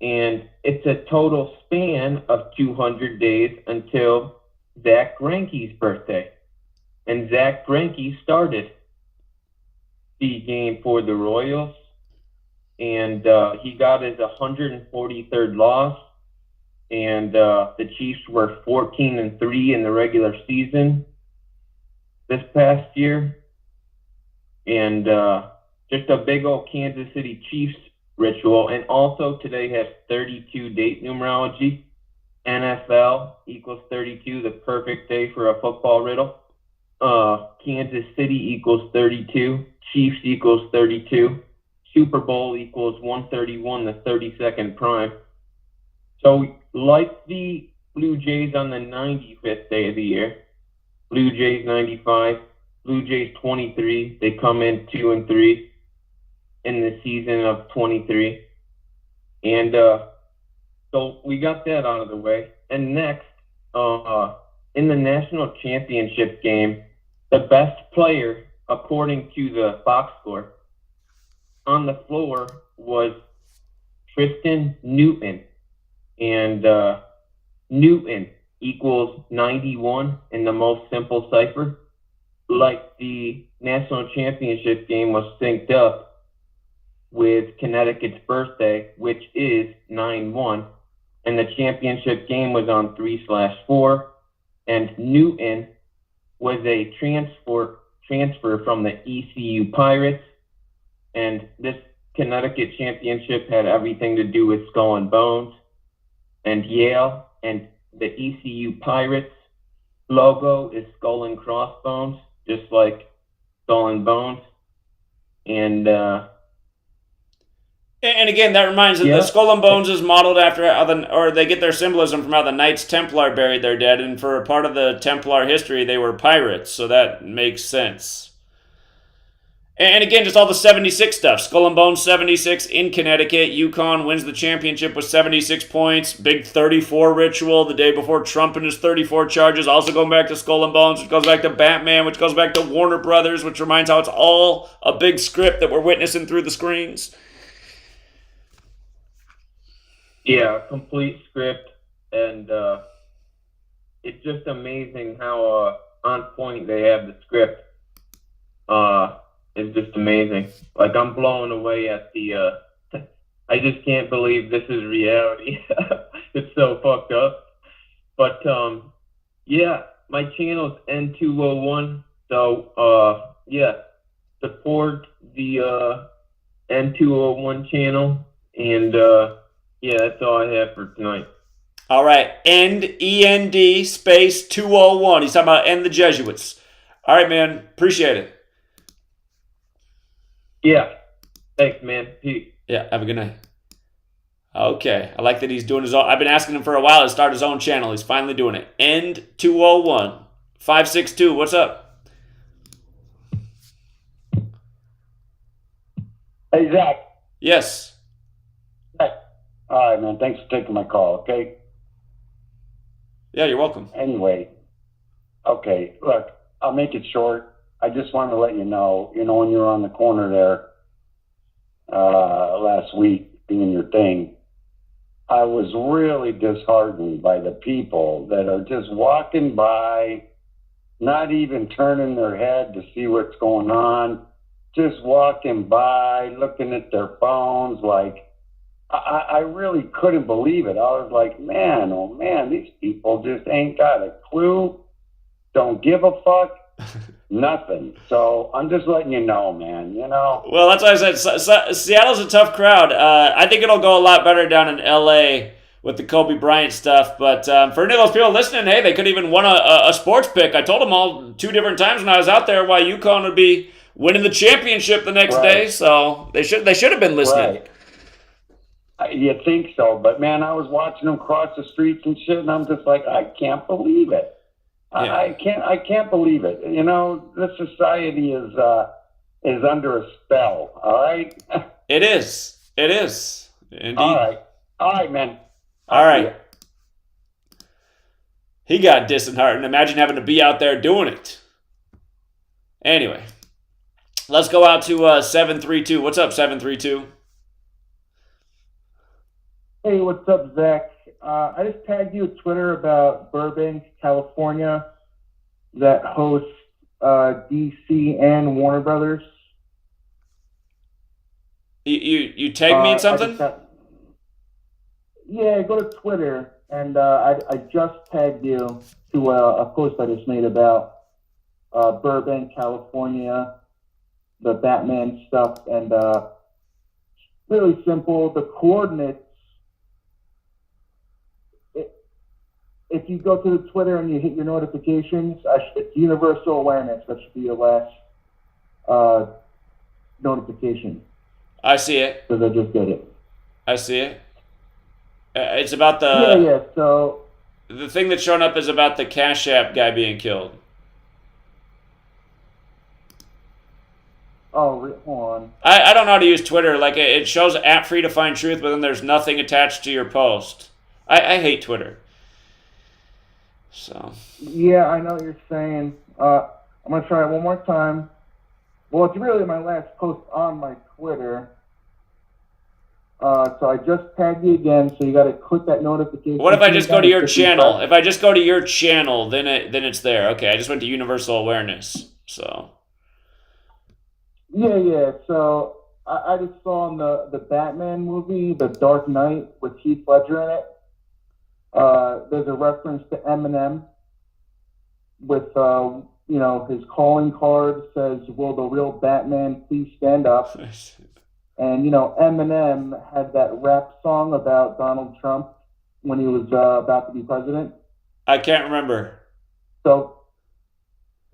and it's a total span of 200 days until Zach Greinke's birthday. And Zach Greinke started the game for the Royals, and he got his 143rd loss, and the Chiefs were 14-3 in the regular season this past year. And just a big old Kansas City Chiefs ritual. And also today has 32 date numerology. NFL equals 32, the perfect day for a football riddle. Kansas City equals 32. Chiefs equals 32. Super Bowl equals 131, the 32nd prime. So like the Blue Jays on the 95th day of the year, Blue Jays 95, Blue Jays 23, they come in 2-3 in the season of 23. And so we got that out of the way. And next, in the national championship game, the best player, according to the box score, on the floor was Tristan Newton. And Newton equals 91 in the most simple cipher. Like the national championship game was synced up with Connecticut's birthday, which is 9-1. And the championship game was on 3/4. And Newton was a transfer from the ECU Pirates. And this Connecticut championship had everything to do with Skull and Bones and Yale. And the ECU Pirates logo is Skull and Crossbones, just like Skull and Bones. And again, that reminds us that Skull and Bones is modeled after or they get their symbolism from how the Knights Templar buried their dead. And for a part of the Templar history, they were pirates. So that makes sense. And again, just all the 76 stuff. Skull and Bones 76 in Connecticut. UConn wins the championship with 76 points. Big 34 ritual the day before Trump and his 34 charges. Also going back to Skull and Bones, which goes back to Batman, which goes back to Warner Brothers, which reminds how it's all a big script that we're witnessing through the screens. Yeah, complete script. And it's just amazing how on point they have the script. It's just amazing. Like, I'm blown away at the, I just can't believe this is reality. It's so fucked up. But, yeah, my channel's N201. So, yeah, support the N201 channel. And, yeah, that's all I have for tonight. All right, END space 201. He's talking about End the Jesuits. All right, man. Appreciate it. Yeah. Thanks, man. Peace. Yeah, have a good night. Okay, I like that he's doing his own. I've been asking him for a while to start his own channel. He's finally doing it. End 201 562. What's up? Hey, Zach. Yes. Hey. All right, man. Thanks for taking my call, okay? Yeah, you're welcome. Anyway, okay, look, I'll make it short. I just wanted to let you know, when you were on the corner there last week doing your thing, I was really disheartened by the people that are just walking by, not even turning their head to see what's going on, just walking by, looking at their phones. Like, I really couldn't believe it. I was like, man, oh man, these people just ain't got a clue, don't give a fuck. Nothing. So I'm just letting you know, man. Well, that's why I said Seattle's a tough crowd. I think it'll go a lot better down in L.A. with the Kobe Bryant stuff. But for any of those people listening, hey, they could even won a sports pick. I told them all 2 different times when I was out there why UConn would be winning the championship the next day. So they should have been listening. Right. You think so? But man, I was watching them cross the streets and shit, and I'm just like, I can't believe it. Yeah. I can't believe it. This society is under a spell. All right. It is. Indeed. All right, man. All right. He got disheartened. Imagine having to be out there doing it. Anyway, let's go out to 732. What's up, 732? Hey, what's up, Zach? I just tagged you on Twitter about Burbank, California, that hosts DC and Warner Brothers. You tagged me in something? Yeah, go to Twitter, and I just tagged you to a post I just made about Burbank, California, the Batman stuff, and really simple. The coordinates. If you go to the Twitter and you hit your notifications, it's universal awareness. That should be your last notification. I see it. Because I just did it. I see it. It's about the... Yeah, so... The thing that's showing up is about the CashApp guy being killed. Oh, hold on. I don't know how to use Twitter. Like, it shows @free to find truth, but then there's nothing attached to your post. I hate Twitter. So. Yeah, I know what you're saying. I'm going to try it one more time. Well, it's really my last post on my Twitter. So I just tagged you again, so you got to click that notification. What if I just go to your channel? If I just go to your channel, then it's there. Okay, I just went to universal awareness. So. Yeah. So I just saw in the Batman movie, The Dark Knight, with Heath Ledger in it. There's a reference to Eminem with, his calling card says, "Will the real Batman please stand up?" And, Eminem had that rap song about Donald Trump when he was about to be president. I can't remember. So,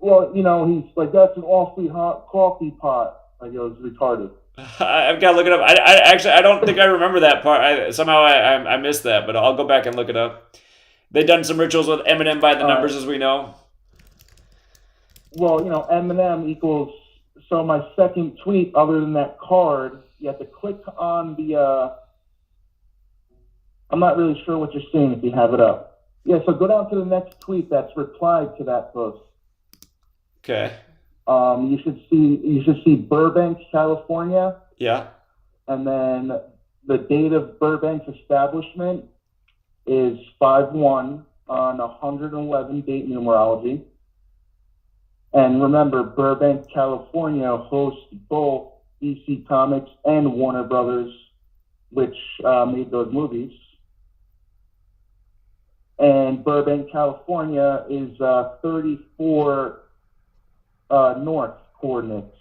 he's like, "That's an awfully hot coffee pot." Like, it was retarded. I've got to look it up. I don't think I remember that part. Somehow I missed that, but I'll go back and look it up. They've done some rituals with Eminem by the numbers, as we know. Well, Eminem equals... So my second tweet, other than that card, you have to click on the... I'm not really sure what you're seeing if you have it up. Yeah, so go down to the next tweet that's replied to that post. Okay. You should see Burbank, California. Yeah. And then the date of Burbank's establishment is 5/1 on 111 date numerology. And remember, Burbank, California hosts both DC Comics and Warner Brothers, which made those movies. And Burbank, California is 34 north coordinates.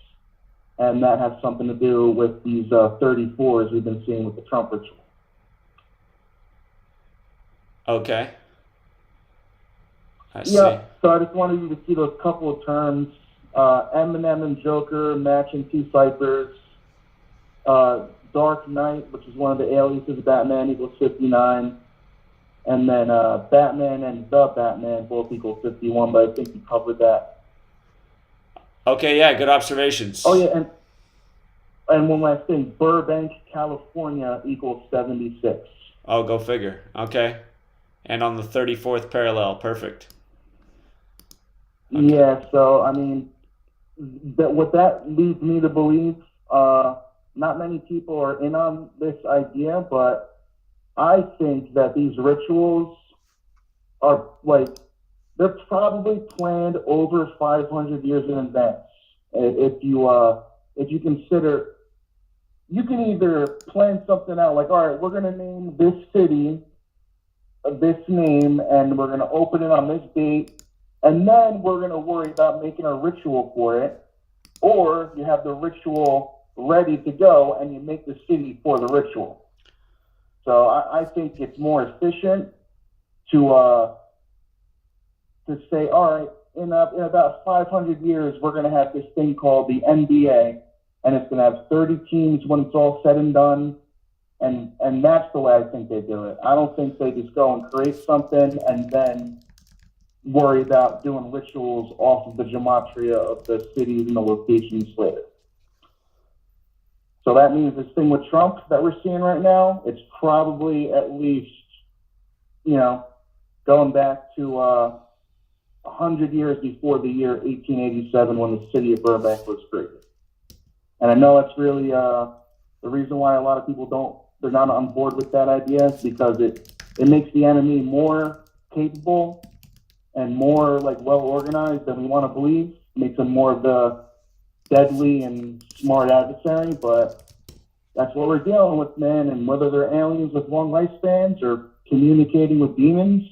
And that has something to do with these 34s we've been seeing with the Trump ritual. Okay. I see. Yeah, so I just wanted you to see those couple of terms. Eminem and Joker matching 2 ciphers. Dark Knight, which is one of the aliases of Batman, equals 59. And then Batman and The Batman both equal 51, but I think you covered that. Okay, yeah, good observations. Oh, yeah, and one last thing. Burbank, California equals 76. Oh, go figure. Okay. And on the 34th parallel, perfect. Okay. Yeah, so, I mean, what that leads me to believe, not many people are in on this idea, but I think that these rituals are like, they're probably planned over 500 years in advance. If you consider, you can either plan something out like, all right, we're going to name this city this name and we're going to open it on this date, and then we're going to worry about making a ritual for it. Or you have the ritual ready to go and you make the city for the ritual. So I think it's more efficient to say, all right, in about 500 years, we're going to have this thing called the NBA, and it's going to have 30 teams when it's all said and done. And that's the way I think they do it. I don't think they just go and create something and then worry about doing rituals off of the gematria of the cities and the locations later. So that means this thing with Trump that we're seeing right now, it's probably at least, going back to 100 years before the year 1887 when the city of Burbank was created. And I know that's really the reason why a lot of people they're not on board with that idea, is because it makes the enemy more capable and more well organized than we want to believe. Makes them more of the deadly and smart adversary, but that's what we're dealing with, man. And whether they're aliens with long lifespans or communicating with demons,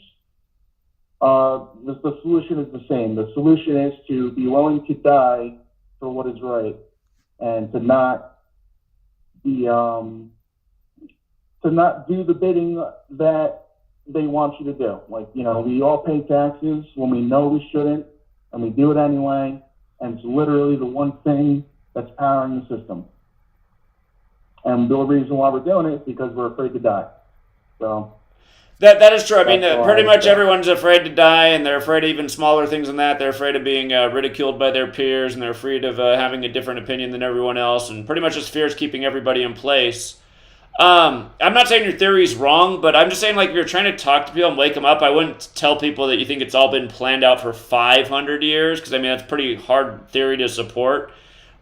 the solution is the same. The solution is to be willing to die for what is right, and to not be to not do the bidding that they want you to do. We all pay taxes when we know we shouldn't, and we do it anyway. And it's literally the one thing that's powering the system. And the reason why we're doing it is because we're afraid to die. So that is true. I mean, pretty much everyone's afraid to die, and they're afraid of even smaller things than that. They're afraid of being ridiculed by their peers, and they're afraid of having a different opinion than everyone else. And pretty much this fear is keeping everybody in place. I'm not saying your theory is wrong, but I'm just saying, if you're trying to talk to people and wake them up, I wouldn't tell people that you think it's all been planned out for 500 years, because, that's a pretty hard theory to support.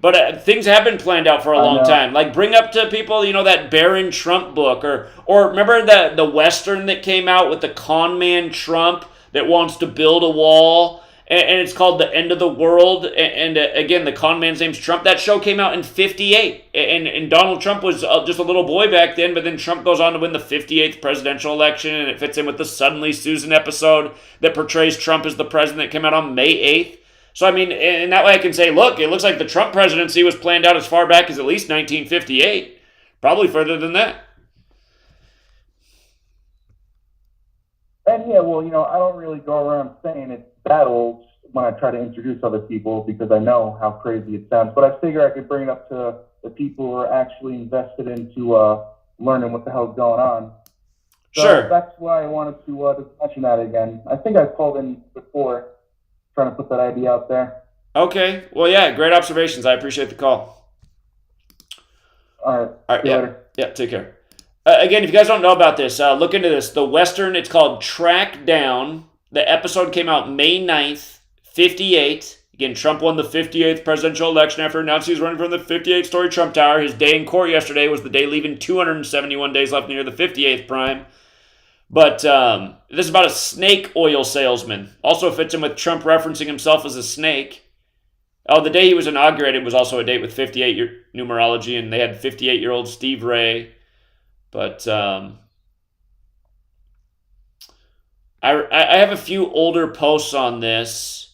But things have been planned out for a long time. Bring up to people, that Barron Trump book, or remember the Western that came out with the con man Trump that wants to build a wall, and it's called The End of the World, and again, the con man's name's Trump. That show came out in 58, and Donald Trump was just a little boy back then, but then Trump goes on to win the 58th presidential election, and it fits in with the Suddenly Susan episode that portrays Trump as the president that came out on May 8th. So, in that way I can say, look, it looks like the Trump presidency was planned out as far back as at least 1958, probably further than that. And I don't really go around saying it's that old when I try to introduce other people, because I know how crazy it sounds. But I figure I could bring it up to the people who are actually invested into learning what the hell's going on. So sure. That's why I wanted to just mention that again. I think I've called in before trying to put that idea out there. Okay. Well, yeah, great observations. I appreciate the call. All right. See you later. Yeah, take care. Again, if you guys don't know about this, look into this. The Western, it's called Track Down. The episode came out May 9th, 58. Again, Trump won the 58th presidential election after announcing he's running from the 58th-story Trump Tower. His day in court yesterday was the day leaving 271 days left near the 58th prime. But this is about a snake oil salesman. Also fits in with Trump referencing himself as a snake. Oh, the day he was inaugurated was also a date with 58 numerology, and they had 58-year-old Steve Ray. But I have a few older posts on this.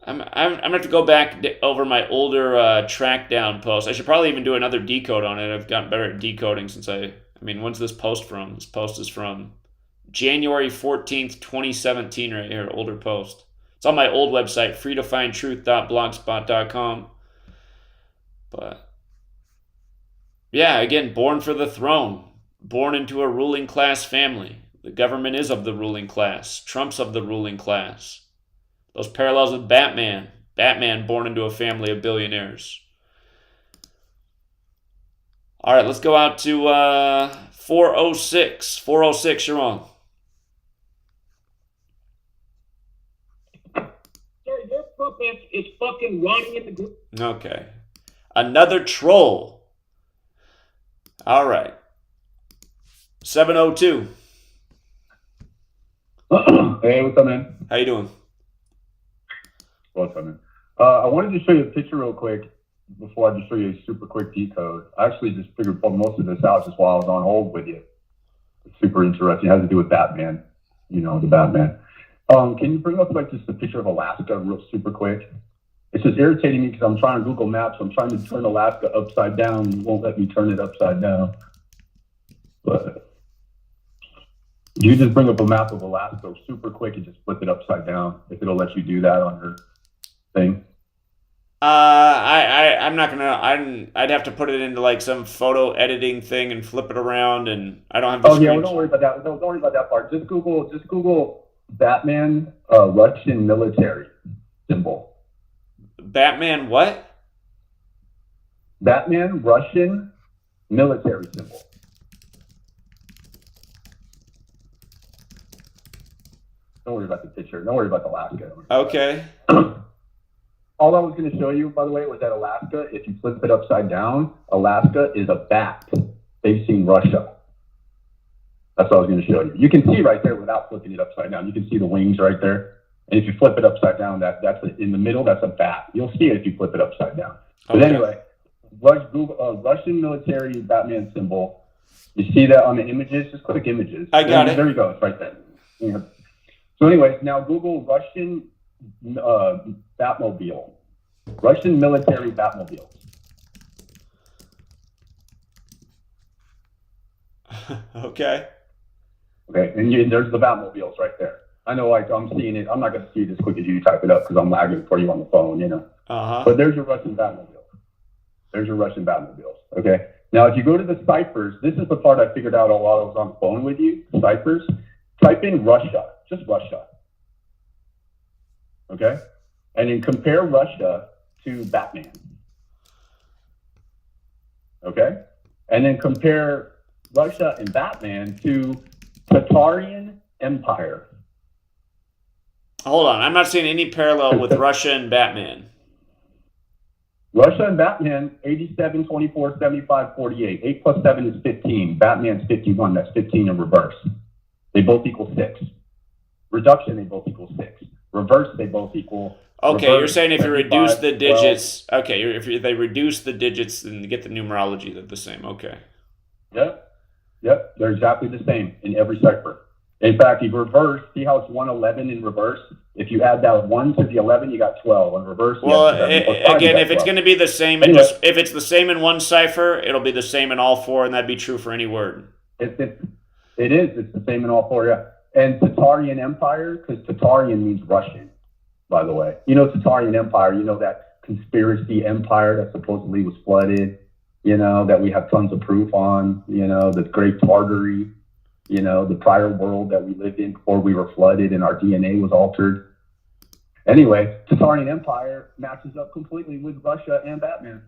I'm gonna have to go back over my older track down posts. I should probably even do another decode on it. I've gotten better at decoding since when's this post from? This post is from January 14th, 2017 right here, older post. It's on my old website, freetofindtruth.blogspot.com. But Yeah, again, born for the throne, born into a ruling class family. The government is of the ruling class. Trump's of the ruling class. Those parallels with Batman. Batman born into a family of billionaires. All right, let's go out to 406. 406, you're on. Your puppet is fucking rotting in the group. Okay. Another troll. All right. 702. Hey, what's up, man? How you doing? What's up, man? I wanted to show you a picture real quick before I just show you a super quick decode. I actually just figured most of this out just while I was on hold with you. It's super interesting. It has to do with Batman. You know, the Batman. Can you bring up like just a picture of Alaska real super quick? It's just irritating me because I'm trying to Google Maps. I'm trying to turn Alaska upside down. You won't let me turn it upside down. But you just bring up a map of Alaska super quick and just flip it upside down if it'll let you do that on your thing. I'm not gonna. I'd have to put it into like some photo editing thing and flip it around, and I don't have the Oh yeah, screen. well, don't worry about that. Don't worry about that part. Just Google Batman Russian military symbol. Batman what? Batman Russian military symbol. Don't worry about the picture. Don't worry about Alaska. Okay. All I was going to show you, by the way, was that Alaska, if you flip it upside down, Alaska is a bat facing Russia. That's what I was going to show you. You can see right there without flipping it upside down. You can see the wings right there. And if you flip it upside down, that's in the middle, that's a bat. You'll see it if you flip it upside down. But anyway, Russian military Batman symbol. You see that on the images? Just click images. I got it. There you go. It's right there. Yeah. So anyways, now Google Russian Batmobile. Russian military Batmobiles. Okay. Okay, and there's the Batmobiles right there. I know, like, I'm seeing it. I'm not going to see it as quick as you type it up because I'm lagging for you on the phone, you know. But there's your Russian Batmobiles. There's your Russian Batmobiles, okay? Now, if you go to the ciphers, this is the part I figured out while I was on the phone with you, ciphers. Type in Russia, just Russia, okay? And then compare Russia to Batman, okay? And then compare Russia and Batman to Tatarian Empire. Hold on. I'm not seeing any parallel with Russia and Batman. Russia and Batman, 87, 24, 75, 48. 8 plus 7 is 15. Batman's 51. That's 15 in reverse. They both equal 6. Reduction, they both equal 6. Reverse, they both equal... Okay, reverse, you're saying if you reduce the 12. digits... Okay, if they reduce the digits and get the numerology, they're the same. Okay. Yep, they're exactly the same in every cipher. In fact, if you reverse, see how it's 111 in reverse? If you add that 1 to the 11, you got 12. In reverse, well, again, if it's going to be the same, anyway, if it's the same in one cipher, it'll be the same in all 4, and that'd be true for any word. It is. It's the same in all 4, yeah. And Tatarian Empire, because Tatarian means Russian, by the way. You know Tatarian Empire, you know that conspiracy empire that supposedly was flooded, you know, that we have tons of proof on, you know, the Great Tartary, you know, the prior world that we lived in before we were flooded and our DNA was altered. Anyway, Tatarian Empire matches up completely with Russia and Batman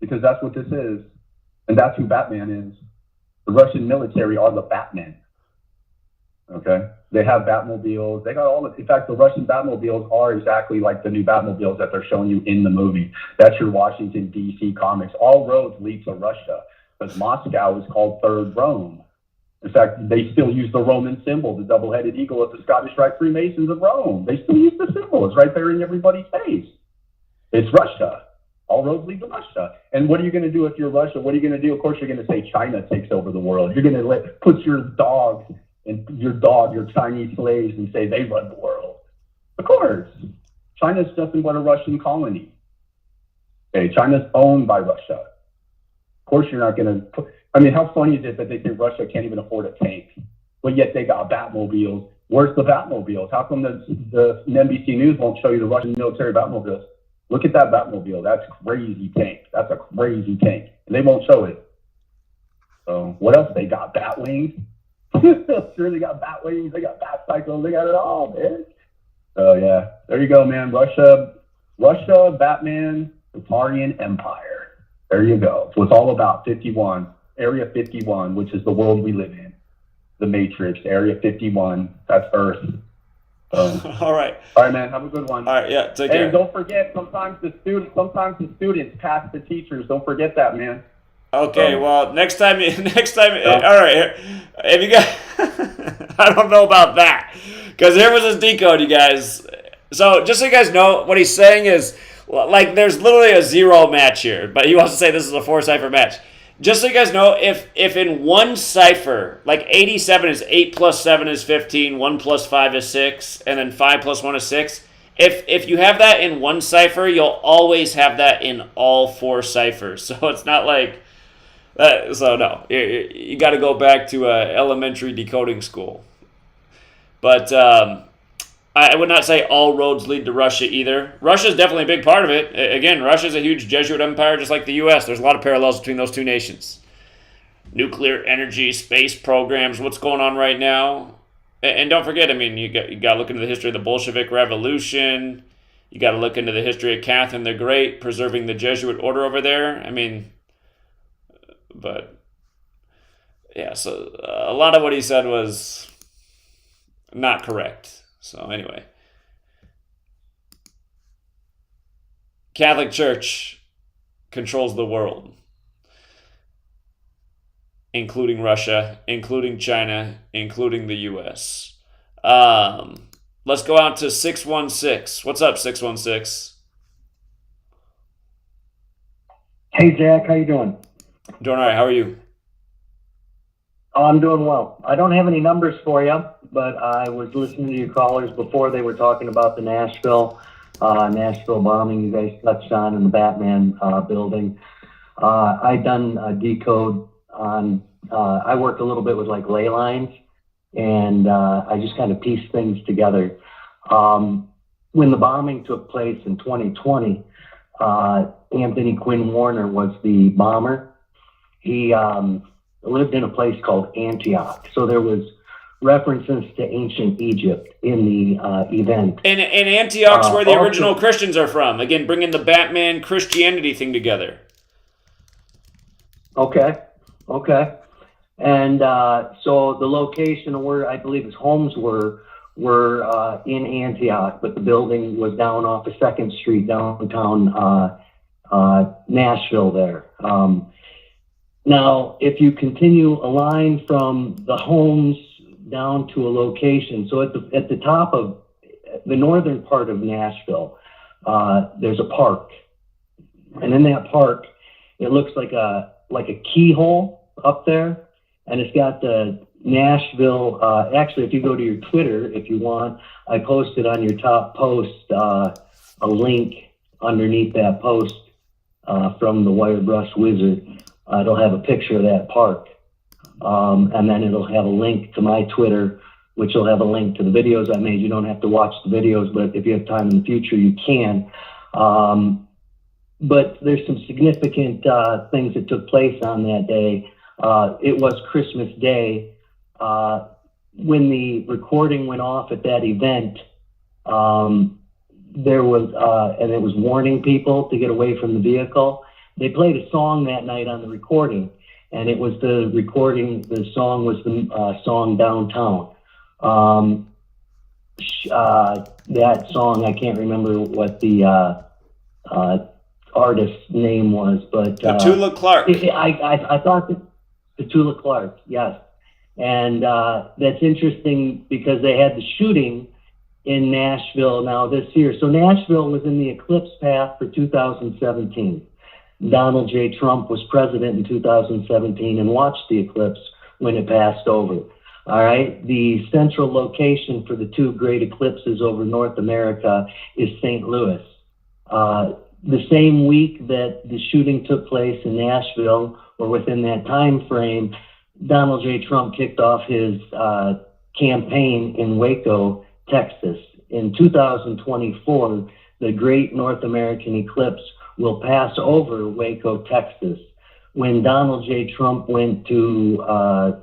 because that's what this is. And that's who Batman is. The Russian military are the Batmen. Okay? They have Batmobiles. They got all of, in fact, the Russian Batmobiles are exactly like the new Batmobiles that they're showing you in the movie. That's your Washington, D.C. comics. All roads lead to Russia because Moscow is called Third Rome. In fact, they still use the Roman symbol, the double-headed eagle of the Scottish Rite Freemasons of Rome. They still use the symbol. It's right there in everybody's face. It's Russia. All roads lead to Russia. And what are you going to do if you're Russia? What are you going to do? Of course, you're going to say China takes over the world. You're going to put your dog, your Chinese slaves, and say they run the world. Of course. China's nothing but a Russian colony. Okay, China's owned by Russia. Of course, you're not going to... I mean, how funny is it that they say Russia can't even afford a tank, but yet they got Batmobiles? Where's the Batmobiles? How come the NBC News won't show you the Russian military Batmobiles? Look at that Batmobile. That's crazy tank. That's a crazy tank. And they won't show it. So what else they got? Bat wings. Sure, they got bat wings. They got bat cycles. They got it all, man. So yeah, there you go, man. Russia, Batman, Tatarian Empire. There you go. So it's all about 51, Area 51, which is the world we live in. The Matrix, Area 51. That's Earth. All right, man. Have a good one. All right, yeah. Take care. And don't forget, sometimes the students pass the teachers. Don't forget that, man. Okay, well, next time, all right, if you guys, I don't know about that, because here was his decode, you guys. So, just so you guys know, what he's saying is, like, there's literally a 0 match here, but he wants to say this is a 4-cipher match. Just so you guys know, if in one cipher, like 87 is 8 plus 7 is 15, 1 plus 5 is 6, and then 5 plus 1 is 6, if you have that in one cipher, you'll always have that in all 4 ciphers. So, it's not like... so no, you got to go back to elementary decoding school. But I would not say all roads lead to Russia either. Russia is definitely a big part of it. Again, Russia is a huge Jesuit empire, just like the U.S. There's a lot of parallels between those two nations. Nuclear energy, space programs, what's going on right now. And don't forget, I mean, you got to look into the history of the Bolshevik Revolution. You got to look into the history of Catherine the Great, preserving the Jesuit order over there. I mean... But, yeah, so a lot of what he said was not correct. So, anyway. Catholic Church controls the world, including Russia, including China, including the U.S. Let's go out to 616. What's up, 616? Hey, Jack, how you doing? Doing all right. How are you? Oh, I'm doing well. I don't have any numbers for you, but I was listening to your callers before. They were talking about the Nashville bombing you guys touched on in the Batman building. I done a decode on, I worked a little bit with like Ley Lines, and I just kind of pieced things together. When the bombing took place in 2020, Anthony Quinn Warner was the bomber. He lived in a place called Antioch. So there was references to ancient Egypt in the event. And Antioch's where the original Christians are from. Again, bringing the Batman Christianity thing together. Okay. And so the location where I believe his homes were in Antioch, but the building was down off of 2nd Street downtown Nashville there. Now, if you continue a line from the homes down to a location, so at the top of the northern part of Nashville, there's a park, and in that park, it looks like a keyhole up there, and it's got the Nashville. Actually, if you go to your Twitter, if you want, I posted on your top post a link underneath that post from the Wirebrush Wizard. It'll have a picture of that park, and then it'll have a link to my Twitter, which will have a link to the videos I made. You don't have to watch the videos, but if you have time in the future, you can. But there's some significant things that took place on that day. It was Christmas Day. When the recording went off at that event, there was, and it was warning people to get away from the vehicle. They played a song that night on the recording, and it was the song was the song Downtown. That song, I can't remember what the artist's name was, but Petula Clark. I thought that Petula Clark, yes. And that's interesting because they had the shooting in Nashville now this year. So Nashville was in the eclipse path for 2017. Donald J. Trump was president in 2017 and watched the eclipse when it passed over. All right. The central location for the two great eclipses over North America is St. Louis. The same week that the shooting took place in Nashville, or within that time frame, Donald J. Trump kicked off his campaign in Waco, Texas. In 2024, the Great North American Eclipse will pass over Waco, Texas. When Donald J. Trump went to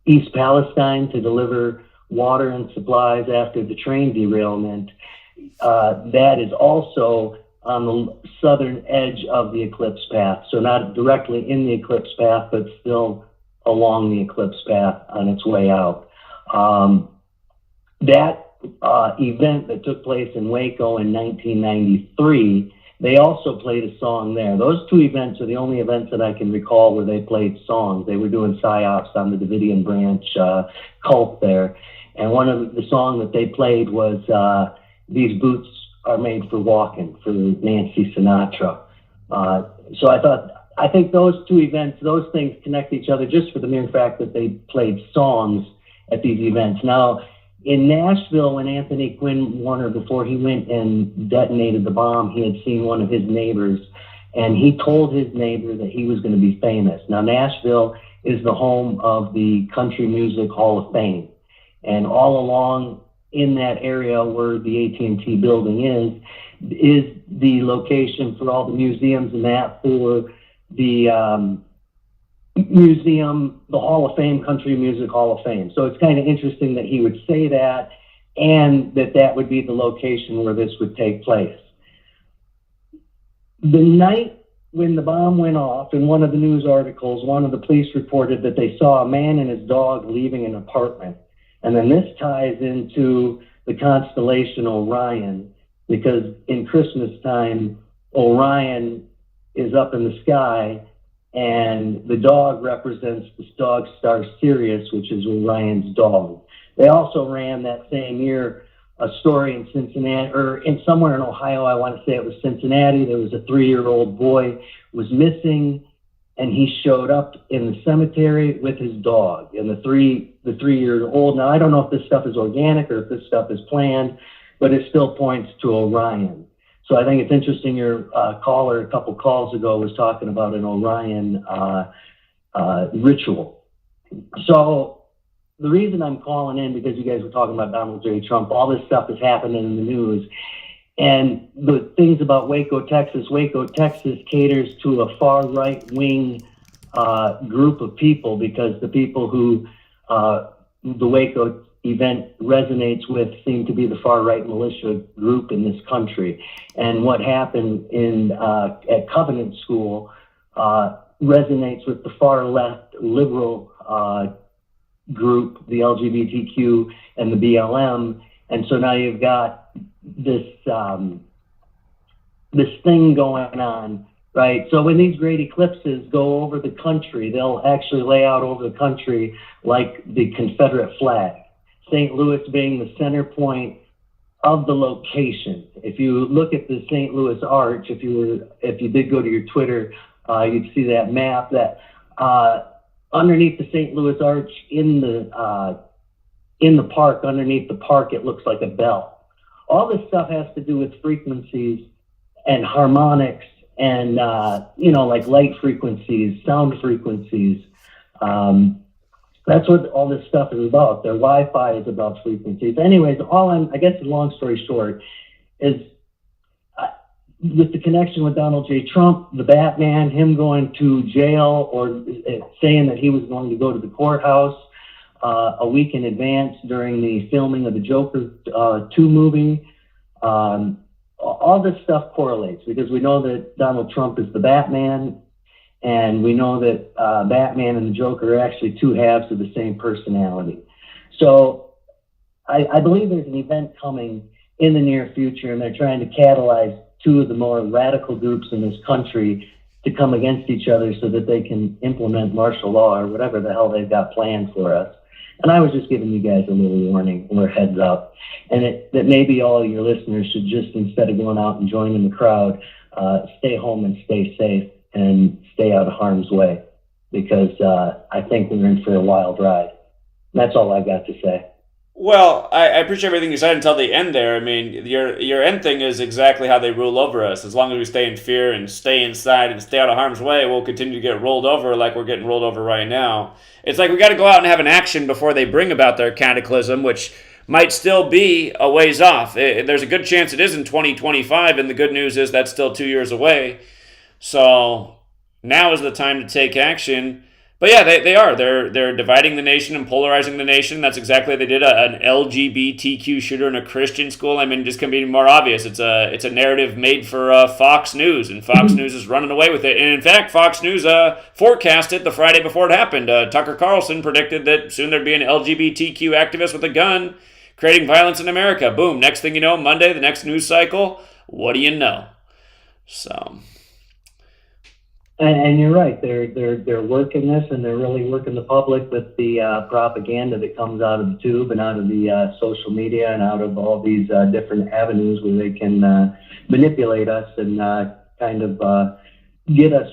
East Palestine to deliver water and supplies after the train derailment, that is also on the southern edge of the eclipse path. So not directly in the eclipse path, but still along the eclipse path on its way out. That event that took place in Waco in 1993, they also played a song there. Those two events are the only events that I can recall where they played songs. They were doing psyops on the Davidian branch cult there. And one of the songs that they played was These Boots Are Made for Walking for Nancy Sinatra. So I think those two events, those things connect each other just for the mere fact that they played songs at these events. Now, in Nashville, when Anthony Quinn Warner, before he went and detonated the bomb, he had seen one of his neighbors, and he told his neighbor that he was going to be famous. Now, Nashville is the home of the Country Music Hall of Fame, and all along in that area where the AT&T building is the location for all the museums and that for the museum, the Hall of Fame, Country Music Hall of Fame. So it's kind of interesting that he would say that and that would be the location where this would take place. The night when the bomb went off, in one of the news articles, one of the police reported that they saw a man and his dog leaving an apartment. And then this ties into the constellation Orion, because in Christmas time, Orion is up in the sky, and the dog represents the dog star Sirius, which is Orion's dog. They also ran that same year a story in Cincinnati, or in somewhere in Ohio, I want to say it was Cincinnati. There was a 3-year-old boy was missing, and he showed up in the cemetery with his dog. And the 3-year-old, now I don't know if this stuff is organic or if this stuff is planned, but it still points to Orion. So I think it's interesting your caller a couple calls ago was talking about an Orion ritual. So the reason I'm calling in, because you guys were talking about Donald J. Trump, all this stuff is happening in the news. And the things about Waco, Texas caters to a far right-wing group of people, because the people who the Waco event resonates with seem to be the far-right militia group in this country. And what happened at Covenant School resonates with the far-left liberal group, the LGBTQ and the BLM. And so now you've got this thing going on, right? So when these great eclipses go over the country, they'll actually lay out over the country like the Confederate flag. St. Louis being the center point of the location. If you look at the St. Louis Arch, if you did go to your Twitter, you'd see that map that underneath the St. Louis Arch in the park, underneath the park, it looks like a bell. All this stuff has to do with frequencies and harmonics and like light frequencies, sound frequencies. That's what all this stuff is about. Their Wi-Fi is about frequencies. Anyways, I guess the long story short is with the connection with Donald J. Trump, the Batman, him going to jail or saying that he was going to go to the courthouse a week in advance during the filming of the Joker 2 movie. All this stuff correlates because we know that Donald Trump is the Batman. And we know that Batman and the Joker are actually two halves of the same personality. So I believe there's an event coming in the near future, and they're trying to catalyze two of the more radical groups in this country to come against each other so that they can implement martial law or whatever the hell they've got planned for us. And I was just giving you guys a little warning or heads up. And that maybe all of your listeners should just, instead of going out and joining the crowd, stay home and stay safe and stay out of harm's way, because I think we're in for a wild ride. That's all I got to say. Well, I appreciate everything you said until the end there. I mean, your end thing is exactly how they rule over us. As long as we stay in fear and stay inside and stay out of harm's way, we'll continue to get rolled over like we're getting rolled over right now. It's like we got to go out and have an action before they bring about their cataclysm, which might still be a ways off. There's a good chance it is in 2025, and the good news is that's still 2 years away. So now is the time to take action. But yeah, they are. They're dividing the nation and polarizing the nation. That's exactly what they did. An LGBTQ shooter in a Christian school. I mean, just can be more obvious. It's a narrative made for Fox News, and Fox News is running away with it. And in fact, Fox News forecasted the Friday before it happened. Tucker Carlson predicted that soon there'd be an LGBTQ activist with a gun creating violence in America. Boom. Next thing you know, Monday, the next news cycle. What do you know? So. And you're right. They're working this, and they're really working the public with the propaganda that comes out of the tube and out of the social media and out of all these different avenues where they can manipulate us and kind of get us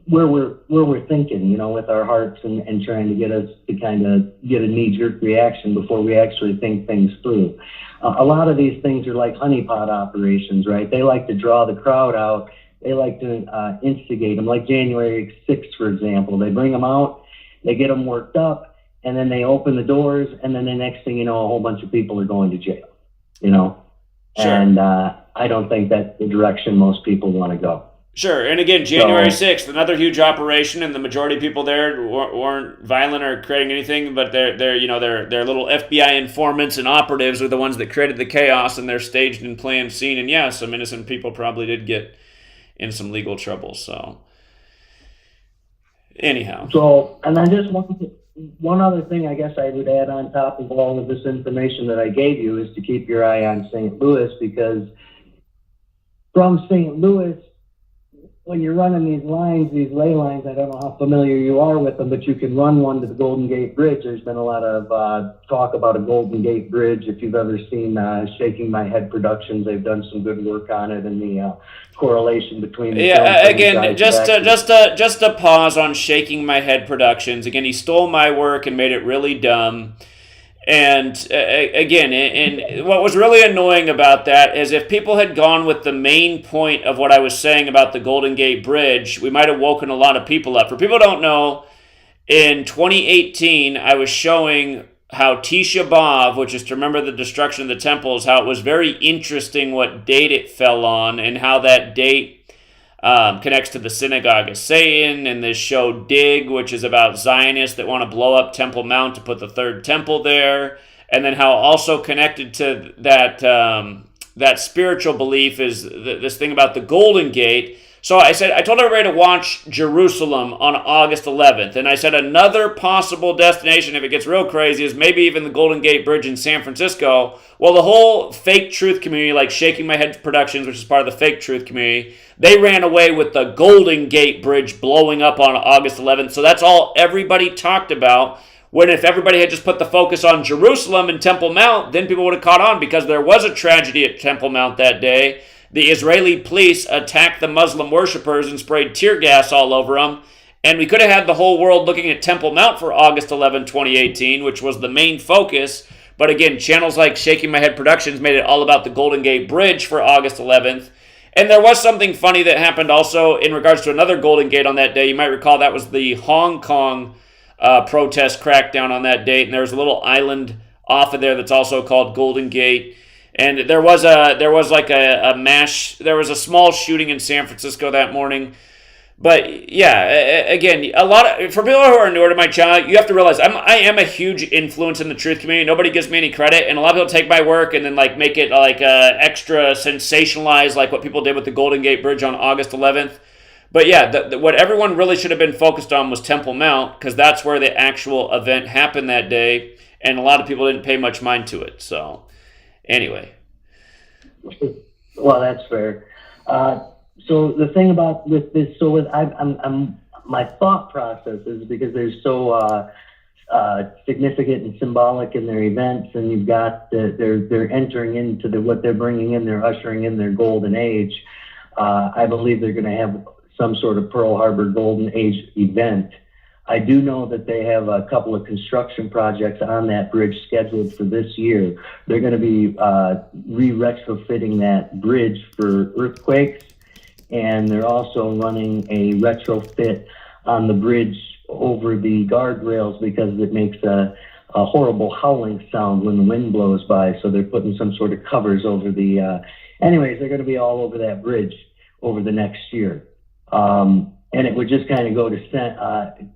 where we're thinking, you know, with our hearts and trying to get us to kind of get a knee-jerk reaction before we actually think things through. A lot of these things are like honeypot operations, right? They like to draw the crowd out. They like to instigate them, like January 6th, for example. They bring them out, they get them worked up, and then they open the doors, and then the next thing you know, a whole bunch of people are going to jail, you know? Sure. And I don't think that's the direction most people want to go. Sure, and again, January 6th, another huge operation, and the majority of people there weren't violent or creating anything, but they're little FBI informants and operatives are the ones that created the chaos, and they're staged and planned scene, and yeah, some innocent people probably did get in some legal trouble. So anyhow. So, and then just one other thing I guess I would add on top of all of this information that I gave you is to keep your eye on St. Louis, because from St. Louis, when you're running these lines, these ley lines, I don't know how familiar you are with them, but you can run one to the Golden Gate Bridge. There's been a lot of talk about a Golden Gate Bridge. If you've ever seen Shaking My Head Productions, they've done some good work on it and the correlation between the again, just a pause on Shaking My Head Productions. Again, he stole my work and made it really dumb. And again, and what was really annoying about that is if people had gone with the main point of what I was saying about the Golden Gate Bridge, we might have woken a lot of people up. For people who don't know, in 2018, I was showing how Tisha B'Av, which is to remember the destruction of the temples, how it was very interesting what date it fell on and how that date connects to the synagogue of Satan, and this show Dig, which is about Zionists that want to blow up Temple Mount to put the third temple there, and then how also connected to that spiritual belief is this thing about the Golden Gate. So I told everybody to watch Jerusalem on August 11th, and I said another possible destination, if it gets real crazy, is maybe even the Golden Gate Bridge in San Francisco. Well, the whole fake truth community, like Shaking My Head Productions, which is part of the fake truth community, they ran away with the Golden Gate Bridge blowing up on August 11th. So that's all everybody talked about. When if everybody had just put the focus on Jerusalem and Temple Mount, then people would have caught on, because there was a tragedy at Temple Mount that day. The Israeli police attacked the Muslim worshippers and sprayed tear gas all over them. And we could have had the whole world looking at Temple Mount for August 11, 2018, which was the main focus. But again, channels like Shaking My Head Productions made it all about the Golden Gate Bridge for August 11th. And there was something funny that happened also in regards to another Golden Gate on that day. You might recall that was the Hong Kong protest crackdown on that date. And there was a little island off of there that's also called Golden Gate. And there was a small shooting in San Francisco that morning. But yeah, again, for people who are newer to my channel, you have to realize I am a huge influence in the truth community. Nobody gives me any credit, and a lot of people take my work and then make it extra sensationalized, like what people did with the Golden Gate Bridge on August 11th. But yeah, what everyone really should have been focused on was Temple Mount, because that's where the actual event happened that day, and a lot of people didn't pay much mind to it. So anyway. Well, that's fair. So the thing about with this, my thought process is because they're so significant and symbolic in their events, and you've got they're entering into what they're bringing in, they're ushering in their golden age. I believe they're going to have some sort of Pearl Harbor Golden Age event. I do know that they have a couple of construction projects on that bridge scheduled for this year. They're going to be re-retrofitting that bridge for earthquakes, and they're also running a retrofit on the bridge over the guardrails because it makes a a horrible howling sound when the wind blows by. So they're putting some sort of covers over the. Anyways, they're going to be all over that bridge over the next year. And it would just kind of go to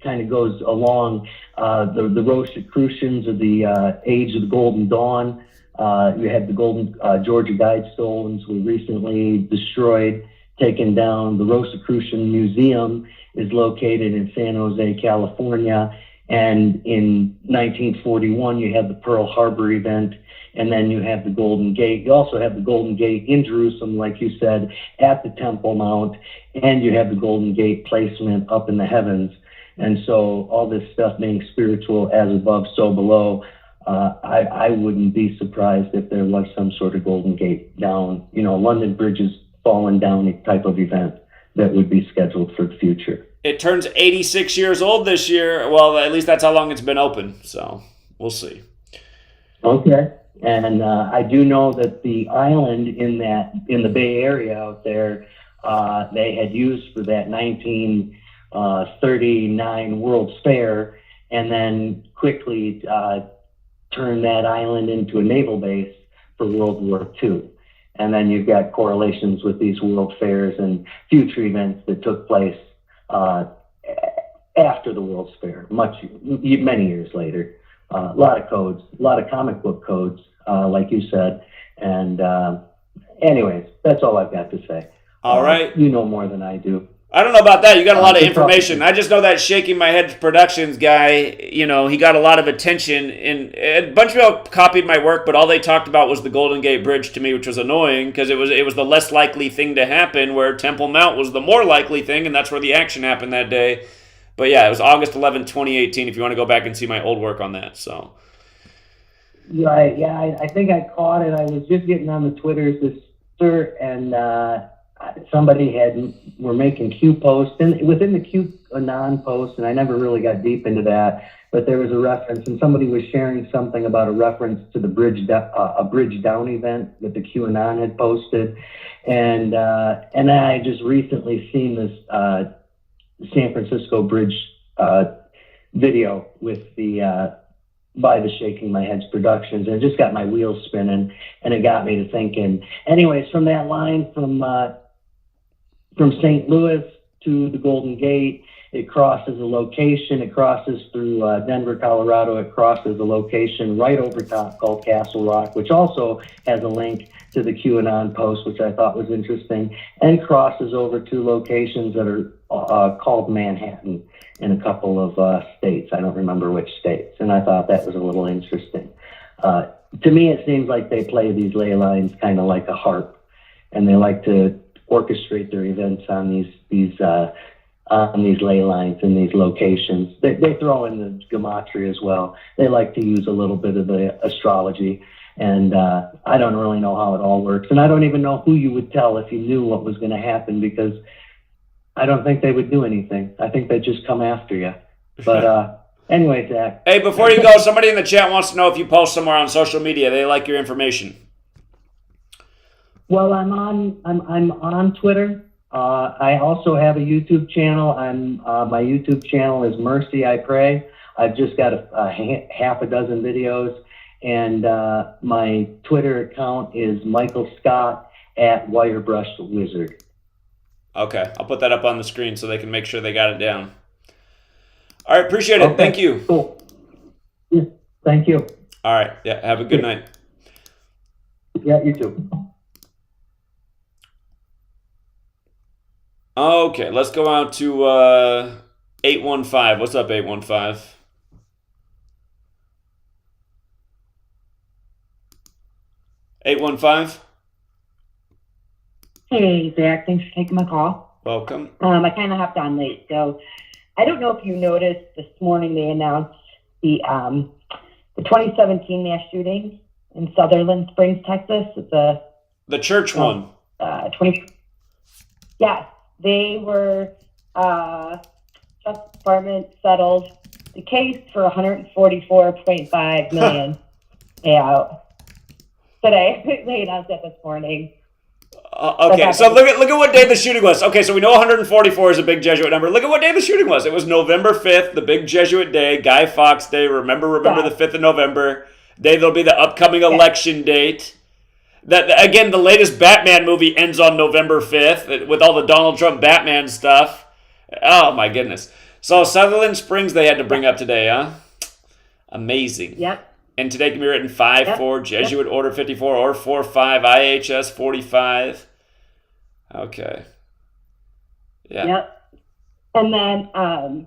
kind of goes along the Rosicrucians of the age of the Golden Dawn. You had the Golden Georgia Guidestones were recently destroyed, taken down. The Rosicrucian Museum is located in San Jose, California. And in 1941, you had the Pearl Harbor event, and then you have the Golden Gate. You also have the Golden Gate in Jerusalem, like you said, at the Temple Mount, and you have the Golden Gate placement up in the heavens. And so all this stuff being spiritual, as above, so below, I wouldn't be surprised if there was some sort of Golden Gate down, London Bridges falling down type of event that would be scheduled for the future. It turns 86 years old this year. Well, at least that's how long it's been open. So we'll see. Okay. And I do know that the island in the Bay Area out there, they had used for that 1939 World's Fair, and then quickly turned that island into a naval base for World War II. And then you've got correlations with these World Fairs and future events that took place after the World's Fair, many years later. A lot of codes, a lot of comic book codes, like you said. And anyways, that's all I've got to say. All right. You know more than I do. I don't know about that. You got a lot of information. I just know that Shaking My Head Productions guy, he got a lot of attention. And a bunch of people copied my work, but all they talked about was the Golden Gate Bridge to me, which was annoying because it was the less likely thing to happen, where Temple Mount was the more likely thing, and that's where the action happened that day. But yeah, it was August 11, 2018, if you want to go back and see my old work on that. So. Right, yeah, I think I caught it. I was just getting on the Twitters this and somebody were making Q posts, and within the QAnon post, and I never really got deep into that, but there was a reference, and somebody was sharing something about a reference to the Bridge Down event that the QAnon had posted, and I just recently seen this San Francisco Bridge video with by the Shaking My Head Productions, and it just got my wheels spinning, and it got me to thinking. Anyways, from that line from St. Louis to the Golden Gate, it crosses a location. It crosses through Denver, Colorado. It crosses a location right over top called Castle Rock, which also has a link to the QAnon post, which I thought was interesting, and crosses over to locations that are called Manhattan in a couple of states. I don't remember which states, and I thought that was a little interesting. To me, it seems like they play these ley lines kind of like a harp, and they like to orchestrate their events on these ley lines and these locations. They throw in the gematria as well. They like to use a little bit of the astrology, and I don't really know how it all works, and I don't even know who you would tell if you knew what was going to happen, because I don't think they would do anything. I think they'd just come after you. But anyway, Zach. Hey, before you go, somebody in the chat wants to know if you post somewhere on social media. They like your information. Well, I'm on Twitter. I also have a YouTube channel. My YouTube channel is Mercy I Pray. I've just got half a dozen videos, and my Twitter account is Michael Scott @WireBrushWizard. Okay, I'll put that up on the screen so they can make sure they got it down. All right, appreciate it. Okay. Thank you. Cool. Yeah, thank you. All right, yeah, have a good night. Yeah, you too. Okay, let's go out to 815. What's up, 815? Hey, Zach. Thanks for taking my call. Welcome. I kind of hopped on late, so I don't know if you noticed this morning they announced the 2017 mass shooting in Sutherland Springs, Texas. It's the church one. Yes, they were. Justice Department settled the case for $144.5 million payout today. They announced that this morning. Okay, so look at what day the shooting was. Okay, so we know 144 is a big Jesuit number. Look at what day the shooting was. It was November 5th, the big Jesuit day, Guy Fawkes Day. Remember the 5th of November. Day there'll be the upcoming election date. That again, the latest Batman movie ends on November 5th with all the Donald Trump Batman stuff. Oh my goodness. So Sutherland Springs they had to bring up today, huh? Amazing. Yep. And today can be written 5-4, Jesuit Order 54, or 4-5, IHS 45. Okay. Yeah. Yep. And then, I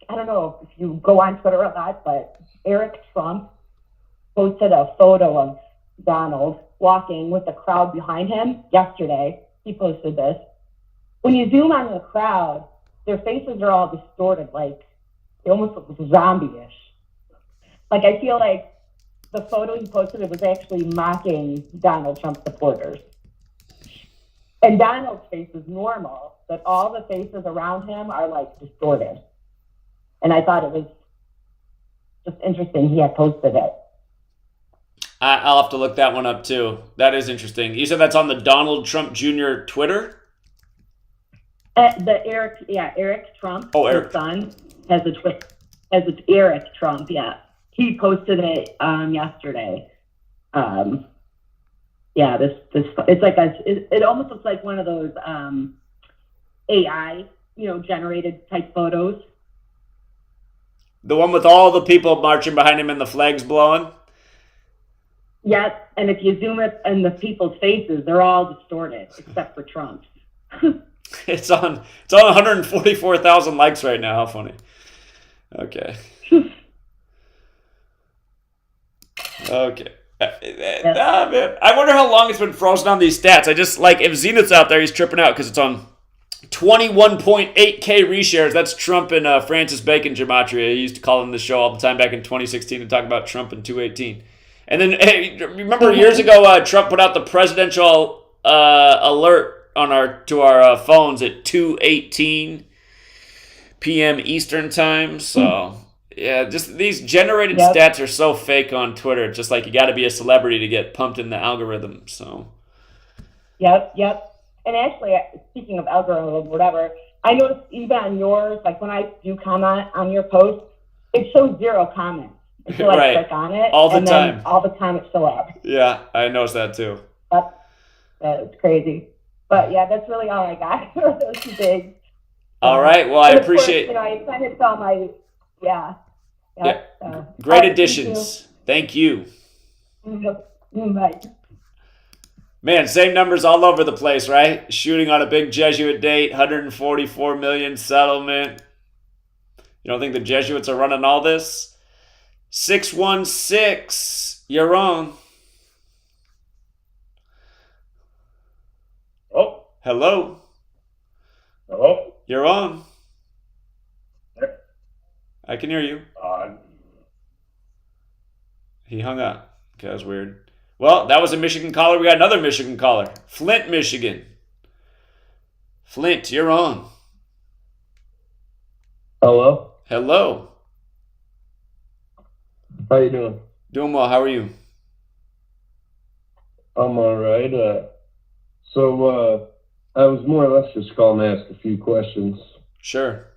don't know if you go on Twitter a lot, but Eric Trump posted a photo of Donald walking with the crowd behind him yesterday. He posted this. When you zoom on the crowd, their faces are all distorted, like they almost look zombie-ish. Like I feel like the photo he posted, it was actually mocking Donald Trump supporters. And Donald's face is normal, but all the faces around him are like distorted. And I thought it was just interesting he had posted it. I'll have to look that one up too. That is interesting. You said that's on the Donald Trump Jr. Twitter? Eric Trump, his son, has Eric Trump, yeah. He posted it yesterday. This it's like it almost looks like one of those AI, generated type photos. The one with all the people marching behind him and the flags blowing? Yes, and if you zoom it in the people's faces, they're all distorted except for Trump's. It's on 144,000 likes right now. How funny. Okay. Okay. Man. I wonder how long it's been frozen on these stats. I just if Zenith's out there, he's tripping out because it's on 21.8K reshares. That's Trump and Francis Bacon Gematria. He used to call him the show all the time back in 2016 to talk about Trump in 2018. And then, hey, remember years ago, Trump put out the presidential alert on our phones at 2:18 p.m. Eastern time. So yeah, just these generated stats are so fake on Twitter. It's just like you got to be a celebrity to get pumped in the algorithm. So. Yep. And actually, speaking of algorithm, whatever, I noticed even on yours, like when I do comment on your post, it shows 0 comments. Until I click on it, all the and time. Then all the time it's still up. Yeah, I noticed that too. That's crazy. But yeah, that's really all I got. Those 2 things. All right. Well, I appreciate. Course, I kind of saw my great additions. Thank you. Bye. Man, same numbers all over the place, right? Shooting on a big Jesuit date, 144 million settlement. You don't think the Jesuits are running all this? 616, you're wrong. Oh. Hello. Hello. You're on. I can hear you. He hung up. Okay, that was weird. Well, that was a Michigan caller. We got another Michigan caller. Flint, Michigan. Flint, you're on. Hello. Hello. How you doing? Doing well. How are you? I'm all right. So I was more or less just calling to ask a few questions. Sure.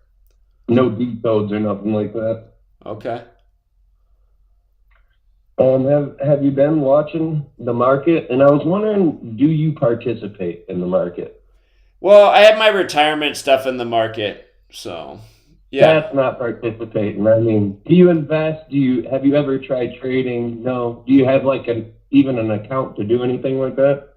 No details or nothing like that. Okay. Have you been watching the market? And I was wondering, do you participate in the market? Well, I have my retirement stuff in the market, so yeah. That's not participating. I mean, do you invest? Have you ever tried trading? No. Do you have even an account to do anything like that?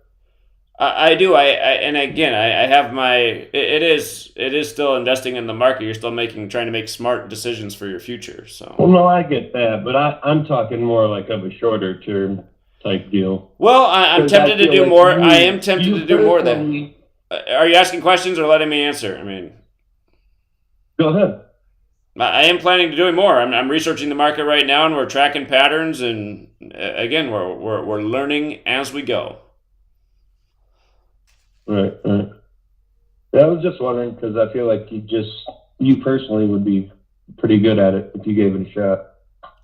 I do. And again, I have my. It is still investing in the market. You're still trying to make smart decisions for your future. So. Well, no, I get that, but I'm talking more like of a shorter term type deal. Well, I'm tempted to do more. I am tempted to do more than. Are you asking questions or letting me answer? I mean. Go ahead. I am planning to doing more. I'm researching the market right now, and we're tracking patterns. And again, we're learning as we go. Right. Yeah, I was just wondering because I feel like you personally would be pretty good at it if you gave it a shot.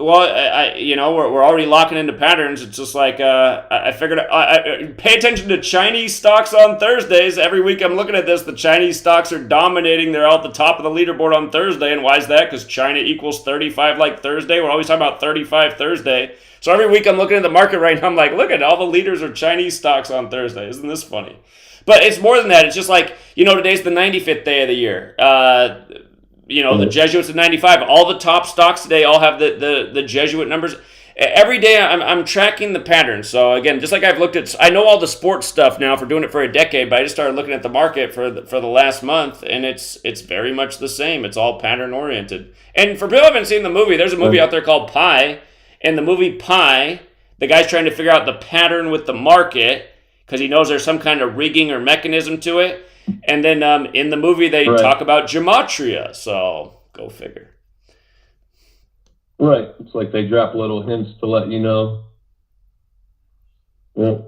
Well, we're already locking into patterns. It's just like I figured. I pay attention to Chinese stocks on Thursdays. Every week I'm looking at this. The Chinese stocks are dominating. They're all at the top of the leaderboard on Thursday. And why is that? Because China equals 35 like Thursday. We're always talking about 35 Thursday. So every week I'm looking at the market right now. I'm like, look at all the leaders are Chinese stocks on Thursday. Isn't this funny? But it's more than that. It's just like, today's the 95th day of the year. The Jesuits at 95. All the top stocks today all have the Jesuit numbers. Every day I'm tracking the patterns. So again, just like I've looked at, I know all the sports stuff now for doing it for a decade, but I just started looking at the market for the last month, and it's very much the same. It's all pattern oriented. And for people who haven't seen the movie, there's a movie out there called Pi. In the movie Pi, the guy's trying to figure out the pattern with the market because he knows there's some kind of rigging or mechanism to it. And then in the movie, they talk about gematria. So go figure. Right. It's like they drop little hints to let you know. Yeah.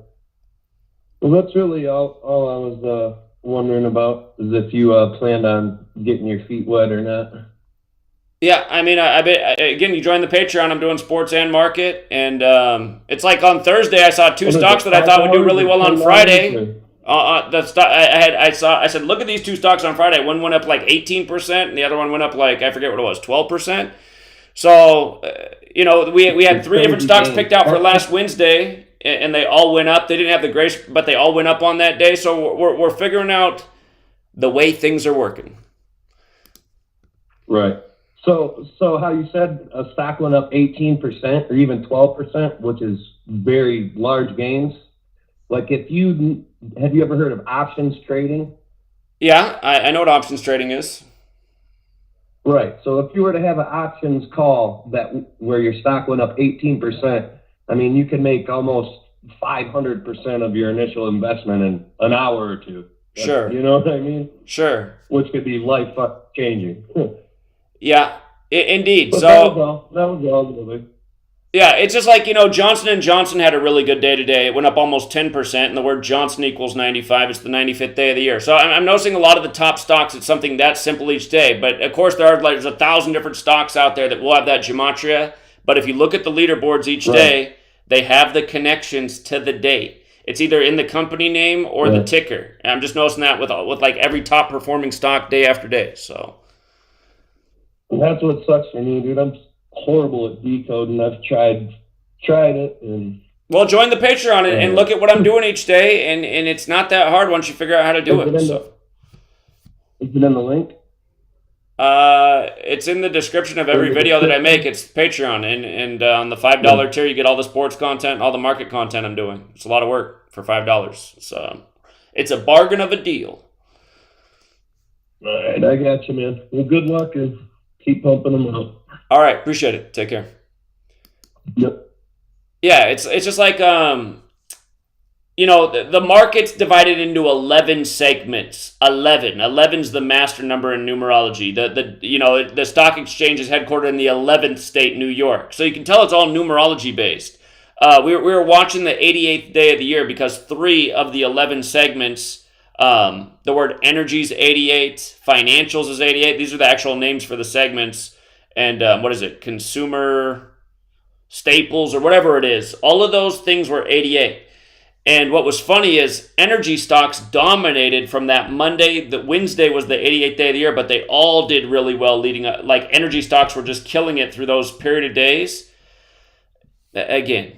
Well, that's really all I was wondering about, is if you planned on getting your feet wet or not. Yeah, I mean, again, you join the Patreon. I'm doing sports and market, and it's like on Thursday I saw two stocks that I thought would do really well on Friday. I said, look at these two stocks on Friday. One went up like 18%, and the other one went up like, I forget what it was, 12%. So, we had three different stocks picked out for last Wednesday, and they all went up. They didn't have the grace, but they all went up on that day. So we're figuring out the way things are working. Right. So how you said a stock went up 18% or even 12%, which is very large gains. Like have you ever heard of options trading? Yeah, I know what options trading is. Right. So if you were to have an options call where your stock went up 18%, I mean, you can make almost 500% of your initial investment in an hour or two. Sure. You know what I mean? Sure. Which could be life changing. Yeah, indeed. But so that was all really. Yeah, it's just like, Johnson & Johnson had a really good day today. It went up almost 10%, and the word Johnson equals 95. It's the 95th day of the year. So I'm noticing a lot of the top stocks, it's something that simple each day. But, of course, there's 1,000 different stocks out there that will have that gematria. But if you look at the leaderboards each day, they have the connections to the date. It's either in the company name or the ticker. And I'm just noticing that with like every top performing stock day after day. So And that's what sucks for me, dude. I'm horrible at decoding. I've tried it. And well, join the Patreon and look at what I'm doing each day, and it's not that hard once you figure out how to do it. Is it in the link? It's in the description of every video that I make. It's Patreon, and on the $5 tier, you get all the sports content, all the market content I'm doing. It's a lot of work for $5. So it's a bargain of a deal. All right, I got you, man. Well, good luck and keep pumping them out. All right, appreciate it. Take care. Yep. Yeah, it's just like the market's divided into 11 segments. 11. 11's the master number in numerology. The stock exchange is headquartered in the 11th state, New York. So you can tell it's all numerology based. We were watching the 88th day of the year because 3 of the 11 segments, the word energy's 88, financials is 88. These are the actual names for the segments. And what is it? Consumer staples or whatever it is. All of those things were 88. And what was funny is energy stocks dominated from that Monday. The Wednesday was the 88th day of the year, but they all did really well leading up. Like energy stocks were just killing it through those period of days. Again,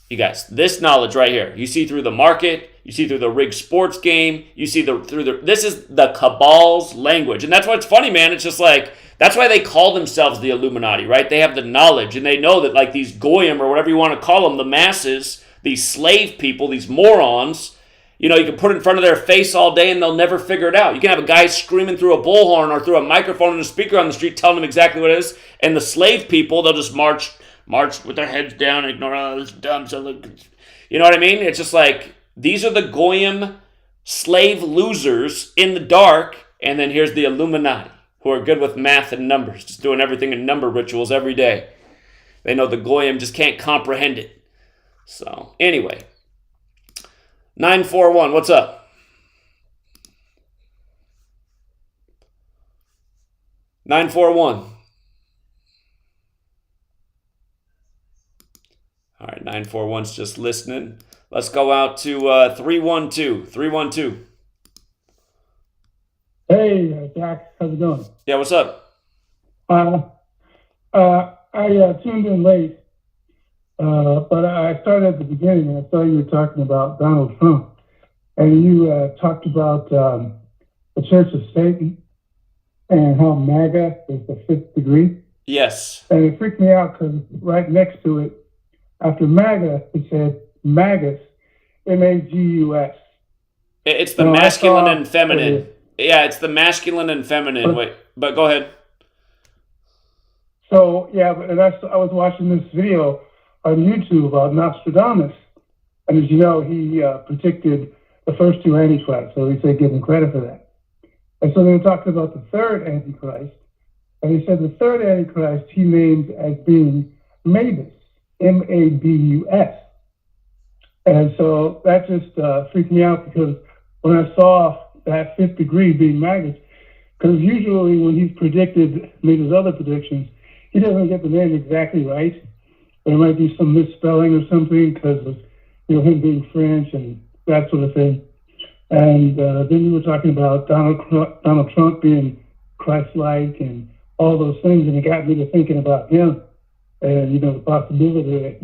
you guys, this knowledge right here, you see through the market, you see through the rigged sports game, you see this is the cabal's language. And that's what's funny, man. It's just like, that's why they call themselves the Illuminati, right? They have the knowledge, and they know that like these goyim or whatever you want to call them, the masses, these slave people, these morons, you can put it in front of their face all day and they'll never figure it out. You can have a guy screaming through a bullhorn or through a microphone and a speaker on the street telling them exactly what it is, and the slave people, they'll just march with their heads down and ignore all this dumb stuff. You know what I mean? It's just like, these are the goyim slave losers in the dark, and then here's the Illuminati, who are good with math and numbers, just doing everything in number rituals every day. They know the goyim just can't comprehend it. So, anyway. 941, what's up? 941. All right, 941's just listening. Let's go out to 312. 312. Hey, Jack, how's it going? Yeah, what's up? I tuned in late, but I started at the beginning and I saw you were talking about Donald Trump. And you talked about the Church of Satan and how MAGA is the fifth degree. Yes. And it freaked me out because right next to it, after MAGA, it said MAGUS, M-A-G-U-S. It's the masculine and feminine. Yeah, it's the masculine and feminine. Wait, but go ahead. So, yeah, and I was watching this video on YouTube about Nostradamus. And as you know, he predicted the first two Antichrists, so they say give him credit for that. And so they were talking about the third Antichrist, and he said the third Antichrist he named as being Mabus, M-A-B-U-S. And so that just freaked me out because when I saw that fifth degree being Magus, because usually when he's made his other predictions, he doesn't get the name exactly right. There might be some misspelling or something because of him being French and that sort of thing. And then we were talking about Donald Trump being Christ-like and all those things, and it got me to thinking about him and, the possibility of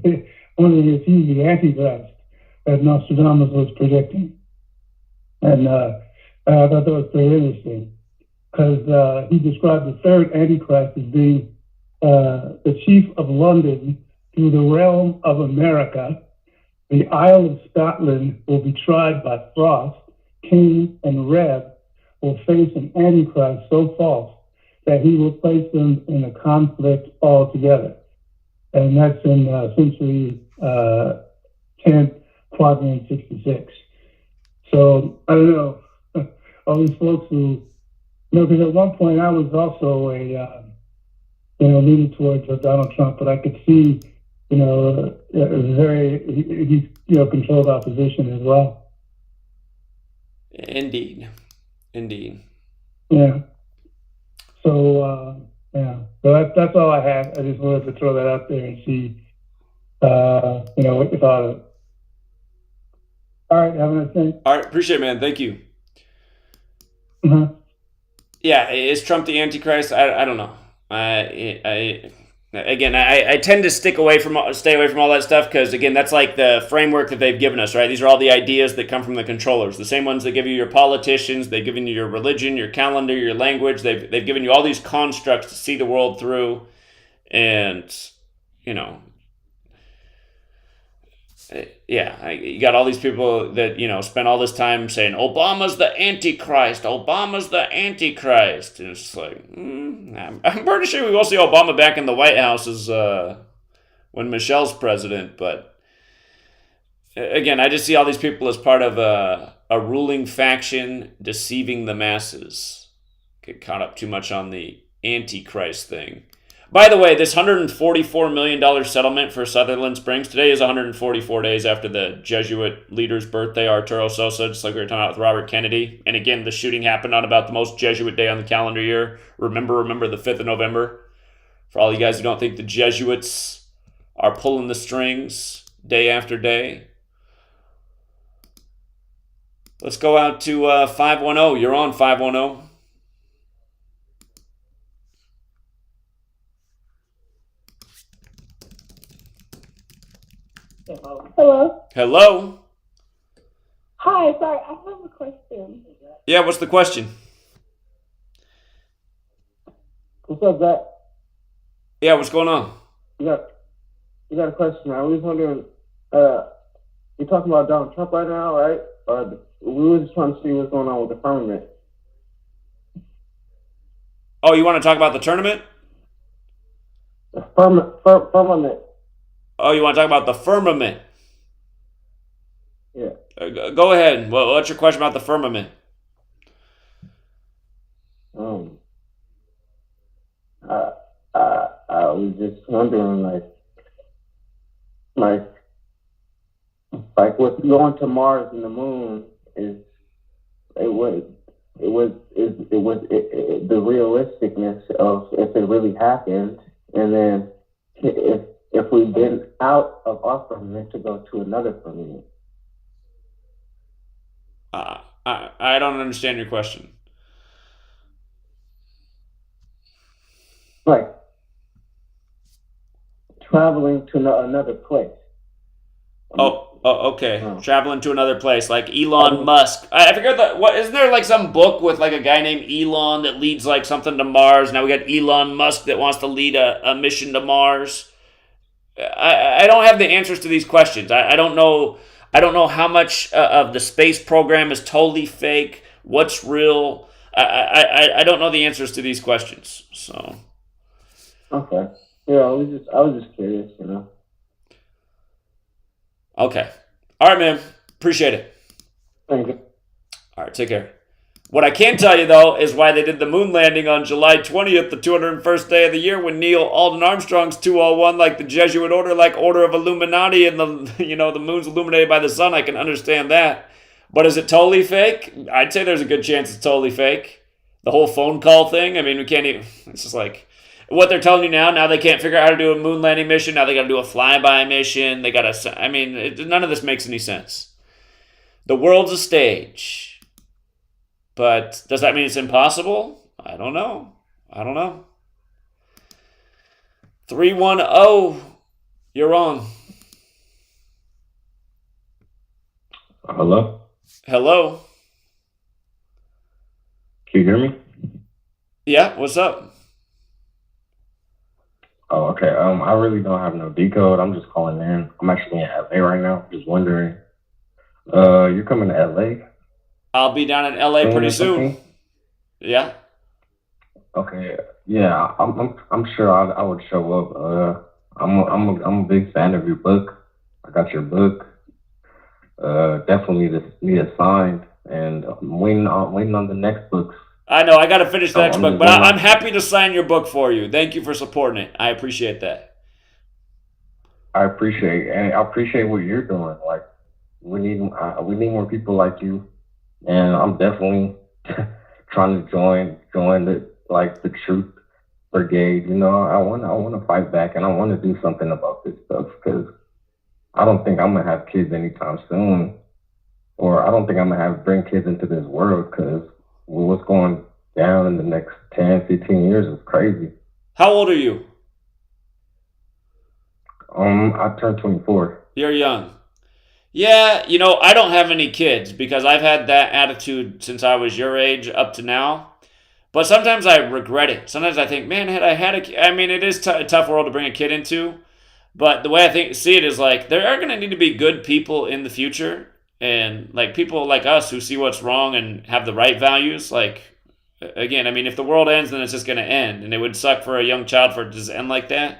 wondering if he's the Antichrist that Nostradamus was predicting. And I thought that was very interesting because he described the third Antichrist as being the chief of London through the realm of America. The Isle of Scotland will be tried by Frost. King and Rev will face an Antichrist so false that he will place them in a conflict altogether. And that's in century 10th, quadrant 66. So, I don't know, all these folks who, because at one point I was also leaning towards Donald Trump, but I could see, he's controlled opposition as well. Indeed. Yeah. So, So that's all I have. I just wanted to throw that out there and see, what you thought of it. All right, have a nice day. All right, appreciate it, man. Thank you. Mm-hmm. Yeah, is Trump the Antichrist? I don't know. I tend to stay away from all that stuff because, again, that's like the framework that they've given us, right? These are all the ideas that come from the controllers, the same ones that give you your politicians, they've given you your religion, your calendar, your language. They've given you all these constructs to see the world through, and you got all these people that spend all this time saying Obama's the Antichrist, and it's just like I'm pretty sure we will see Obama back in the White House as when Michelle's president, but again, I just see all these people as part of a ruling faction deceiving the masses. Get caught up too much on the Antichrist thing. By the way, this $144 million settlement for Sutherland Springs, today is 144 days after the Jesuit leader's birthday, Arturo Sosa, just like we were talking about with Robert Kennedy. And again, the shooting happened on about the most Jesuit day on the calendar year. Remember the 5th of November. For all you guys who don't think the Jesuits are pulling the strings day after day. Let's go out to 510. You're on 510. Hello. Hi, sorry, I have a question. Yeah, what's the question? What's up, Zach? Yeah, what's going on? You got a question. I was wondering, you're talking about Donald Trump right now, right? Or we were just trying to see what's going on with the firmament. Oh, you want to talk about the tournament? The firmament. Oh, you want to talk about the firmament? Yeah. Go ahead. Well, what's your question about the firmament? I was just wondering, like what's going to Mars and the Moon is the realisticness of if it really happened, and then if if we've been out of our firmament to go to another firmament. I don't understand your question. Like traveling to another place. Okay. Traveling to another place, like Elon Musk. I forget that. What isn't there like some book with like a guy named Elon that leads like something to Mars? Now we got Elon Musk that wants to lead a mission to Mars. I don't have the answers to these questions. I don't know. I don't know how much of the space program is totally fake. What's real? I don't know the answers to these questions. So. Okay. Yeah, I was just curious, you know. Okay. All right, man. Appreciate it. Thank you. All right, take care. What I can tell you, though, is why they did the moon landing on July 20th, the 201st day of the year, when Neil Alden Armstrong's 201, like the Jesuit order, like Order of Illuminati, and the moon's illuminated by the sun. I can understand that. But is it totally fake? I'd say there's a good chance it's totally fake. The whole phone call thing, I mean, we can't even, it's just like, what they're telling you now they can't figure out how to do a moon landing mission, now they got to do a flyby mission, they got to, I mean, none of this makes any sense. The world's a stage. But does that mean it's impossible? I don't know. 310, you're on. Hello? Hello? Can you hear me? Yeah, what's up? Oh, okay. I really don't have no decode. I'm just calling in. I'm actually in LA right now. Just wondering. You're coming to LA? I'll be down in LA pretty soon. Yeah. Okay. Yeah, I'm sure I would show up. I'm a big fan of your book. I got your book. Definitely need it signed, and I'm waiting on the next books. I know, I got to finish the next book, but I'm happy to sign your book for you. Thank you for supporting it. I appreciate that. I appreciate what you're doing. Like, we need more people like you, and I'm definitely trying to join the truth brigade. You know, I want to fight back, and I want to do something about this stuff, because I don't think I'm gonna have kids anytime soon, or I don't think I'm gonna bring kids into this world, because what's going down in the next 10, 15 years is crazy. How old are you? I turned 24. You're young. Yeah, I don't have any kids because I've had that attitude since I was your age up to now. But sometimes I regret it. Sometimes I think, man, had I had a kid, I mean, it is a tough world to bring a kid into. But the way I see it is like, there are going to need to be good people in the future. And like people like us who see what's wrong and have the right values. Like, again, I mean, if the world ends, then it's just going to end. And it would suck for a young child for it to just end like that.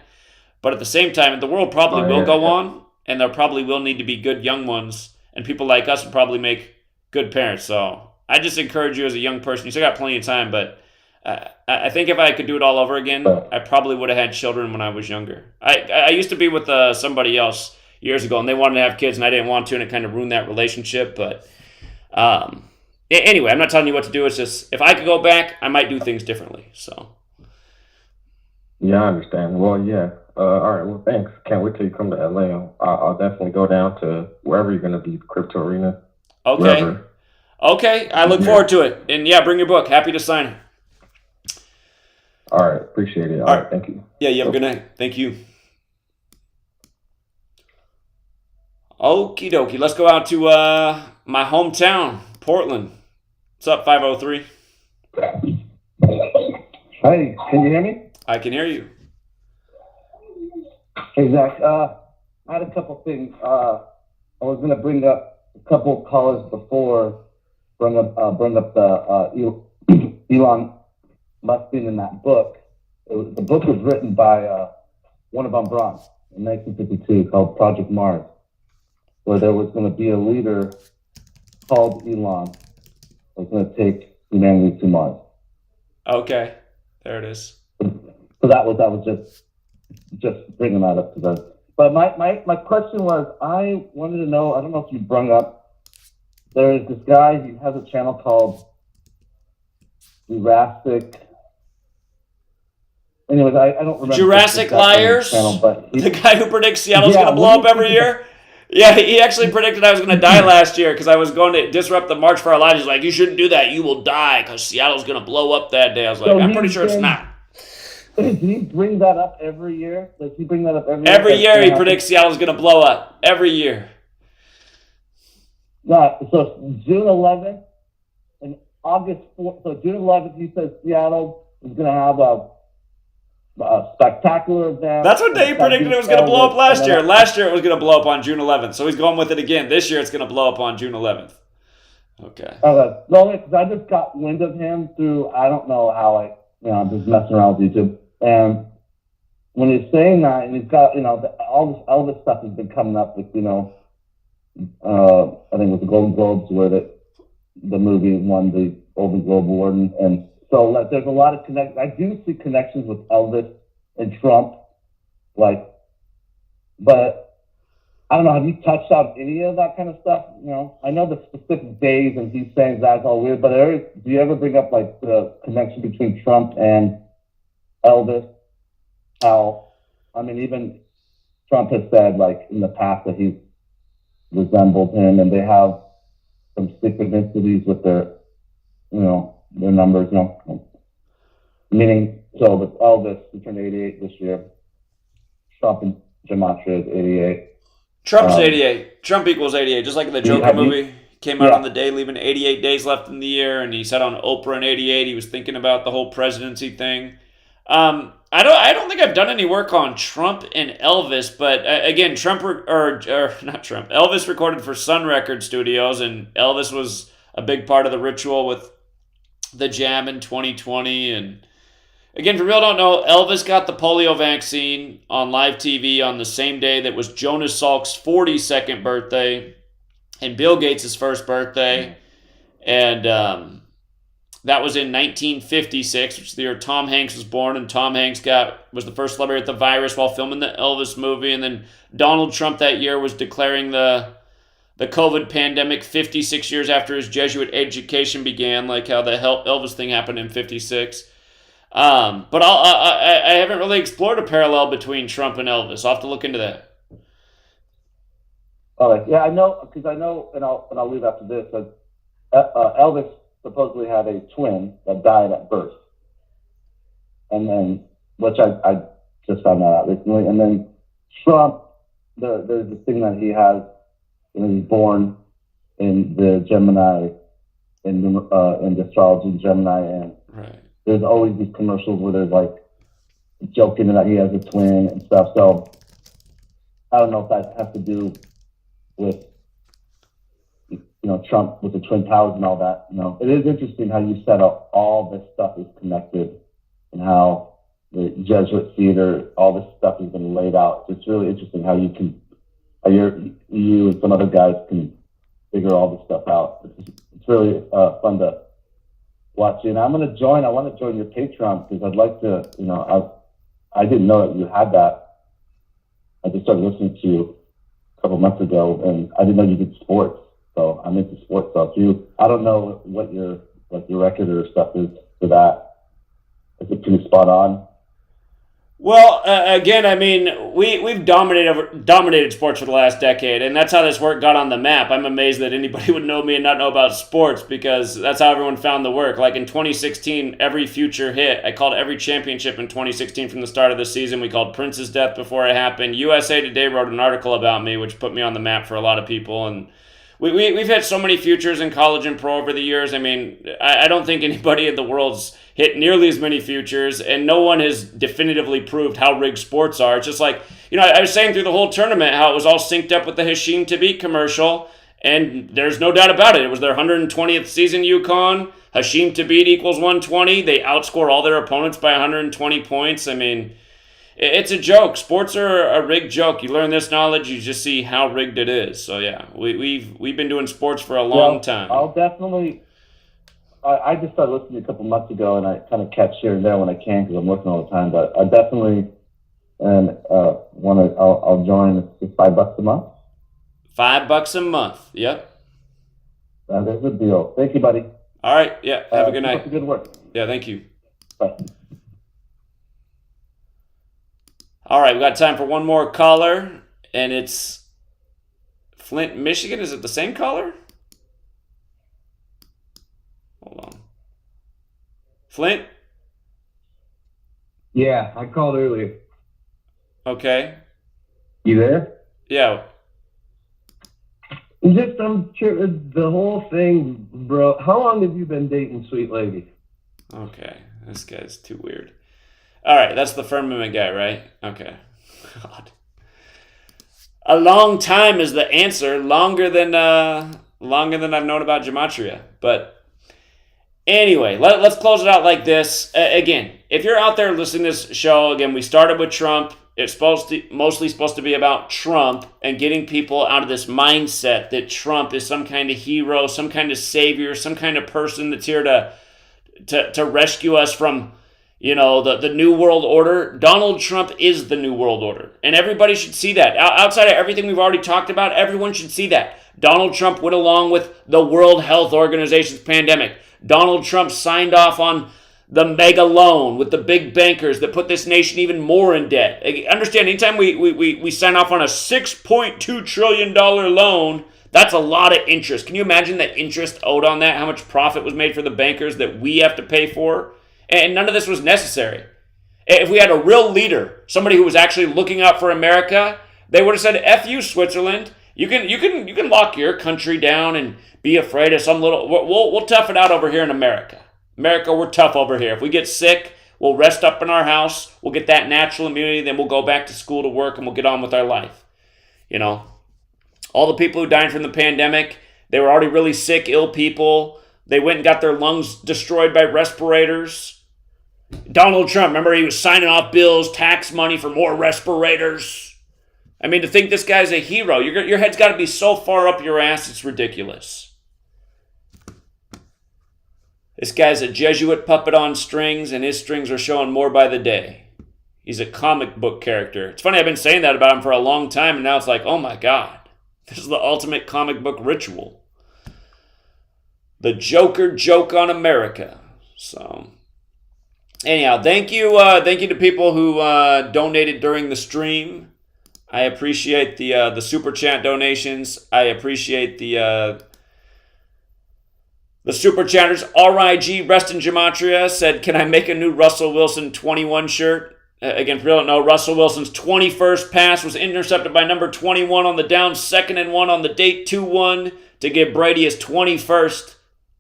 But at the same time, the world probably will go on. And there probably will need to be good young ones. And people like us will probably make good parents. So I just encourage you as a young person. You still got plenty of time. But I think if I could do it all over again, I probably would have had children when I was younger. I used to be with somebody else years ago, and they wanted to have kids, and I didn't want to, and it kind of ruined that relationship. But anyway, I'm not telling you what to do. It's just, if I could go back, I might do things differently. So. Yeah, I understand. Well, yeah. All right. Well, thanks. Can't wait till you come to LA. I'll definitely go down to wherever you're going to be, Crypto Arena. Okay. Wherever. Okay. I look forward to it. And yeah, bring your book. Happy to sign it. All right. Appreciate it. All right. Thank you. Yeah, you have a good night. Thank you. Okie dokie. Let's go out to my hometown, Portland. What's up, 503? Hey, can you hear me? I can hear you. Hey, Zach. I had a couple things. I was going to bring up a couple of callers before, bring up the Elon Musk being in that book. The book was written by one of von Braun in 1952 called Project Mars, where there was going to be a leader called Elon that was going to take humanity to Mars. Okay, there it is. So that was just bringing that up to them. But my question was, I wanted to know, I don't know if you brought up, there is this guy, he has a channel called Jurassic anyways, I don't remember. Jurassic Liars, channel, but the guy who predicts Seattle's going to blow up every year. Yeah, he actually predicted I was going to die last year because I was going to disrupt the March for Our Lives. He's like, you shouldn't do that. You will die because Seattle's going to blow up that day. I was like, I'm pretty sure it's not. Does he bring that up every year? Does he bring that up every year? Every year he predicts Seattle's going to blow up. Every year. Yeah, so June 11th and August 4th. So June 11th, he says Seattle is going to have a spectacular event. That's what Dave predicted it was going to blow up last year. Last year it was going to blow up on June 11th. So he's going with it again. This year it's going to blow up on June 11th. Okay. Okay. Well, because I just got wind of him through, I don't know how I'm just messing around with YouTube. And when he's saying that, and he's got, all this Elvis stuff has been coming up with, I think it was the Golden Globes where the movie won the Golden Globe Award. And so there's a lot of connections. I do see connections with Elvis and Trump, but I don't know. Have you touched on any of that kind of stuff? I know the specific days and he's saying that's all weird, but do you ever bring up the connection between Trump and Elvis? Even Trump has said in the past that he's resembled him, and they have some synchronicities with their numbers, meaning, so with Elvis, he turned 88 this year. Trump and Gematria is 88. Trump's 88. Trump equals 88, just like in the Joker movie. Came out on the day, leaving 88 days left in the year, and he said on Oprah in 88 he was thinking about the whole presidency thing. I don't think I've done any work on Trump and Elvis, but again, Elvis recorded for Sun Record Studios, and Elvis was a big part of the ritual with the Jam in 2020. And again, for real don't know, Elvis got the polio vaccine on live TV on the same day that was Jonas Salk's 42nd birthday and Bill Gates' first birthday. And that was in 1956, which is the year Tom Hanks was born, and Tom Hanks was the first celebrity with the virus while filming the Elvis movie. And then Donald Trump that year was declaring the COVID pandemic 56 years after his Jesuit education began, like how the Elvis thing happened in 56. But I haven't really explored a parallel between Trump and Elvis. I'll have to look into that. All right. Yeah, I know, because and I'll leave after this. Elvis supposedly had a twin that died at birth, and then, which I just found that out recently. And then Trump, there's this thing that he has when he's born in the Gemini, in the astrology Gemini, and there's always these commercials where there's joking that he has a twin and stuff. So I don't know if that has to do with Trump with the Twin Towers and all that. It is interesting how you set up all this stuff is connected, and how the Jesuit theater, all this stuff has been laid out. It's really interesting how you and some other guys can figure all this stuff out. It's really fun to watch you. And I want to join your Patreon, because I'd like to, I didn't know that you had that. I just started listening to you a couple months ago, and I didn't know you did sports. So I'm into sports stuff. I don't know what your record or stuff is for that. Is it pretty spot on? Well, again, we've dominated sports for the last decade, and that's how this work got on the map. I'm amazed that anybody would know me and not know about sports, because that's how everyone found the work. Like in 2016, every future hit. I called every championship in 2016 from the start of the season. We called Prince's death before it happened. USA Today wrote an article about me, which put me on the map for a lot of people, and we've hit so many futures in college and pro over the years. I don't think anybody in the world's hit nearly as many futures, and no one has definitively proved how rigged sports are. It's just like, I was saying through the whole tournament how it was all synced up with the Hashim Thabit commercial, and there's no doubt about it. It was their 120th season UConn. Hashim Thabit equals 120. They outscore all their opponents by 120 points. It's a joke. Sports are a rigged joke. You learn this knowledge, you just see how rigged it is. So yeah, we've been doing sports for a long time. I'll definitely. I just started listening a couple months ago, and I kind of catch here and there when I can, because I'm working all the time. But I definitely I'll join. It's $5 a month. $5 a month. Yep. There's a deal. Thank you, buddy. All right. Yeah. Have a good night. Good work. Yeah. Thank you. Bye. All right, we got time for one more caller, and it's Flint, Michigan. Is it the same caller? Hold on. Flint? Yeah, I called earlier. Okay. You there? Yeah. I'm sure the whole thing, bro. How long have you been dating Sweet Lady? Okay, this guy's too weird. All right, that's the firmament guy, right? Okay. God. A long time is the answer. Longer than I've known about Gematria. But anyway, let's close it out like this. Again, if you're out there listening to this show, again, we started with Trump. It's mostly supposed to be about Trump and getting people out of this mindset that Trump is some kind of hero, some kind of savior, some kind of person that's here to rescue us from, the New World Order. Donald Trump is the New World Order. And everybody should see that. Outside of everything we've already talked about, everyone should see that. Donald Trump went along with the World Health Organization's pandemic. Donald Trump signed off on the mega loan with the big bankers that put this nation even more in debt. Understand, anytime we sign off on a $6.2 trillion loan, that's a lot of interest. Can you imagine the interest owed on that? How much profit was made for the bankers that we have to pay for? And none of this was necessary. If we had a real leader, somebody who was actually looking out for America, they would have said, F you, Switzerland. You can lock your country down and be afraid of some little... We'll tough it out over here in America. America, we're tough over here. If we get sick, we'll rest up in our house. We'll get that natural immunity. Then we'll go back to school to work and we'll get on with our life. All the people who died from the pandemic, they were already really sick, ill people. They went and got their lungs destroyed by respirators. Donald Trump, remember, he was signing off bills, tax money for more respirators. I mean, to think this guy's a hero, your head's got to be so far up your ass, it's ridiculous. This guy's a Jesuit puppet on strings, and his strings are showing more by the day. He's a comic book character. It's funny, I've been saying that about him for a long time, and now it's like, oh my God, this is the ultimate comic book ritual. The Joker joke on America. So, anyhow, thank you to people who donated during the stream. I appreciate the super chat donations. I appreciate the super chatters. RIG Rest in Gematria said, "Can I make a new Russell Wilson 21 shirt?" Again, for real, no. Russell Wilson's 21st pass was intercepted by number 21 on the down, 2nd and 1 on the date, 2-1 to give Brady his 21st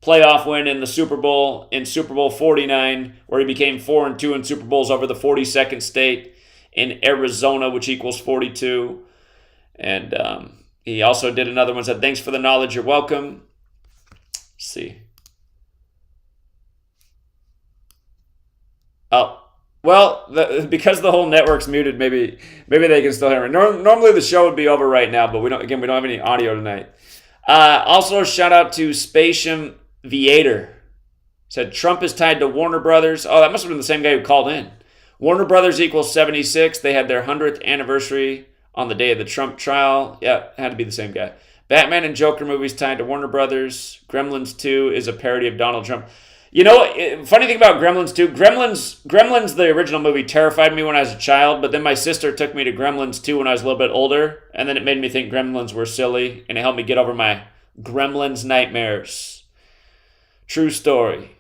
playoff win in the Super Bowl, in Super Bowl 49, where he became 4-2 in Super Bowls over the 42nd state in Arizona, which equals 42. And he also did another one, said, "Thanks for the knowledge, you're welcome." Let's see. Oh, well, because the whole network's muted, maybe they can still hear me. Normally the show would be over right now, but we don't have any audio tonight. Also, shout out to Spatium Viator. Said Trump is tied to Warner Brothers. Oh, that must have been the same guy who called in. Warner Brothers equals 76. They had their 100th anniversary on the day of the Trump trial. Yeah, had to be the same guy. Batman and Joker movies tied to Warner Brothers. Gremlins 2 is a parody of Donald Trump. You know, funny thing about Gremlins 2, Gremlins, the original movie, terrified me when I was a child, but then my sister took me to Gremlins 2 when I was a little bit older, and then it made me think Gremlins were silly, and it helped me get over my Gremlins nightmares. True story.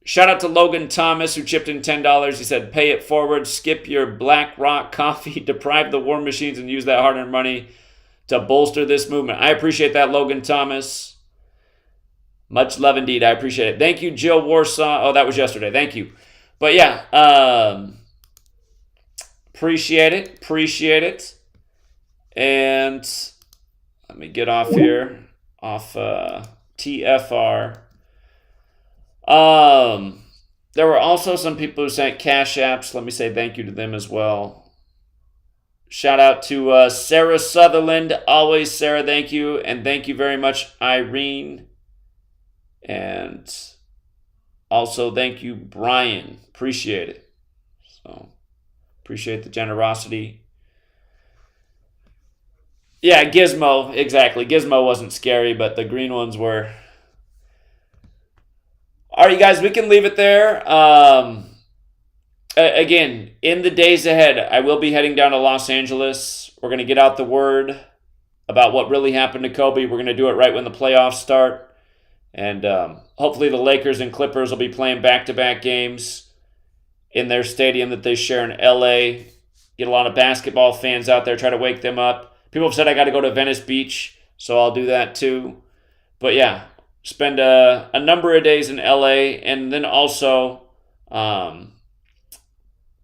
Shout out to Logan Thomas, who chipped in $10. He said, "Pay it forward, skip your Black Rock coffee, deprive the war machines, and use that hard-earned money to bolster this movement." I appreciate that, Logan Thomas. Much love indeed. I appreciate it. Thank you, Jill Warsaw. Oh, that was yesterday. Thank you. But yeah, appreciate it. And let me get off here, off TFR. There were also some people who sent cash apps. Let me say thank you to them as well. Shout out to Sarah Sutherland. Always, Sarah, thank you. And thank you very much, Irene. And also thank you, Brian. Appreciate it. So, appreciate the generosity. Yeah, Gizmo. Exactly. Gizmo wasn't scary, but the green ones were. All right, you guys, we can leave it there. again, in the days ahead, I will be heading down to Los Angeles. We're going to get out the word about what really happened to Kobe. We're going to do it right when the playoffs start. And hopefully the Lakers and Clippers will be playing back-to-back games in their stadium that they share in LA. Get a lot of basketball fans out there, try to wake them up. People have said I got to go to Venice Beach, so I'll do that too. But yeah, spend a number of days in LA, and then also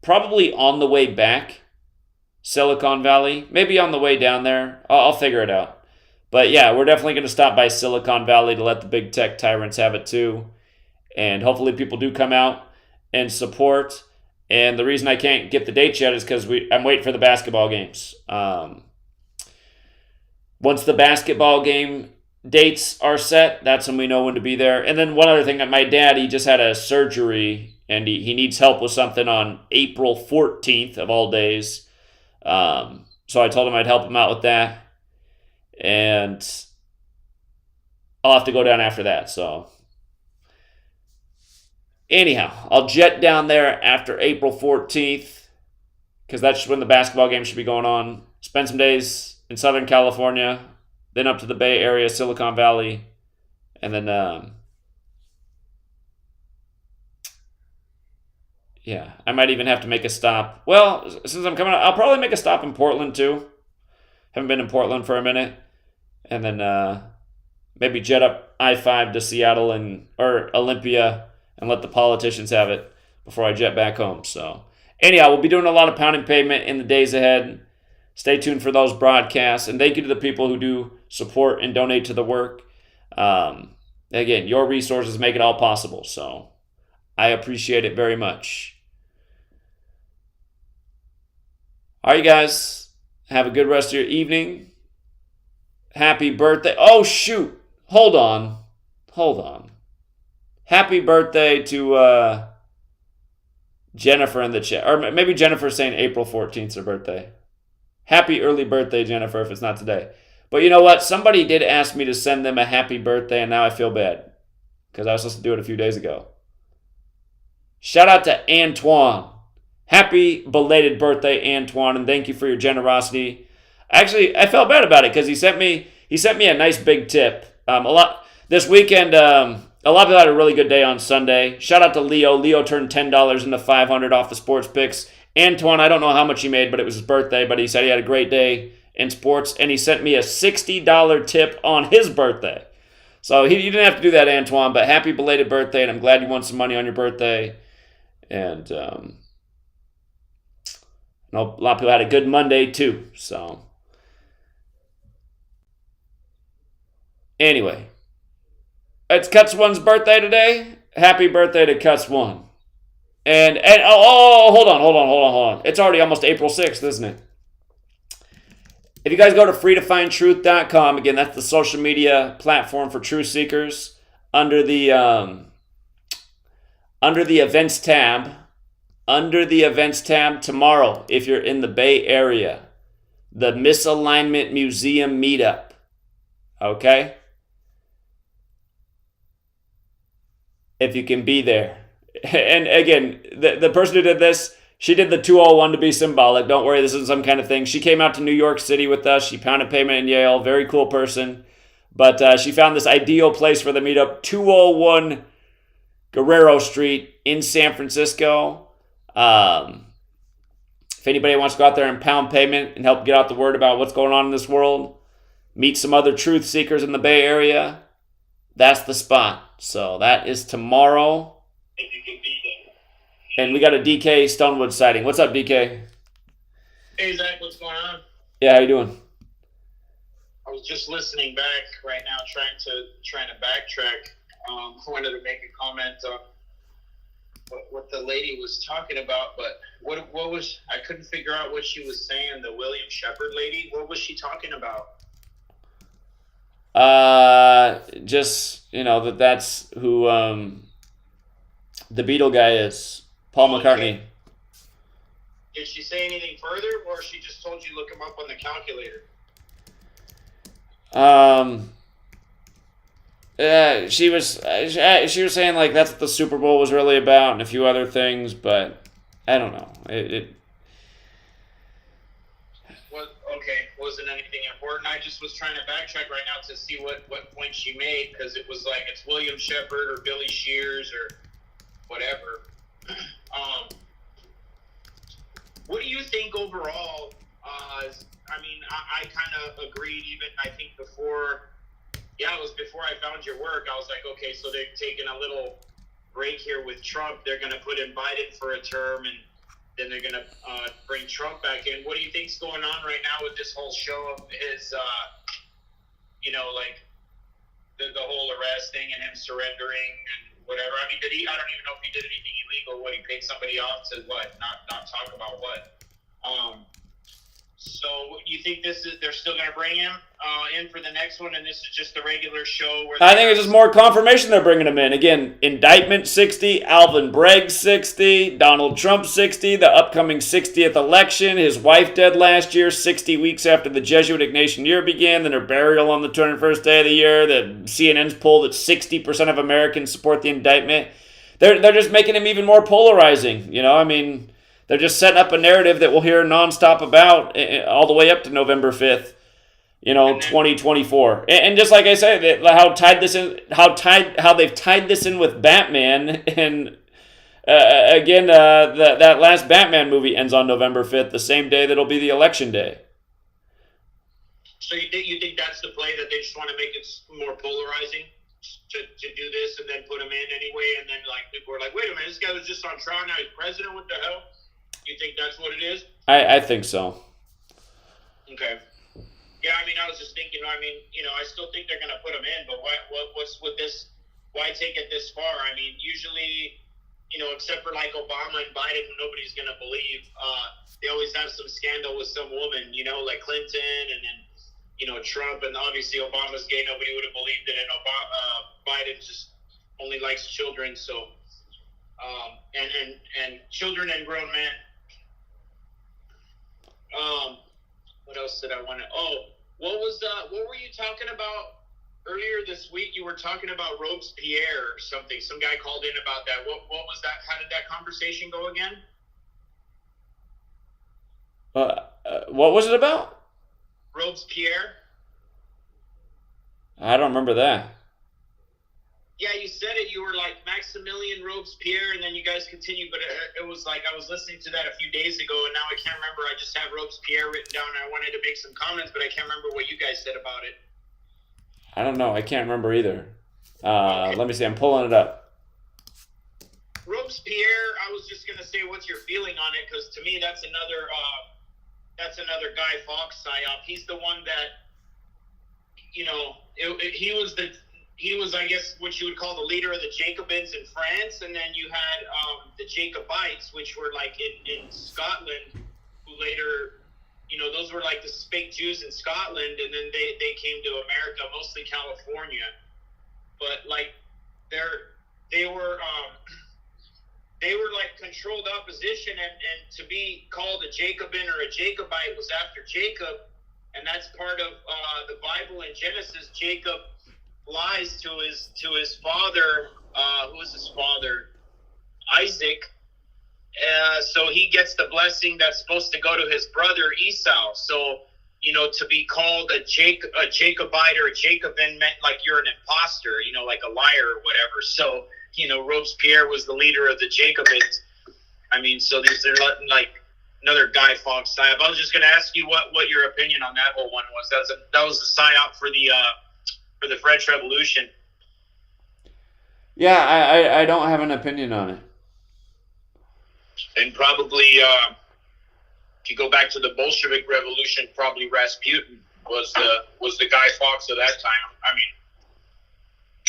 probably on the way back, Silicon Valley. Maybe on the way down there. I'll figure it out. But yeah, we're definitely going to stop by Silicon Valley to let the big tech tyrants have it too. And hopefully people do come out and support. And the reason I can't get the dates yet is because I'm waiting for the basketball games. Once the basketball game dates are set, that's when we know when to be there. And then one other thing, my dad, he just had a surgery and he needs help with something on April 14th of all days. So I told him I'd help him out with that. And I'll have to go down after that. So anyhow, I'll jet down there after April 14th because that's when the basketball game should be going on. Spend some days in Southern California, then up to the Bay Area, Silicon Valley, and then yeah, I might even have to make a stop. Well, since I'm coming out, I'll probably make a stop in Portland too. Haven't been in Portland for a minute. And then maybe jet up I-5 to Seattle or Olympia and let the politicians have it before I jet back home. So anyhow, we'll be doing a lot of pounding pavement in the days ahead. Stay tuned for those broadcasts. And thank you to the people who do support and donate to the work. Again, your resources make it all possible. So I appreciate it very much. All right, you guys. Have a good rest of your evening. Happy birthday. Oh, shoot. Hold on. Happy birthday to Jennifer in the chat. Or maybe Jennifer's saying April 14th is her birthday. Happy early birthday, Jennifer, if it's not today. But you know what? Somebody did ask me to send them a happy birthday, and now I feel bad. Because I was supposed to do it a few days ago. Shout out to Antoine. Happy belated birthday, Antoine, and thank you for your generosity. Actually, I felt bad about it because he sent me a nice big tip. This weekend. A lot of people had a really good day on Sunday. Shout out to Leo. Leo turned $10 into $500 off the sports picks. Antoine, I don't know how much he made, but it was his birthday. But he said he had a great day in sports, and he sent me a $60 tip on his birthday. So you didn't have to do that, Antoine. But happy belated birthday, and I'm glad you won some money on your birthday. And I know a lot of people had a good Monday too. So anyway, it's Cuts One's birthday today. Happy birthday to Cuts One. And hold on. It's already almost April 6th, isn't it? If you guys go to freetofindtruth.com, again, that's the social media platform for truth seekers. Under the events tab. Under the events tab tomorrow, if you're in the Bay Area, the Misalignment Museum meetup. Okay? If you can be there. And again, the person who did this, she did the 201 to be symbolic. Don't worry, this isn't some kind of thing. She came out to New York City with us. She pounded pavement in Yale. Very cool person. But she found this ideal place for the meetup, 201 Guerrero Street in San Francisco. If anybody wants to go out there and pound pavement and help get out the word about what's going on in this world, meet some other truth seekers in the Bay Area, that's the spot. So that is tomorrow. If you can be And we got a DK Stonewood sighting. What's up, DK? there. Hey, Zach, what's going on? Yeah, how you doing? I was just listening back right now, trying to backtrack. I wanted to make a comment on what the lady was talking about, but what was, I couldn't figure out what she was saying. The William Shepard lady, what was she talking about? Just, that's who the Beatle guy is, Paul McCartney. Did she say anything further, or she just told you look him up on the calculator? She was saying like that's what the Super Bowl was really about and a few other things, but I don't know. It Okay, wasn't anything important. I just was trying to backtrack right now to see what point she made, because it was like it's William Shepard or Billy Shears or whatever. What do you think overall? I mean, I kind of agreed even, I think before, it was before I found your work. I was like, okay, so they're taking a little break here with Trump. They're going to put in Biden for a term, and then they're going to bring Trump back in. What do you think's going on right now with this whole show of his, like the whole arrest thing and him surrendering and whatever? I mean, I don't even know if he did anything illegal. What, he paid somebody off to what? Not talk about what? So you think they're still going to bring him in for the next one, and this is just a regular show? I think it's just more confirmation they're bringing him in. Again, indictment 60, Alvin Bragg 60, Donald Trump 60, the upcoming 60th election, his wife dead last year, 60 weeks after the Jesuit Ignatian year began, then her burial on the 21st day of the year. The CNN's poll that 60% of Americans support the indictment. They're just making him even more polarizing. I mean, they're just setting up a narrative that we'll hear nonstop about all the way up to November 5th, 2024. And just like I said, how they've tied this in with Batman. And again, that last Batman movie ends on November 5th, the same day that'll be the election day. So you think that's the play, that they just want to make it more polarizing to do this and then put him in anyway, and then like people are like, wait a minute, this guy was just on trial, now he's president, what the hell? You think that's what it is? I think so. Okay. Yeah, I mean, I was just thinking, I still think they're going to put him in, but what's with this? Why take it this far? I mean, usually, except for like Obama and Biden, who nobody's going to believe, they always have some scandal with some woman, like Clinton, and then, Trump, and obviously Obama's gay. Nobody would have believed it, and Biden just only likes children, so, and children and grown men. What else did I want to? What were you talking about earlier this week? You were talking about Robespierre or something. Some guy called in about that. What was that? How did that conversation go again? What was it about? Robespierre. I don't remember that. Yeah, you said it. You were like Maximilian Robespierre, and then you guys continued. But it was like I was listening to that a few days ago, and now I can't remember. I just have Robespierre written down, and I wanted to make some comments, but I can't remember what you guys said about it. I don't know. I can't remember either. Okay. Let me see. I'm pulling it up. Robespierre. I was just gonna say, what's your feeling on it? Because to me, that's another Guy Fawkes psyop. He's the one that, he was, I guess, what you would call the leader of the Jacobins in France, and then you had the Jacobites, which were like in Scotland, who later, those were like the fake Jews in Scotland, and then they came to America, mostly California. But like they were like controlled opposition, and to be called a Jacobin or a Jacobite was after Jacob, and that's part of the Bible in Genesis. Jacob lies to his father. Who is his father? Isaac. So he gets the blessing that's supposed to go to his brother Esau. So to be called a Jacobite or a Jacobin meant like you're an imposter, like a liar or whatever. So Robespierre was the leader of the Jacobins. I mean, so these are like another Guy Fawkes psyop. I was just going to ask you what your opinion on that whole one was. That was a psyop for the French Revolution. Yeah, I don't have an opinion on it. And probably, if you go back to the Bolshevik Revolution, probably Rasputin was the Guy Fawkes of that time. I mean,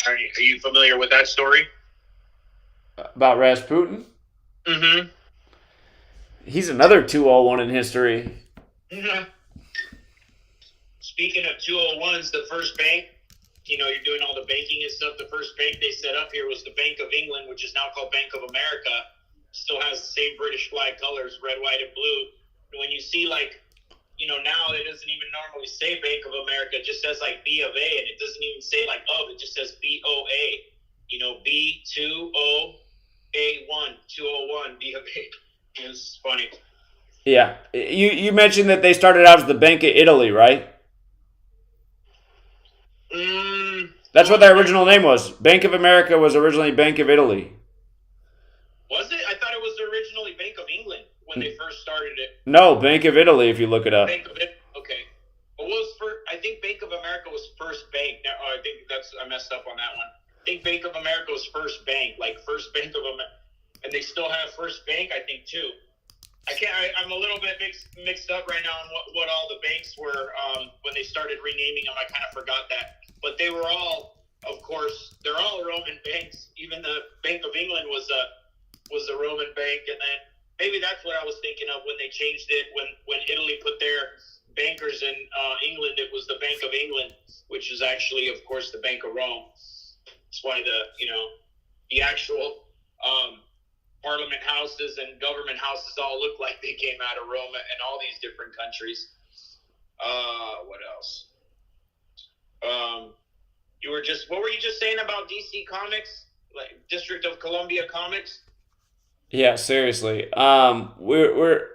are you familiar with that story? About Rasputin? Mm-hmm. He's another 201 in history. Mm-hmm. Speaking of 201s, the first bank, you're doing all the banking and stuff. The first bank they set up here was the Bank of England, which is now called Bank of America. Still has the same British flag colors, red, white, and blue. And when you see now it doesn't even normally say Bank of America. It just says like B of A, and it doesn't even say like of. It just says BOA. B2O A1 201 B of A. It's funny. Yeah. You mentioned that they started out as the Bank of Italy, right? That's what their original name was. Bank of America was originally Bank of Italy. Was it? I thought it was originally Bank of England when they first started it. No, Bank of Italy, if you look it up. Bank of it. Okay. What was first? I think Bank of America was first bank. Now, I think I messed up on that one. I think Bank of America was first bank, like First Bank of America, and they still have First Bank, I think, too. I'm a little bit mixed up right now on what all the banks were when they started renaming them. I kind of forgot that, but they were all, of course, they're all Roman banks. Even the Bank of England was a Roman bank, and then maybe that's what I was thinking of when they changed it. When Italy put their bankers in England, it was the Bank of England, which is actually, of course, the Bank of Rome. That's why the actual parliament houses and government houses all look like they came out of Rome and all these different countries. What else? What were you just saying about DC Comics, like District of Columbia Comics? Yeah, seriously. We're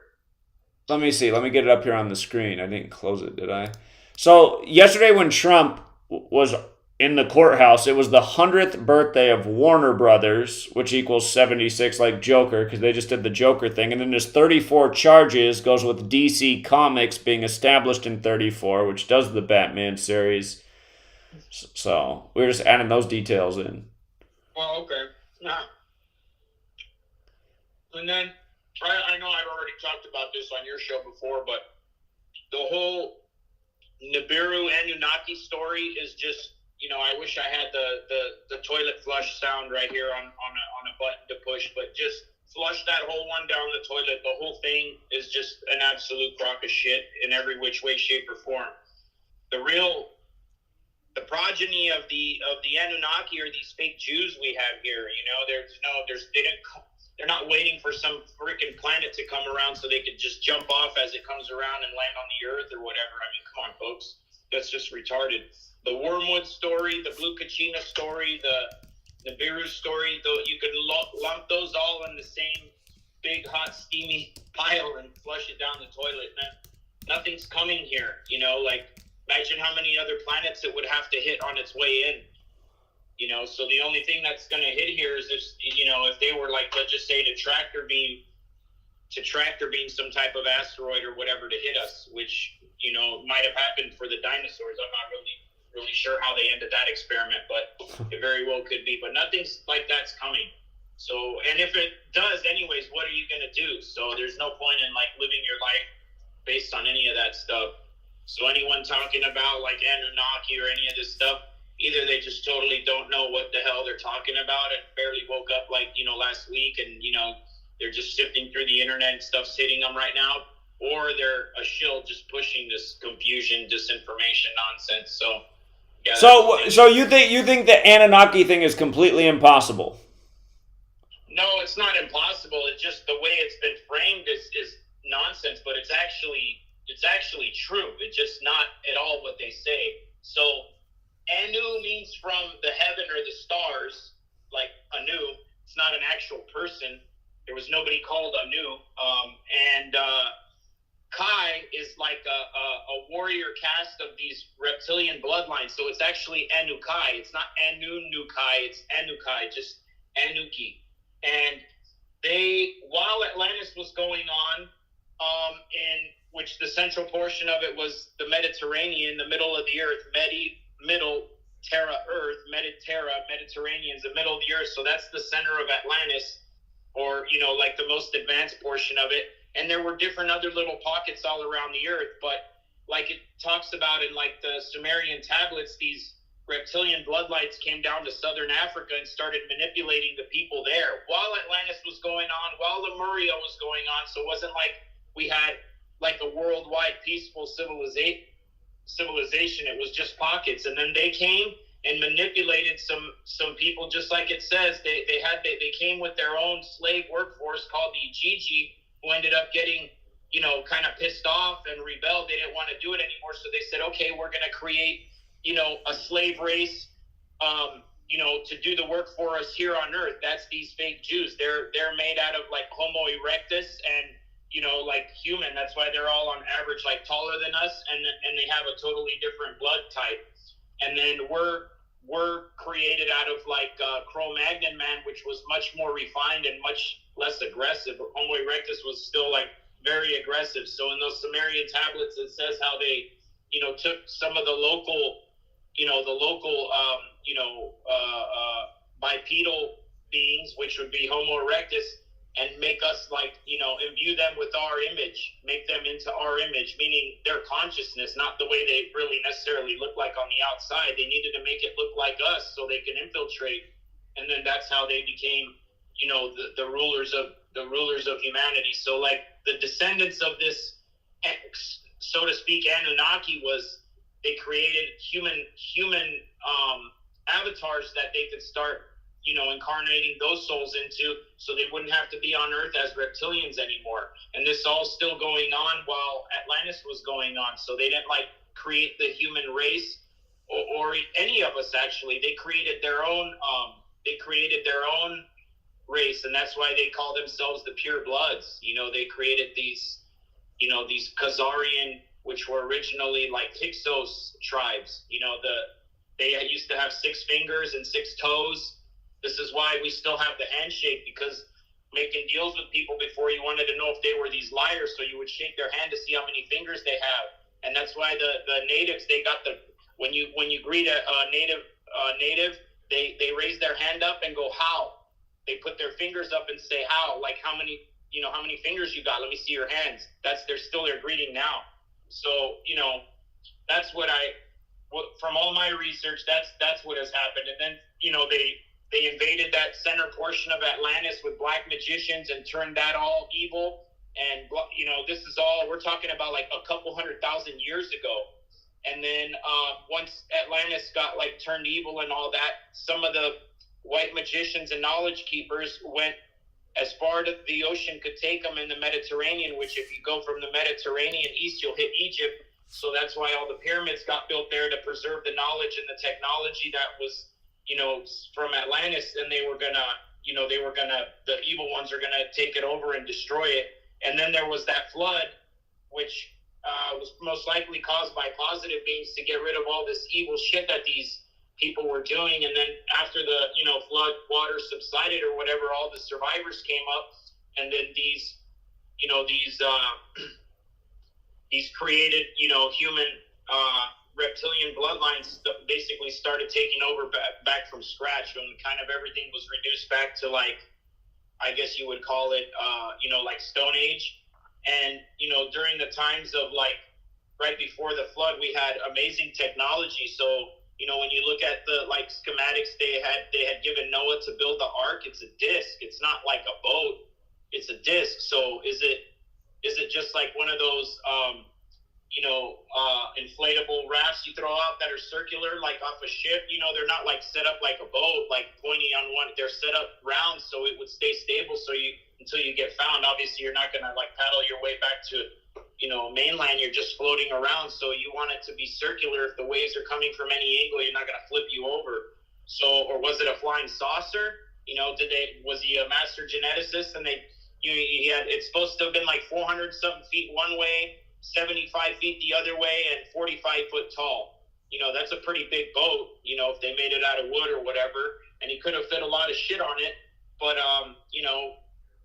let me see. Let me get it up here on the screen. I didn't close it, did I? So yesterday when Trump was in the courthouse, it was the 100th birthday of Warner Brothers, which equals 76, like Joker, because they just did the Joker thing. And then there's 34 charges, goes with DC Comics being established in 34, which does the Batman series. So we're just adding those details in. Well, okay. Nah. And then, I know I've already talked about this on your show before, but the whole Nibiru Anunnaki story is just, I wish I had the toilet flush sound right here on a button to push, but just flush that whole one down the toilet. The whole thing is just an absolute crock of shit in every which way, shape, or form. The progeny of the Anunnaki are these fake Jews we have here. They're not waiting for some freaking planet to come around so they could just jump off as it comes around and land on the Earth or whatever. I mean, come on, folks. That's just retarded. The Wormwood story, the Blue Kachina story, the Nibiru story, though, you could lump those all in the same big, hot, steamy pile and flush it down the toilet. Nothing's coming here, imagine how many other planets it would have to hit on its way in. So the only thing that's going to hit here is if they were like, let's just say to tractor beam some type of asteroid or whatever to hit us, which, might have happened for the dinosaurs. I'm not really sure how they ended that experiment, but it very well could be. But nothing's like that's coming. So, and if it does anyways, what are you going to do? So there's no point in living your life based on any of that stuff. So anyone talking about Anunnaki or any of this stuff, either they just totally don't know what the hell they're talking about and barely woke up last week and, they're just sifting through the internet and stuff's hitting them right now, or they're a shill just pushing this confusion, disinformation nonsense. So, yeah. So you think the Anunnaki thing is completely impossible? No, it's not impossible. It's just the way it's been framed is nonsense, but it's actually true. It's just not at all what they say. So Anu means from the heaven or the stars, like Anu. It's not an actual person. There was nobody called Anu. And Kai is like a warrior caste of these reptilian bloodlines. So it's actually Anukai. It's not Anu-Nukai. It's Anukai, just Anuki. And while Atlantis was going on, in which the central portion of it was the Mediterranean, the middle of the earth, middle Terra Earth, Mediterranean's the middle of the earth. So that's the center of Atlantis, or, the most advanced portion of it. And there were different other little pockets all around the earth. But like it talks about in the Sumerian tablets, these reptilian bloodlights came down to southern Africa and started manipulating the people there while Atlantis was going on, while Lemuria was going on. So it wasn't like we had a worldwide peaceful civilization. It was just pockets. And then they came and manipulated some people, just like it says. They came with their own slave workforce called the Igigi, who ended up getting, kind of pissed off and rebelled. They didn't want to do it anymore. So they said, okay, we're going to create, a slave race, to do the work for us here on earth. That's these fake Jews. They're made out of like Homo erectus and like human. That's why they're all on average like taller than us, and they have a totally different blood type. And then we're created out of like Cro-Magnon man, which was much more refined and much less aggressive. Homo erectus was still like very aggressive. So in those Sumerian tablets, it says how they took some of the local bipedal beings, which would be Homo erectus, and make us like, imbue them with our image, make them into our image, meaning their consciousness, not the way they really necessarily look like on the outside. They needed to make it look like us so they can infiltrate. And then that's how they became, the rulers of humanity. So like the descendants of this, so to speak, Anunnaki they created human avatars that they could start incarnating those souls into, so they wouldn't have to be on Earth as reptilians anymore. And this all still going on while Atlantis was going on. So they didn't like create the human race or any of us actually. They created their own. Race, and that's why they call themselves the pure bloods. They created these Khazarian, which were originally like Hyksos tribes. They used to have 6 fingers and 6 toes. This is why we still have the handshake, because making deals with people before, you wanted to know if they were these liars, so you would shake their hand to see how many fingers they have. And that's why the natives, they got when you greet a native, they raise their hand up and go how. They put their fingers up and say how, like how many fingers you got? Let me see your hands. They're still their greeting now. So that's from all my research, that's what has happened. And then they invaded that center portion of Atlantis with black magicians and turned that all evil. And this is all, we're talking about like a couple 100,000 years ago. And then once Atlantis got like turned evil and all that, some of the white magicians and knowledge keepers went as far as the ocean could take them in the Mediterranean, which if you go from the Mediterranean east, you'll hit Egypt. So that's why all the pyramids got built there, to preserve the knowledge and the technology that was, from Atlantis. And the evil ones are going to take it over and destroy it. And then there was that flood, which was most likely caused by positive beings to get rid of all this evil shit that these people were doing. And then after the flood water subsided or whatever, all the survivors came up, and then these created human reptilian bloodlines basically started taking over back from scratch, when kind of everything was reduced back to, like, I guess you would call it like Stone Age. And during the times of like right before the flood, we had amazing technology. So when you look at the like schematics they had given Noah to build the ark, it's a disc. It's not like a boat. It's a disc. So is it just like one of those inflatable rafts you throw out that are circular, like off a ship? They're not like set up like a boat, like pointy on one. They're set up round so it would stay stable. So until you get found, obviously you're not gonna like paddle your way back to mainland. You're just floating around. So you want it to be circular. If the waves are coming from any angle, you're not gonna flip you over. So, or was it a flying saucer? Was he a master geneticist? And it's supposed to have been like 400 something feet one way, 75 feet the other way, and 45 foot tall. That's a pretty big boat, if they made it out of wood or whatever. And he could have fit a lot of shit on it. But,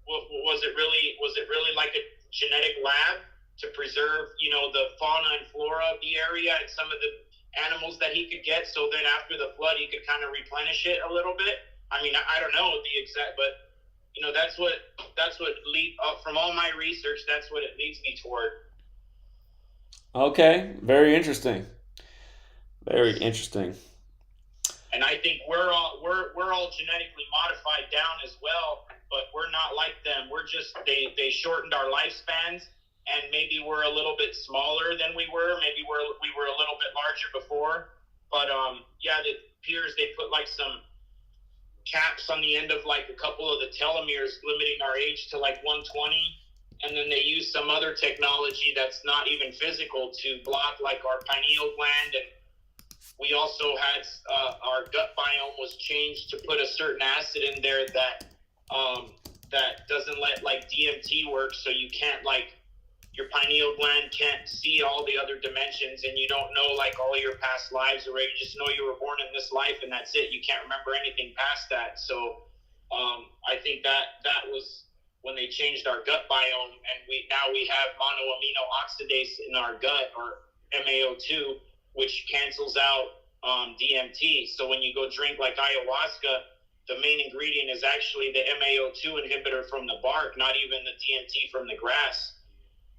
was it really like a genetic lab to preserve, the fauna and flora of the area and some of the animals that he could get? So then after the flood, he could kind of replenish it a little bit. I mean, I don't know the exact, but that's what from all my research, that's what it leads me toward. Okay, very interesting. Very interesting. And I think we're all genetically modified down as well, but we're not like them. We're just they shortened our lifespans, and maybe we're a little bit smaller than we were. Maybe we were a little bit larger before, but it appears they put like some caps on the end of like a couple of the telomeres, limiting our age to like 120. And then they use some other technology that's not even physical to block like our pineal gland and we also had our gut biome was changed to put a certain acid in there that that doesn't let like DMT work, so you can't like your pineal gland can't see all the other dimensions, and you don't know like all your past lives already. You just know you were born in this life, and that's it. You can't remember anything past that. So I think that was when they changed our gut biome, and we have monoamino oxidase in our gut, or MAO2, which cancels out DMT. So when you go drink like ayahuasca, the main ingredient is actually the MAO2 inhibitor from the bark, not even the DMT from the grass.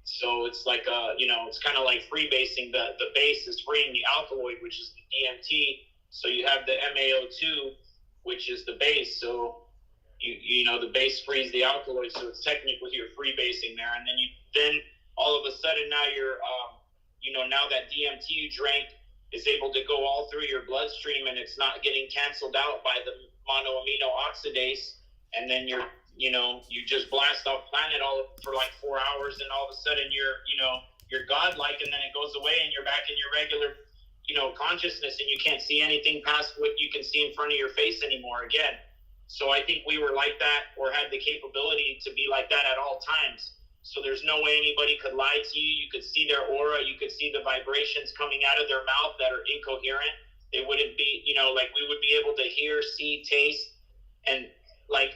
So it's like it's kind of like freebasing. The base is freeing the alkaloid, which is the DMT. So you have the MAO2, which is the base. So the base frees the alkaloid. So it's technically you're freebasing there, and then all of a sudden now you're now that DMT you drank is able to go all through your bloodstream, and it's not getting canceled out by the monoamino oxidase, and then you just blast off planet all for like 4 hours, and all of a sudden you're godlike, and then it goes away and you're back in your regular consciousness, and you can't see anything past what you can see in front of your face anymore again. So I think we were like that, or had the capability to be like that at all times. So there's no way anybody could lie to you. You could see their aura. You could see the vibrations coming out of their mouth that are incoherent. It wouldn't be, like we would be able to hear, see, taste, and like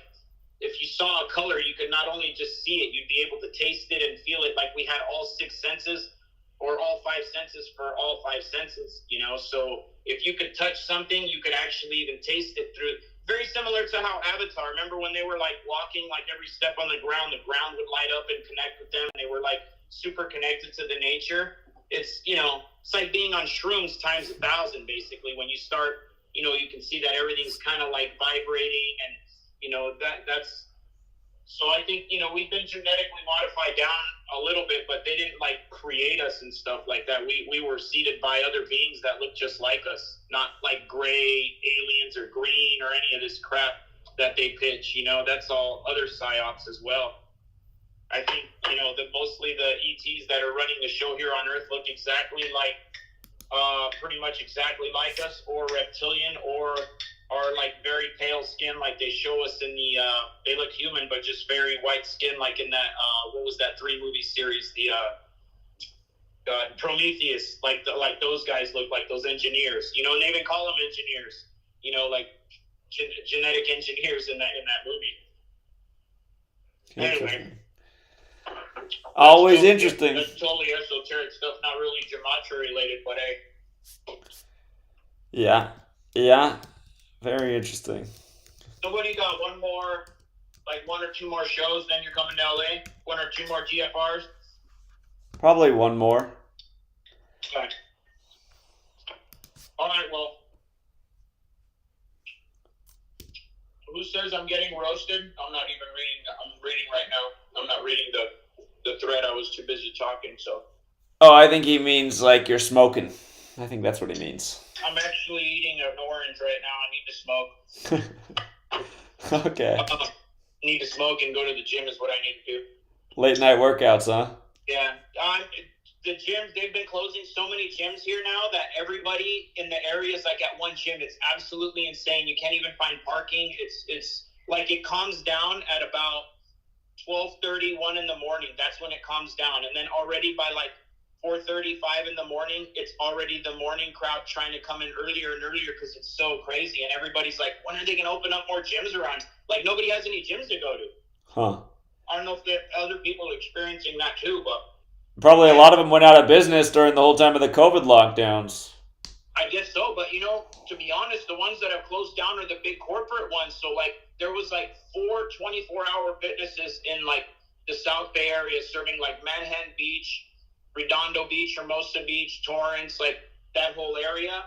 if you saw a color, you could not only just see it, you'd be able to taste it and feel it. Like we had all 6 senses, or all 5 senses for all 5 senses, So if you could touch something, you could actually even taste it through. Very similar to how Avatar, remember when they were like walking, like every step on the ground would light up and connect with them. They were like super connected to the nature. It's, it's like being on shrooms times 1,000, basically. When you start, you can see that everything's kind of like vibrating, and, that's, so I think, we've been genetically modified down a little bit, but they didn't like create us and stuff like that. We were seeded by other beings that look just like us, not like gray aliens or green or any of this crap that they pitch, that's all other psyops as well. I think, that mostly the ETs that are running the show here on Earth look exactly like, pretty much exactly like us, or reptilian, or are like very pale skin, like they show us in the, they look human, but just very white skin, like in that, what was that 3-movie series, the Prometheus, like those guys look like those engineers, and they even call them engineers, like genetic engineers in that movie. Anyway. Always interesting. That's totally esoteric stuff, not really gematria related, but hey. Yeah. Very interesting. Nobody got one or two more shows, then you're coming to LA? 1 or 2 more TFRs? Probably one more. Okay. All right, well. Who says I'm getting roasted? I'm not even reading. I'm reading right now. I'm not reading the thread. I was too busy talking, so. Oh, I think he means like you're smoking. I think that's what he means. I'm actually eating an orange right now. I need to smoke. Okay. Need to smoke and go to the gym is what I need to do. Late night workouts, huh? Yeah. The gyms, they've been closing so many gyms here now that everybody in the area is like at one gym. It's absolutely insane. You can't even find parking. It's like it calms down at about 12:30, 1 in the morning. That's when it calms down. And then already by like 4:35 in the morning, it's already the morning crowd trying to come in earlier and earlier because it's so crazy. And everybody's like, when are they going to open up more gyms around? Like, nobody has any gyms to go to. Huh. I don't know if there other people are experiencing that too, but... Probably a lot of them went out of business during the whole time of the COVID lockdowns. I guess so, but to be honest, the ones that have closed down are the big corporate ones. So, like, there was like 4 24-hour fitnesses in, like, the South Bay area serving, like, Manhattan Beach, Redondo Beach, Hermosa Beach, Torrance, like that whole area.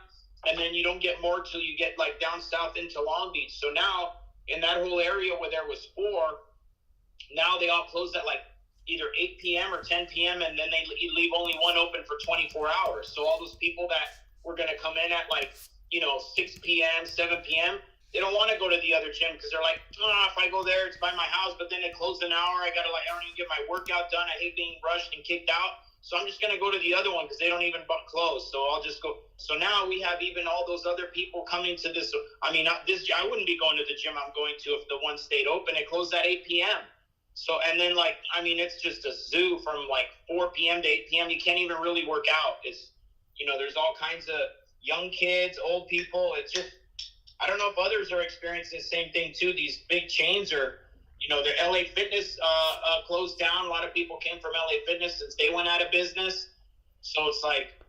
And then you don't get more till you get like down south into Long Beach. So now in that whole area where there was 4, now they all close at like either 8 p.m. or 10 p.m. and then they leave only one open for 24 hours. So all those people that were going to come in at like, 6 p.m., 7 p.m., they don't want to go to the other gym because they're like, if I go there, it's by my house, but then it closed an hour. I don't even get my workout done. I hate being rushed and kicked out. So I'm just going to go to the other one because they don't even close. So I'll just go. So now we have even all those other people coming to this. I mean, I wouldn't be going to the gym I'm going to if the one stayed open. It closed at 8 p.m. So, and then like, I mean, it's just a zoo from like 4 p.m. to 8 p.m. You can't even really work out. It's, you know, there's all kinds of young kids, old people. It's just, I don't know if others are experiencing the same thing too. These big chains are, you know, the LA Fitness closed down. A lot of people came from LA Fitness since they went out of business. So it's like,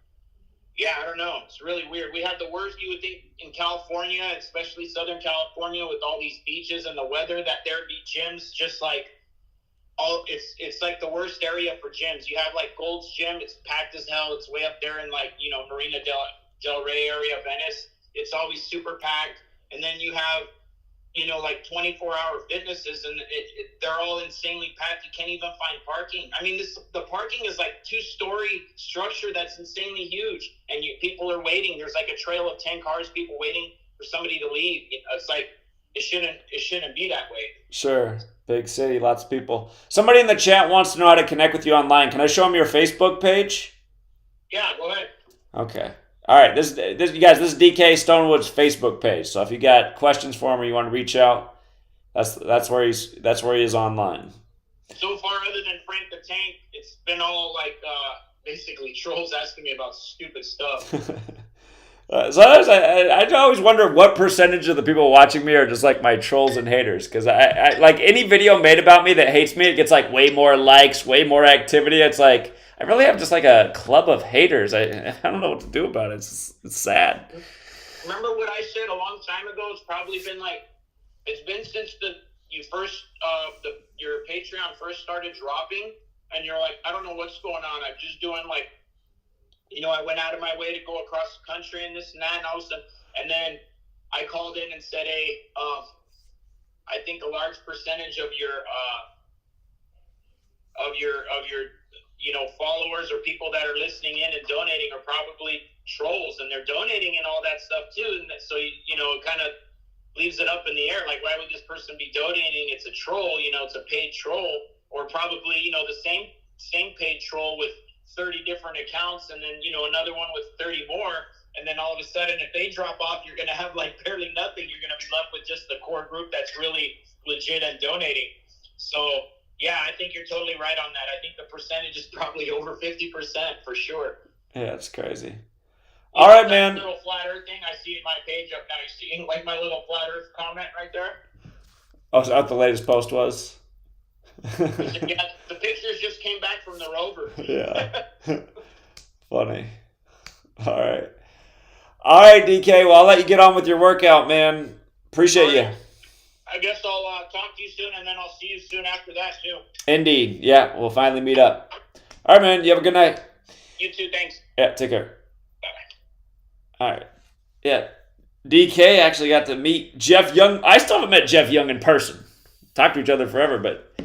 yeah, I don't know. It's really weird. We have the worst, you would think, in California, especially Southern California, with all these beaches and the weather, that there'd be gyms just like, it's like the worst area for gyms. You have like Gold's Gym, it's packed as hell. It's way up there in like, you know, Marina del Rey area, Venice. It's always super packed. And then you have, you know, like 24-hour fitnesses, and they're all insanely packed. You can't even find parking. I mean, the parking is like 2-story structure that's insanely huge, and people are waiting. There's like a trail of 10 cars, people waiting for somebody to leave. You know, it's like it shouldn't be that way. Sure. Big city, lots of people. Somebody in the chat wants to know how to connect with you online. Can I show them your Facebook page? Yeah, go ahead. Okay. All right. This you guys. This is DK Stonewood's Facebook page. So if you got questions for him or you want to reach out, that's where he is online. So far, other than Frank the Tank, it's been all like basically trolls asking me about stupid stuff. Sometimes I always wonder what percentage of the people watching me are just like my trolls and haters, because I like any video made about me that hates me, it gets like way more likes, way more activity. It's like I really have just like a club of haters. I don't know what to do about it. It's sad. Remember what I said a long time ago? It's probably been like, it's been since your Patreon first started dropping, and you're like, I don't know what's going on. I'm just doing like, you know, I went out of my way to go across the country and this and that, and all of a sudden, and then I called in and said, hey, I think a large percentage of your you know, followers or people that are listening in and donating are probably trolls, and they're donating and all that stuff too. And so, you know, it kind of leaves it up in the air. Like, why would this person be donating? It's a troll, you know, it's a paid troll, or probably, you know, the same paid troll with 30 different accounts, and then, you know, another one with 30 more. And then all of a sudden, if they drop off, you're going to have like barely nothing. You're going to be left with just the core group that's really legit and donating. So, yeah, I think you're totally right on that. I think the percentage is probably over 50% for sure. Yeah, it's crazy. All right, man. Little flat earth thing, I see in my page up now. You see like my little flat earth comment right there? Oh, so what the latest post was? Yeah, the pictures just came back from the rover. Yeah. Funny. All right, DK. Well, I'll let you get on with your workout, man. Appreciate you. I guess I'll talk to you soon, and then I'll see you soon after that, too. Indeed. Yeah, we'll finally meet up. All right, man. You have a good night. You too. Thanks. Yeah, take care. Bye. All right. Yeah. DK actually got to meet Jeff Young. I still haven't met Jeff Young in person. Talked to each other forever, but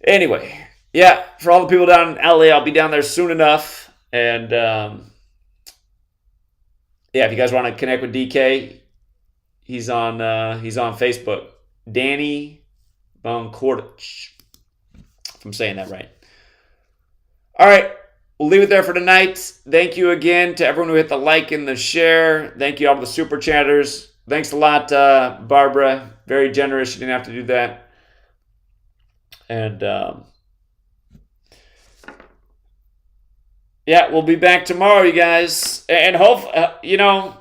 anyway. Yeah, for all the people down in LA, I'll be down there soon enough. And yeah, if you guys want to connect with DK, he's on Facebook. Danny Bonkortich, if I'm saying that right. All right, we'll leave it there for tonight. Thank you again to everyone who hit the like and the share. Thank you all to the super chatters. Thanks a lot, Barbara. Very generous. You didn't have to do that. And yeah, we'll be back tomorrow, you guys. And hope, you know,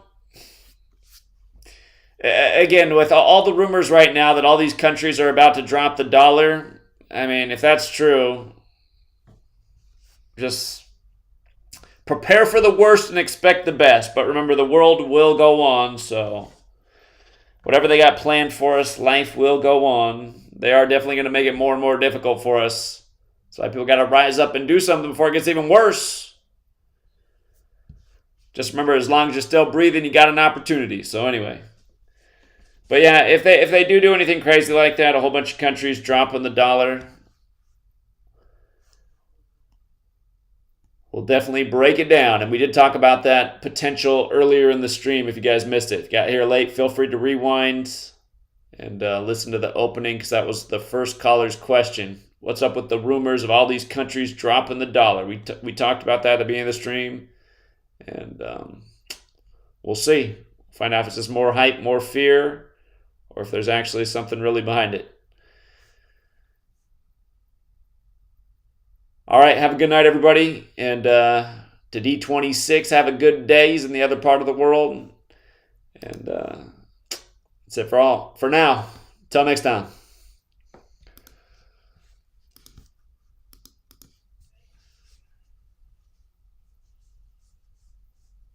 again, with all the rumors right now that all these countries are about to drop the dollar, I mean, if that's true, just prepare for the worst and expect the best. But remember, the world will go on, so whatever they got planned for us, life will go on. They are definitely going to make it more and more difficult for us. So people got to rise up and do something before it gets even worse. Just remember, as long as you're still breathing, you got an opportunity. So anyway. But yeah, if they do anything crazy like that, a whole bunch of countries dropping the dollar, we'll definitely break it down. And we did talk about that potential earlier in the stream. If you guys missed it, if you got here late, feel free to rewind and listen to the opening, because that was the first caller's question. What's up with the rumors of all these countries dropping the dollar? We talked about that at the beginning of the stream, and we'll see. Find out if it's just more hype, more fear, or if there's actually something really behind it. All right, have a good night, everybody. And to D26, have a good day. He's in the other part of the world. And that's it for now. Until next time.